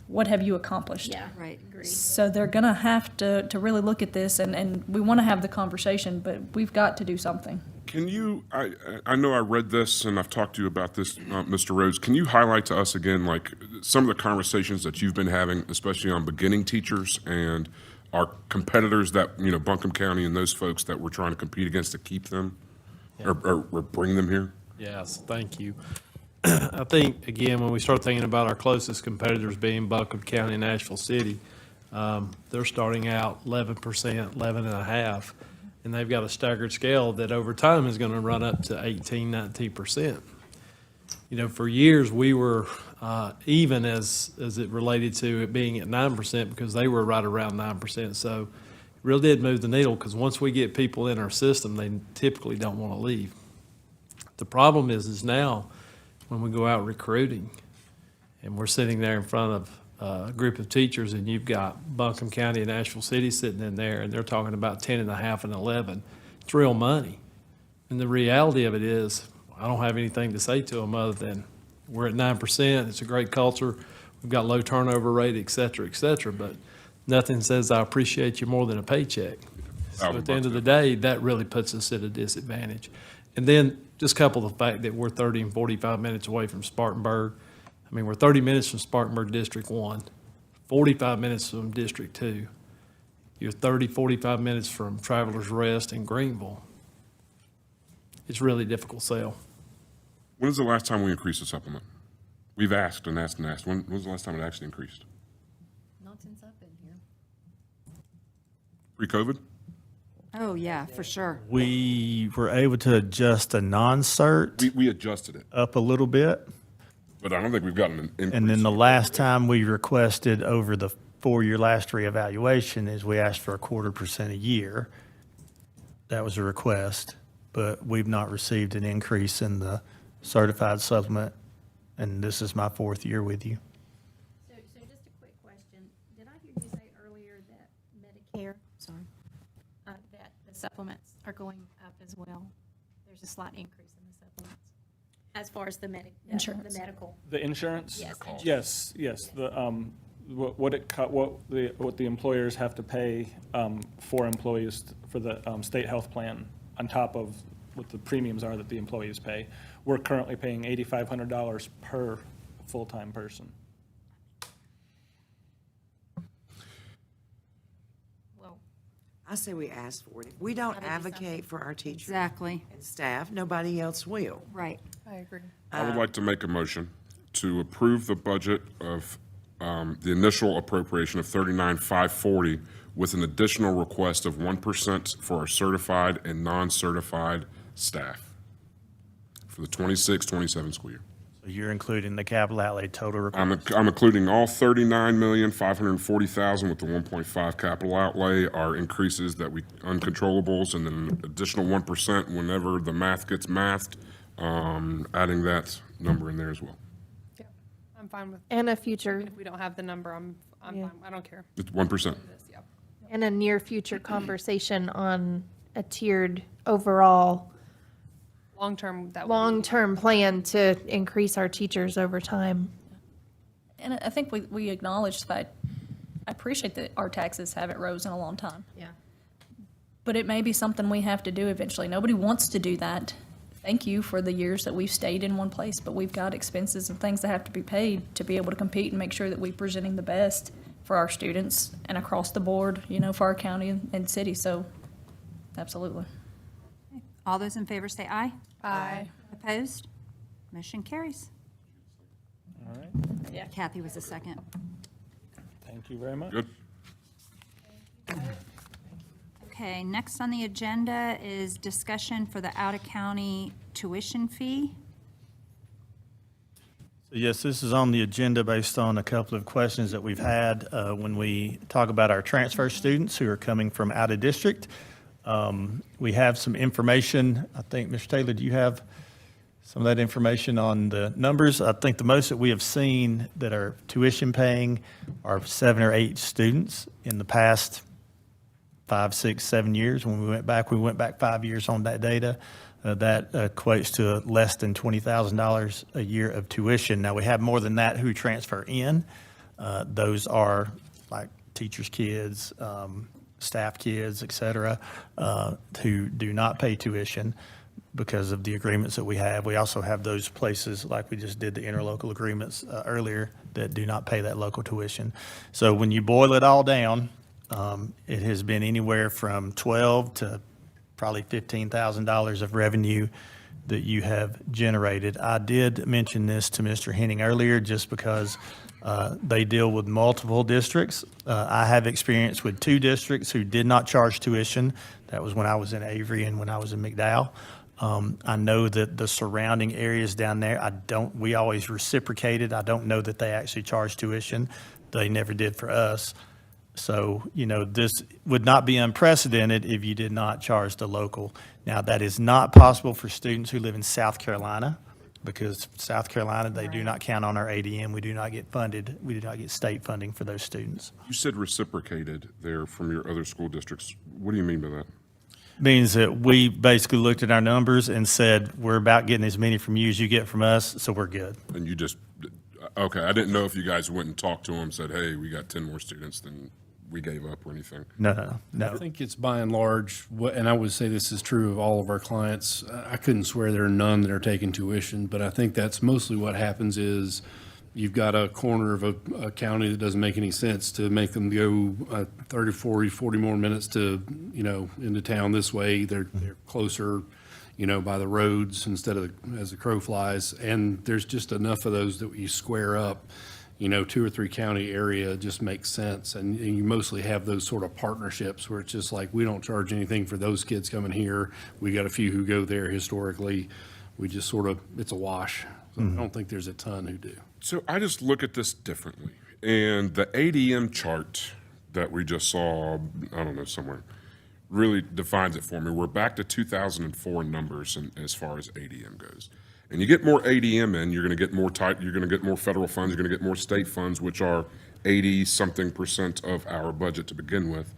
what have you accomplished? Yeah, right, agreed. So they're gonna have to really look at this, and we wanna have the conversation, but we've got to do something. Can you, I know I read this and I've talked to you about this, Mr. Rhodes. Can you highlight to us again, like, some of the conversations that you've been having, especially on beginning teachers and our competitors that, Buncombe County and those folks that we're trying to compete against to keep them or bring them here? Yes, thank you. I think, again, when we start thinking about our closest competitors being Buncombe County and Nashville City, they're starting out 11%, 11.5%, and they've got a staggered scale that over time is going to run up to 18, 19%. For years, we were even as it related to it being at 9% because they were right around 9%. So it really did move the needle because once we get people in our system, they typically don't want to leave. The problem is now when we go out recruiting and we're sitting there in front of a group of teachers and you've got Buncombe County and Nashville City sitting in there and they're talking about 10.5 and 11, it's real money. And the reality of it is I don't have anything to say to them other than we're at 9%. It's a great culture. We've got low turnover rate, et cetera, but nothing says I appreciate you more than a paycheck. So at the end of the day, that really puts us at a disadvantage. And then just couple the fact that we're 30 and 45 minutes away from Spartanburg. We're 30 minutes from Spartanburg District 1, 45 minutes from District 2. You're 30, 45 minutes from Travelers Rest in Greenville. It's really a difficult sell. When was the last time we increased the supplement? We've asked and asked and asked. When was the last time it actually increased? Not since I've been here. Pre-COVID? Oh, yeah, for sure. We were able to adjust a non-cert We adjusted it, up a little bit. but I don't think we've gotten an increase. And then the last time we requested over the 4-year last reevaluation is we asked for 0.25% a year. That was a request, but we've not received an increase in the certified supplement, and this is my 4th year with you. So just a quick question. Did I hear you say earlier that Medicare, that the supplements are going up as well? There's a slight increase in the supplements as far as the Insurance. the medical. The insurance? Yes. Yes, the, what the employers have to pay, for employees for the, state health plan on top of what the premiums are that the employees pay. We're currently paying $8,500 per full-time person. I say we ask for it. If we don't advocate for our teachers Exactly. and staff, nobody else will. Right. I agree. I would like to make a motion to approve the budget of the initial appropriation of $39,540 with an additional request of 1% for our certified and non-certified staff for the 26-27 school year. So you're including the capital outlay total request. I'm including all $39,540,000 with the 1.5 capital outlay, our increases that uncontrollables, and then an additional 1% whenever the math gets mathed, adding that number in there as well. Yeah, I'm fine with, And a future, if we don't have the number, I'm Yeah. fine. I don't care. It's 1%. Yeah. and a near future conversation on a tiered overall Long-term, that would be. long-term plan to increase our teachers over time. And I think we acknowledge that. I appreciate that our taxes haven't rose in a long time. Yeah. But it may be something we have to do eventually. Nobody wants to do that. Thank you for the years that we've stayed in one place, but we've got expenses and things that have to be paid to be able to compete and make sure that we're presenting the best for our students and across the board, for our county and city. So, absolutely. All those in favor say aye. Aye. Opposed? Motion carries. All right, Yeah. Kathy was the second. thank you very much. Good. Okay, next on the agenda is discussion for the out-of-county tuition fee. Yes, this is on the agenda based on a couple of questions that we've had when we talk about our transfer students who are coming from out of district. We have some information. I think, Mr. Taylor, do you have some of that information on the numbers? I think the most that we have seen that are tuition paying are 7 or 8 students in the past 5, 6, 7 years. When we went back 5 years on that data. That equates to less than $20,000 a year of tuition. Now, we have more than that who transfer in. Those are like teachers' kids, staff kids, et cetera, who do not pay tuition because of the agreements that we have. We also have those places, like we just did the interlocal agreements earlier, that do not pay that local tuition. So when you boil it all down, it has been anywhere from $12,000 to probably $15,000 of revenue that you have generated. I did mention this to Mr. Henning earlier just because they deal with multiple districts. I have experience with 2 districts who did not charge tuition. That was when I was in Avery and when I was in McDowell. I know that the surrounding areas down there, we always reciprocated. I don't know that they actually charge tuition. They never did for us. So, this would not be unprecedented if you did not charge the local. Now, that is not possible for students who live in South Carolina, because South Carolina, they do not count on our ADM. We do not get funded. We do not get state funding for those students. You said reciprocated there from your other school districts. What do you mean by that? Means that we basically looked at our numbers and said, we're about getting as many from you as you get from us, so we're good. And you just, okay, I didn't know if you guys went and talked to them, said, hey, we got 10 more students than we gave up or anything. No. I think it's by and large, and I would say this is true of all of our clients. I couldn't swear there are none that are taking tuition, but I think that's mostly what happens is you've got a corner of a county that doesn't make any sense to make them go 30, 40 more minutes to, into town this way. They're closer, by the roads instead of as the crow flies. And there's just enough of those that you square up. 2 or 3 county area just makes sense. And you mostly have those sort of partnerships where it's just like, we don't charge anything for those kids coming here. We got a few who go there historically. We just sort of, it's a wash. So I don't think there's a ton who do. So I just look at this differently. And the ADM chart that we just saw, I don't know, somewhere, really defines it for me. We're back to 2004 numbers as far as ADM goes. And you get more ADM in, you're going to get more you're going to get more federal funds, you're going to get more state funds, which are 80-something% of our budget to begin with.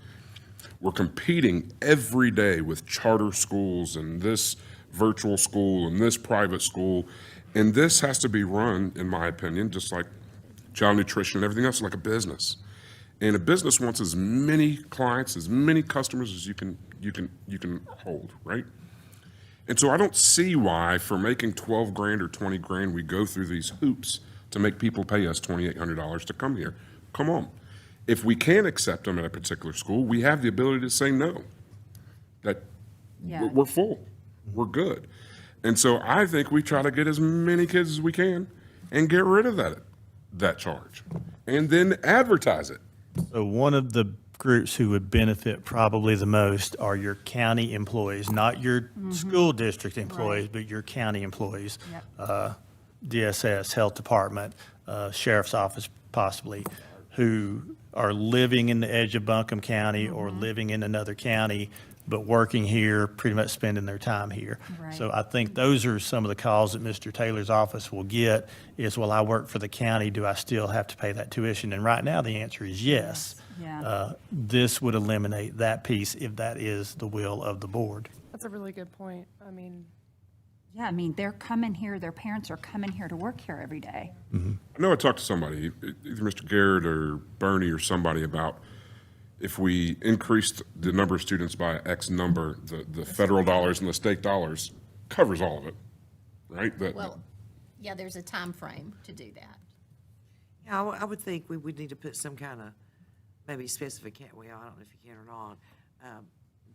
We're competing every day with charter schools and this virtual school and this private school. And this has to be run, in my opinion, just like child nutrition and everything else, like a business. And a business wants as many clients, as many customers as you can hold, right? And so I don't see why for making 12 grand or 20 grand, we go through these hoops to make people pay us $2,800 to come here. Come on. If we can't accept them at a particular school, we have the ability to say no. That we're full, we're good. And so I think we try to get as many kids as we can and get rid of that charge and then advertise it. So one of the groups who would benefit probably the most are your county employees, not your school district employees, but your county employees. DSS, Health Department, Sheriff's Office possibly, who are living in the edge of Buncombe County or living in another county, but working here, pretty much spending their time here. Right. So I think those are some of the calls that Mr. Taylor's office will get is, well, I work for the county, do I still have to pay that tuition? And right now, the answer is yes. Yeah. This would eliminate that piece if that is the will of the board. That's a really good point. I mean, Yeah, I mean, they're coming here, their parents are coming here to work here every day. I know I talked to somebody, either Mr. Garrett or Bernie or somebody, about if we increased the number of students by X number, the federal dollars and the state dollars covers all of it, right? Well, yeah, there's a time frame to do that. Yeah, I would think we would need to put some kind of maybe specific, well, I don't know if you can or not,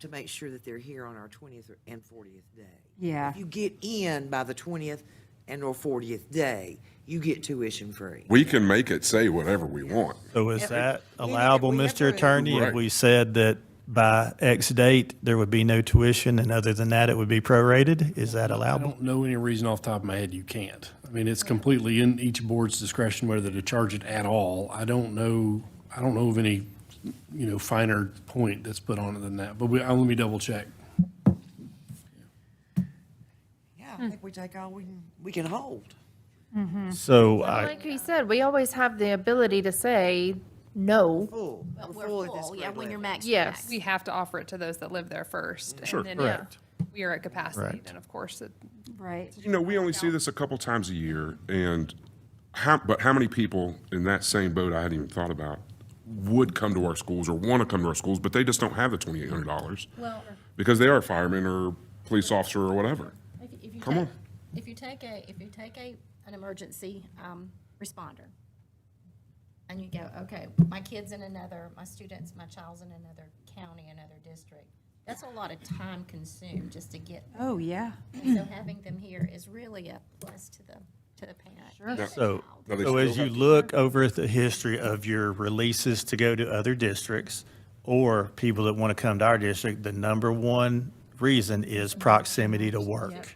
to make sure that they're here on our 20th and 40th day. Yeah. If you get in by the 20th and or 40th day, you get tuition free. We can make it say whatever we want. So is that allowable, we have Mr. to- Attorney? If Right. we said that by X date, there would be no tuition, and other than that, it would be prorated? Is that I allowable? don't know any reason off the top of my head you can't. I mean, it's completely in each board's discretion whether to charge it at all. I don't know of any, finer point that's put on it than that, but let me double check. Yeah, I think we take all we can hold. So Like you said, we always have the ability to say no. Full. But We're we're full at this full, yeah, grade when you're level. max. Yes. we have to offer it to those that live there first. Sure, And then correct. we are at capacity, Right. then of course, Right. We only see this a couple times a year, and how many people in that same boat I hadn't even thought about would come to our schools or want to come to our schools, but they just don't have the $2,800 Well, because they are a fireman or police officer or whatever. if you Come take, on. if you take an emergency responder, and you go, okay, my kid's in my child's in another county, another district, that's a lot of time consumed just to get. Oh, yeah. And so having them here is really a plus to the parent. Sure. and the So, child. so as you look over at the history of your releases to go to other districts or people that want to come to our district, the number one reason is proximity to work.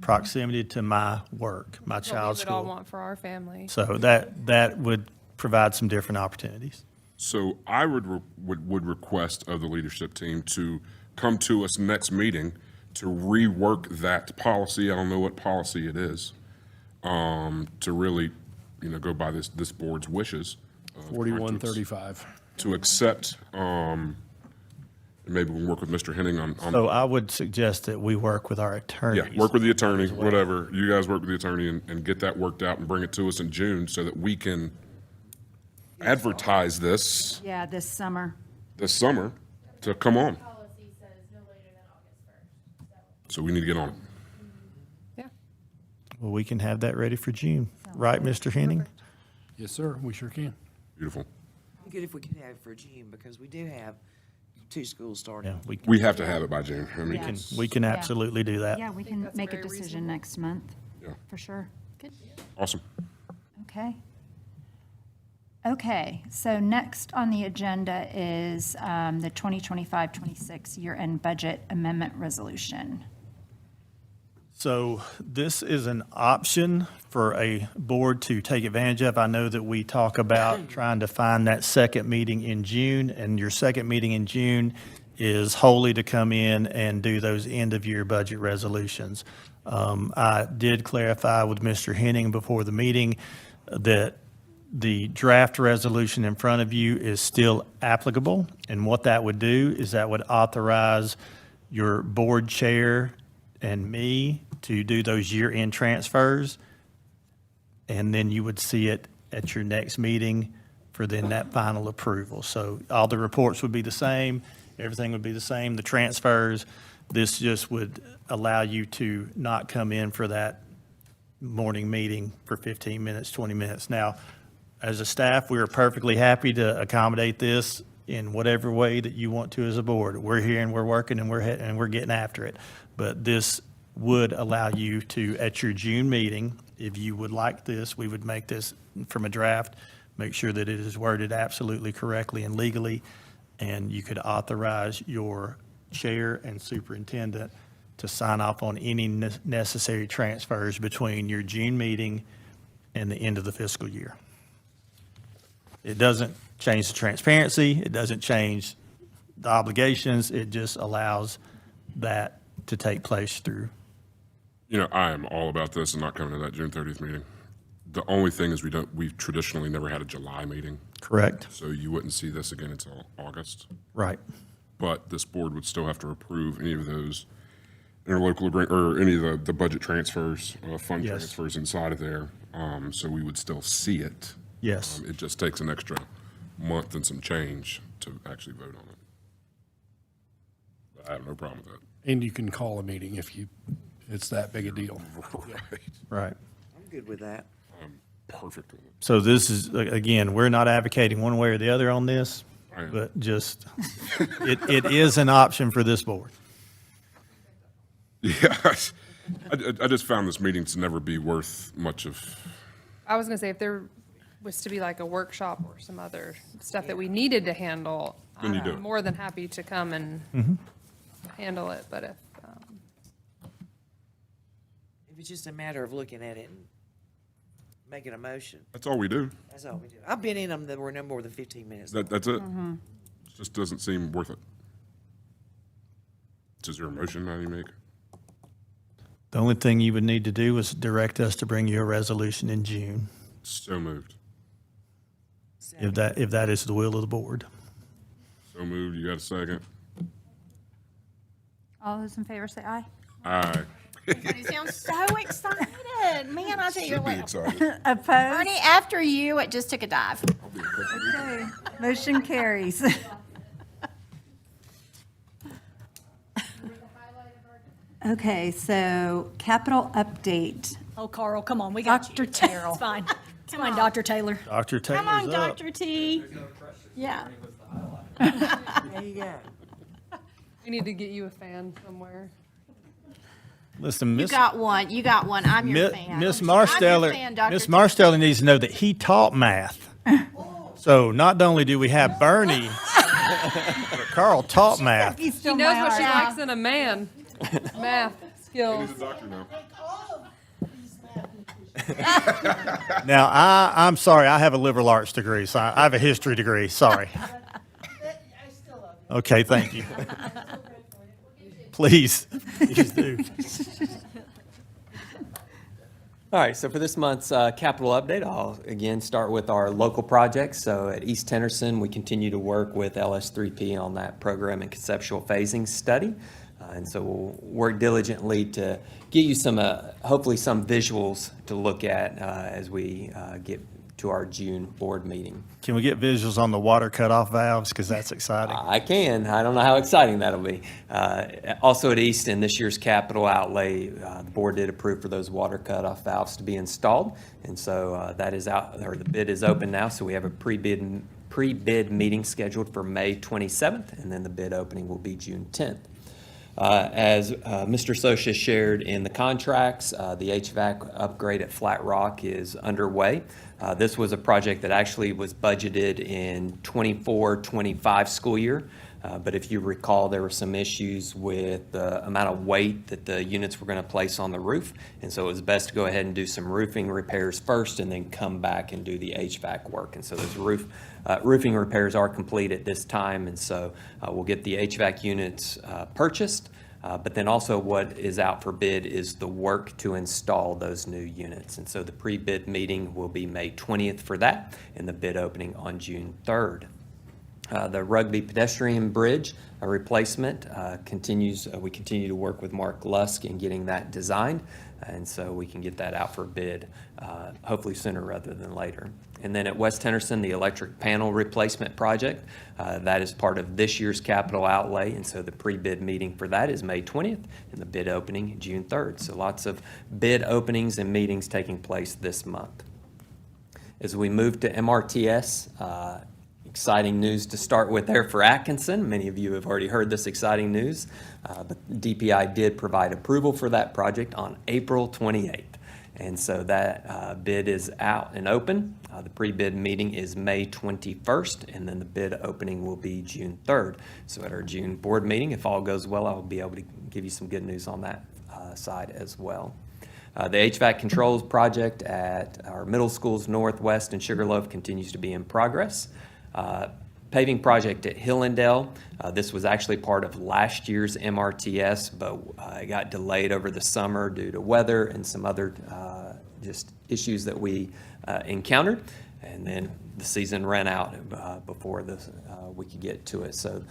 Proximity to my work, my what child's we would all school. want for our family. So that would provide some different opportunities. So I would request of the leadership team to come to us next meeting to rework that policy. I don't know what policy it is, to really, go by this board's wishes. of 4135. To accept, maybe we can work with Mr. Henning on. So I would suggest that we work with our attorneys. Yeah, work with the attorney, whatever. You guys work with the attorney and get that worked out and bring it to us in June so that we can advertise this Yeah, this summer. summer to come on. So we need to get on it. Well, we can have that ready for June, right, Mr. Henning? Yes, sir, we sure can. Beautiful. Be good if we could have it for June, because we do have 2 schools starting. Yeah, We have to have it by June. I mean, Yeah. we can absolutely do that. Yeah, we can make a decision next month. Yeah. For sure. awesome. Okay. Okay, so next on the agenda is the 2025-26 year-end budget amendment resolution. So this is an option for a board to take advantage of. I know that we talk about trying to find that second meeting in June, and your second meeting in June is wholly to come in and do those end-of-year budget resolutions. I did clarify with Mr. Henning before the meeting that the draft resolution in front of you is still applicable, and what that would do is that would authorize your board chair and me to do those year-end transfers, and then you would see it at your next meeting for then that final approval. So all the reports would be the same, everything would be the same, the transfers. This just would allow you to not come in for that morning meeting for 15 minutes, 20 minutes. Now, as a staff, we are perfectly happy to accommodate this in whatever way that you want to as a board. We're here and we're working and we're getting after it. But this would allow you to, at your June meeting, if you would like this, we would make this from a draft, make sure that it is worded absolutely correctly and legally, and you could authorize your chair and superintendent to sign off on any necessary transfers between your June meeting and the end of the fiscal year. It doesn't change the transparency, it doesn't change the obligations, it just allows that to take place through. You know, I am all about this and not coming to that June 30th meeting. The only thing is we've traditionally never had a July meeting. Correct. So you wouldn't see this again until August. Right. But this board would still have to approve any of those interlocal agreement, or any of the budget transfers, fund Yes. transfers inside of there. So we would still see it. Yes. It just takes an extra month and some change to actually vote on it. But I have no problem with that. And you can call a meeting if it's that big a deal. Right. Right. I'm good with that. I'm perfect with it. So this is, again, we're not advocating one way or the other on this, I am. but just, it is an option for this board. Yeah, I just found this meeting to never be worth much of. I was gonna say, if there was to be like a workshop or some other stuff that we needed to handle, Then you do it. I'm more than happy to come and handle it, but if, If it's just a matter of looking at it and making a motion, That's all we do. that's all we do. I've been in them that were no more than 15 minutes. That's it. Just doesn't seem worth it. Is there a motion that you make? The only thing you would need to do is direct us to bring you a resolution in June, So moved. if that is the will of the board. So moved. You got a second? All those in favor say aye. Aye. You sound so excited. Man, I tell you Should be what. excited. Opposed? Bernie, after you, it just took a dive. Okay, motion carries. Okay, so capital update. Oh, Carl, come on, we got Dr. you. Taylor. It's fine. It's fine, Dr. Taylor. Dr. Taylor's Come on, up. Dr. T. Yeah. There you go. we need to get you a fan somewhere. Listen, You Miss got one. You got one. I'm your fan. Miss I'm your Marsteller, fan, Dr. Miss T. Marsteller needs to know that he taught math. So not only do we have Bernie, but Carl taught math. He's She still knows my what she heart. likes in a man. Math skills. Doctor now. Now, I'm sorry, I have a liberal arts degree, so I have a history degree, sorry. Okay, thank you. Please do. All right, so for this month's capital update, I'll again start with our local projects. So at East Henderson, we continue to work with LS3P on that program and conceptual phasing study. And so we'll work diligently to get you some, hopefully some visuals to look at as we get to our June board meeting. Can we get visuals on the water cutoff valves, because that's exciting? I can. I don't know how exciting that'll be. Also at Easton, this year's capital outlay, the board did approve for those water cutoff valves to be installed. And so that is out, or the bid is open now. So we have a pre-bid meeting scheduled for May 27th, and then the bid opening will be June 10th. As Mr. Socia shared in the contracts, the HVAC upgrade at Flat Rock is underway. This was a project that actually was budgeted in 24-25 school year. But if you recall, there were some issues with the amount of weight that the units were going to place on the roof. And so it was best to go ahead and do some roofing repairs first and then come back and do the HVAC work. And so those roofing repairs are complete at this time. And so we'll get the HVAC units purchased. But then also what is out for bid is the work to install those new units. And so the pre-bid meeting will be May 20th for that and the bid opening on June 3rd. The Rugby pedestrian bridge replacement continues. We continue to work with Mark Lusk in getting that designed, and so we can get that out for bid hopefully sooner rather than later. And then at West Henderson, the electric panel replacement project, that is part of this year's capital outlay, and so the pre-bid meeting for that is May 20th, and the bid opening June 3rd. So lots of bid openings and meetings taking place this month. As we move to MRTS, exciting news to start with there for Atkinson. Many of you have already heard this exciting news, but DPI did provide approval for that project on April 28th. And so that bid is out and open. The pre-bid meeting is May 21st, and then the bid opening will be June 3rd. So at our June board meeting, if all goes well, I'll be able to give you some good news on that side as well. The HVAC controls project at our middle schools Northwest and Sugarloaf continues to be in progress. Paving project at Hillendale. This was actually part of last year's MRTS, but it got delayed over the summer due to weather and some other just issues that we encountered. And then the season ran out before we could get to it. So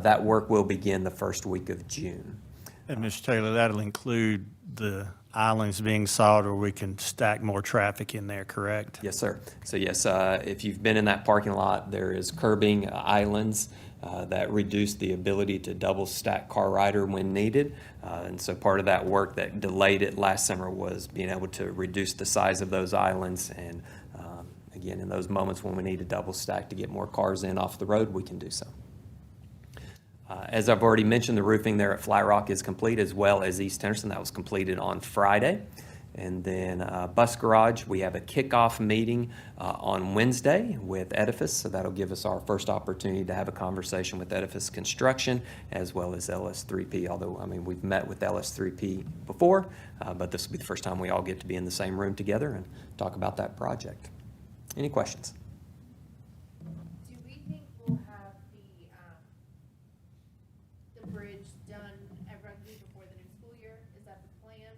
that work will begin the first week of June. And Mr. Taylor, that'll include the islands being solid where we can stack more traffic in there, correct? Yes, sir. So yes, if you've been in that parking lot, there is curbing islands that reduce the ability to double stack car rider when needed. And so part of that work that delayed it last summer was being able to reduce the size of those islands. And again, in those moments when we need to double stack to get more cars in off the road, we can do so. As I've already mentioned, the roofing there at Flat Rock is complete, as well as East Henderson. That was completed on Friday. And then Bus Garage, we have a kickoff meeting on Wednesday with Edifice. So that'll give us our first opportunity to have a conversation with Edifice Construction as well as LS3P. Although, I mean, we've met with LS3P before, but this will be the first time we all get to be in the same room together and talk about that project. Any questions? Do we think we'll have the bridge done at Rugby before the new school year? Is that the plan?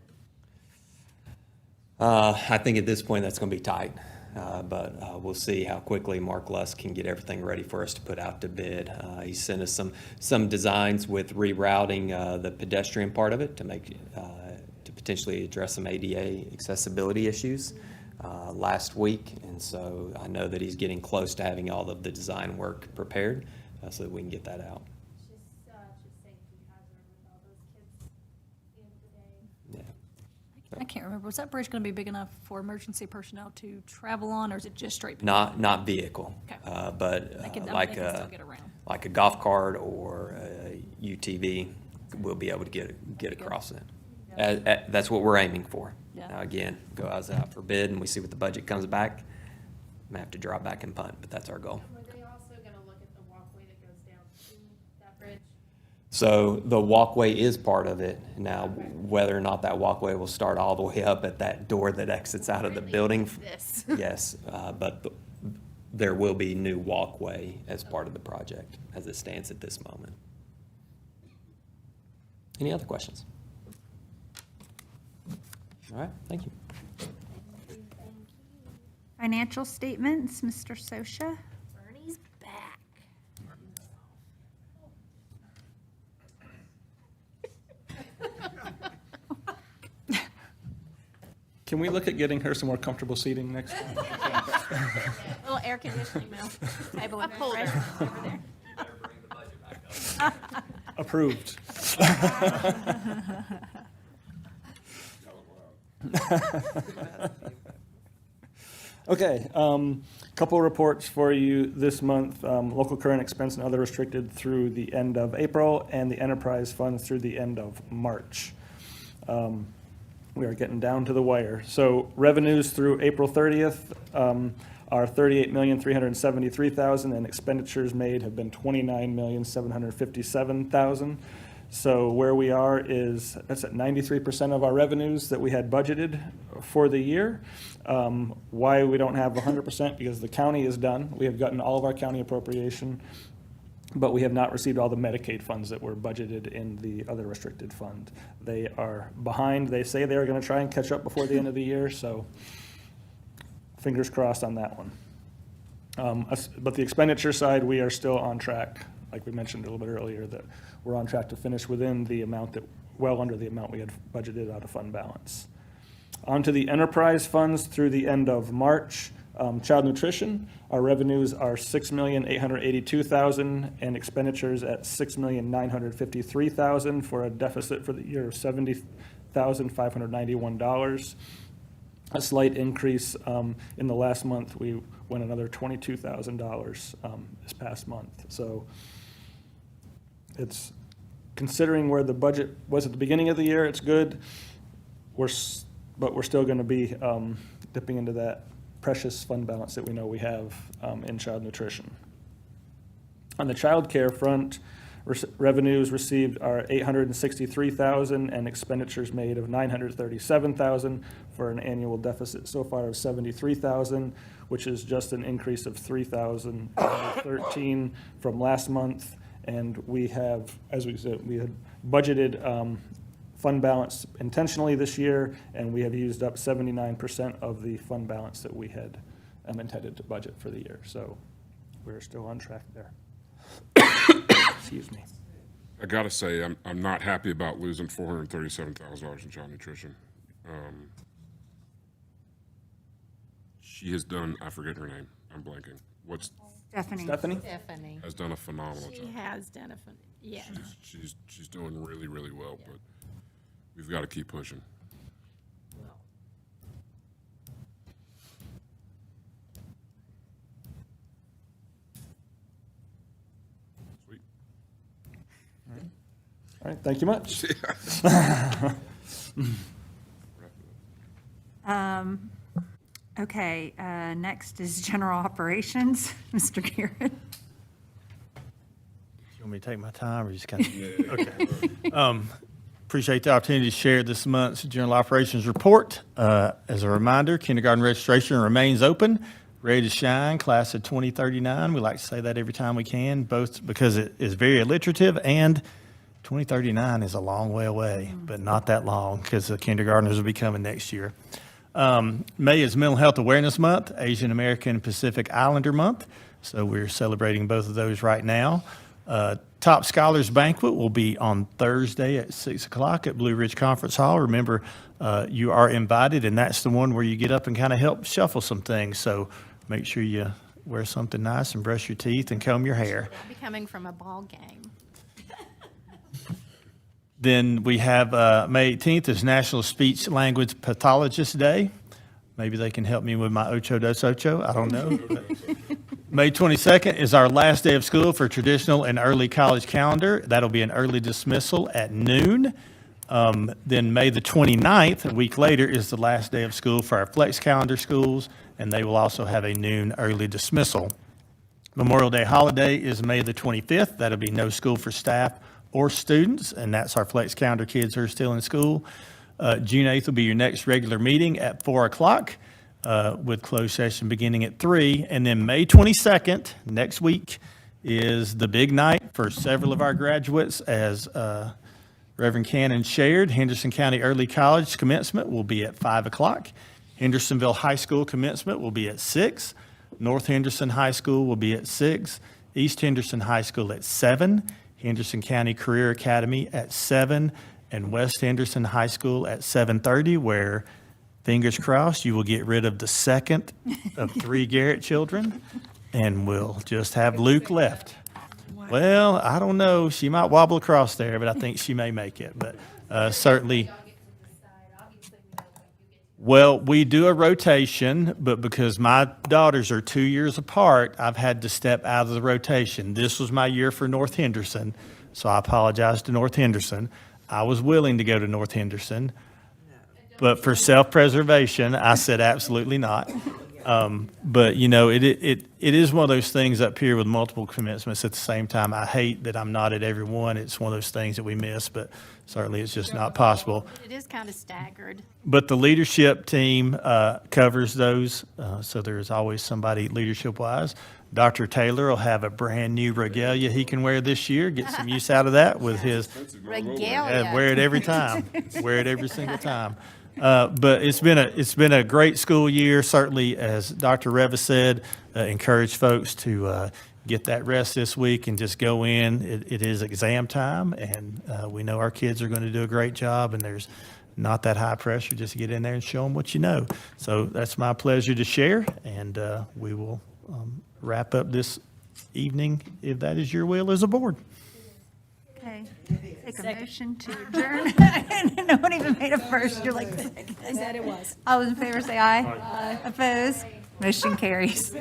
I think at this point that's going to be tight, but we'll see how quickly Mark Lusk can get everything ready for us to put out to bid. He sent us some designs with rerouting the pedestrian part of it to make to potentially address some ADA accessibility issues last week, and so I know that he's getting close to having all of the design work prepared so that we can get that out. It's just such a safety hazard with all those kids at the end of the day. Yeah. I can't remember, was that bridge going to be big enough for emergency personnel to travel on, or is it just straight? Not vehicle, Okay. But They can like still get around. like a golf cart or a UTV, we'll be able to get across it. That's what we're aiming for. Yeah. Now, again, go out for bid and we see what the budget comes back. May have to drop back and punt, but that's our goal. Were they also gonna look at the walkway that goes down to that bridge? So the walkway is part of it. Now, whether or not that walkway will start all the way up at that door that exits out of the building. This. Yes, but there will be new walkway as part of the project as it stands at this moment. Any other questions? All right, thank you. Financial statements, Mr. Socia. Bernie's back. Can we look at getting her some more comfortable seating next time? Little air conditioning now. Table and refreshments over there. Approved. Okay, couple reports for you this month. Local current expense and other restricted through the end of April, and the enterprise funds through the end of March. We are getting down to the wire. So revenues through April 30th are $38,373,000, and expenditures made have been $29,757,000. So where we are is, that's at 93% of our revenues that we had budgeted for the year. Why we don't have 100%, because the county is done. We have gotten all of our county appropriation, but we have not received all the Medicaid funds that were budgeted in the other restricted fund. They are behind. They say they're going to try and catch up before the end of the year, so fingers crossed on that one. But the expenditure side, we are still on track. Like we mentioned a little bit earlier, that we're on track to finish within the amount that, well under the amount we had budgeted out of fund balance. On to the enterprise funds through the end of March. Child nutrition, our revenues are $6,882,000 and expenditures at $6,953,000 for a deficit for the year of $70,591. A slight increase in the last month. We went another $22,000 this past month. So it's, considering where the budget was at the beginning of the year, it's good. But we're still going to be dipping into that precious fund balance that we know we have in child nutrition. On the child care front, revenues received are $863,000 and expenditures made of $937,000 for an annual deficit so far of $73,000, which is just an increase of $3,013 from last month. And we have, as we said, we had budgeted fund balance intentionally this year, and we have used up 79% of the fund balance that we had intended to budget for the year. So we're still on track there. Excuse me. I gotta say, I'm not happy about losing $437,000 in child nutrition. She has done, I forget her name, I'm blanking. What's? Stephanie. Stephanie. Has done a phenomenal She job. has done yeah. She's doing really, really well, but we've got to keep pushing. Sweet. All right, thank you much. Okay, next is general operations, Mr. Garrett. You want me to take my time or just kind of? Okay. Appreciate the opportunity to share this month's general operations report. As a reminder, kindergarten registration remains open, ready to shine, class of 2039. We like to say that every time we can, both because it is very alliterative and 2039 is a long way away, but not that long because the kindergartners will be coming next year. May is Mental Health Awareness Month, Asian American Pacific Islander Month, so we're celebrating both of those right now. Top Scholars Banquet will be on Thursday at 6 o'clock at Blue Ridge Conference Hall. Remember, you are invited, and that's the one where you get up and kind of help shuffle some things, so make sure you wear something nice and brush your teeth and comb your hair. I'll be coming from a ball game. Then we have May 18th is National Speech Language Pathologist Day. Maybe they can help me with my ocho dos ocho. I don't know. May 22nd is our last day of school for traditional and early college calendar. That'll be an early dismissal at noon. Then May the 29th, a week later, is the last day of school for our flex calendar schools, and they will also have a noon early dismissal. Memorial Day holiday is May the 25th. That'll be no school for staff or students, and that's our flex calendar kids who are still in school. June 8th will be your next regular meeting at 4 o'clock with closed session beginning at 3. And then May 22nd, next week, is the big night for several of our graduates. As Reverend Cannon shared, Henderson County Early College commencement will be at 5 o'clock. Hendersonville High School commencement will be at 6. North Henderson High School will be at 6. East Henderson High School at 7. Henderson County Career Academy at 7, and West Henderson High School at 7:30, where, fingers crossed, you will get rid of the second of 3 Garrett children, and we'll just have Luke left. Well, I don't know. She might wobble across there, but I think she may make it. But certainly. Well, we do a rotation, but because my daughters are 2 years apart, I've had to step out of the rotation. This was my year for North Henderson, so I apologize to North Henderson. I was willing to go to North Henderson, but for self-preservation, I said absolutely not. But, you know, it is one of those things up here with multiple commitments at the same time. I hate that I'm not at every one. It's one of those things that we miss, but certainly it's just not possible. It is kind of staggered. But the leadership team covers those, so there's always somebody leadership-wise. Dr. Taylor will have a brand-new regalia he can wear this year. Get some use out of that with his. Regalia. Wear it every time. Wear it every single time. But it's been a great school year. Certainly, as Dr. Revis said, encourage folks to get that rest this week and just go in. It is exam time, and we know our kids are going to do a great job, and there's not that high pressure. Just get in there and show them what you know. So that's my pleasure to share, and we will wrap up this evening, if that is your will as a board. Okay. Take a motion to adjourn. No one even made a first. You're like, I said it was. all those in favor say aye. Aye. Opposed? Motion carries.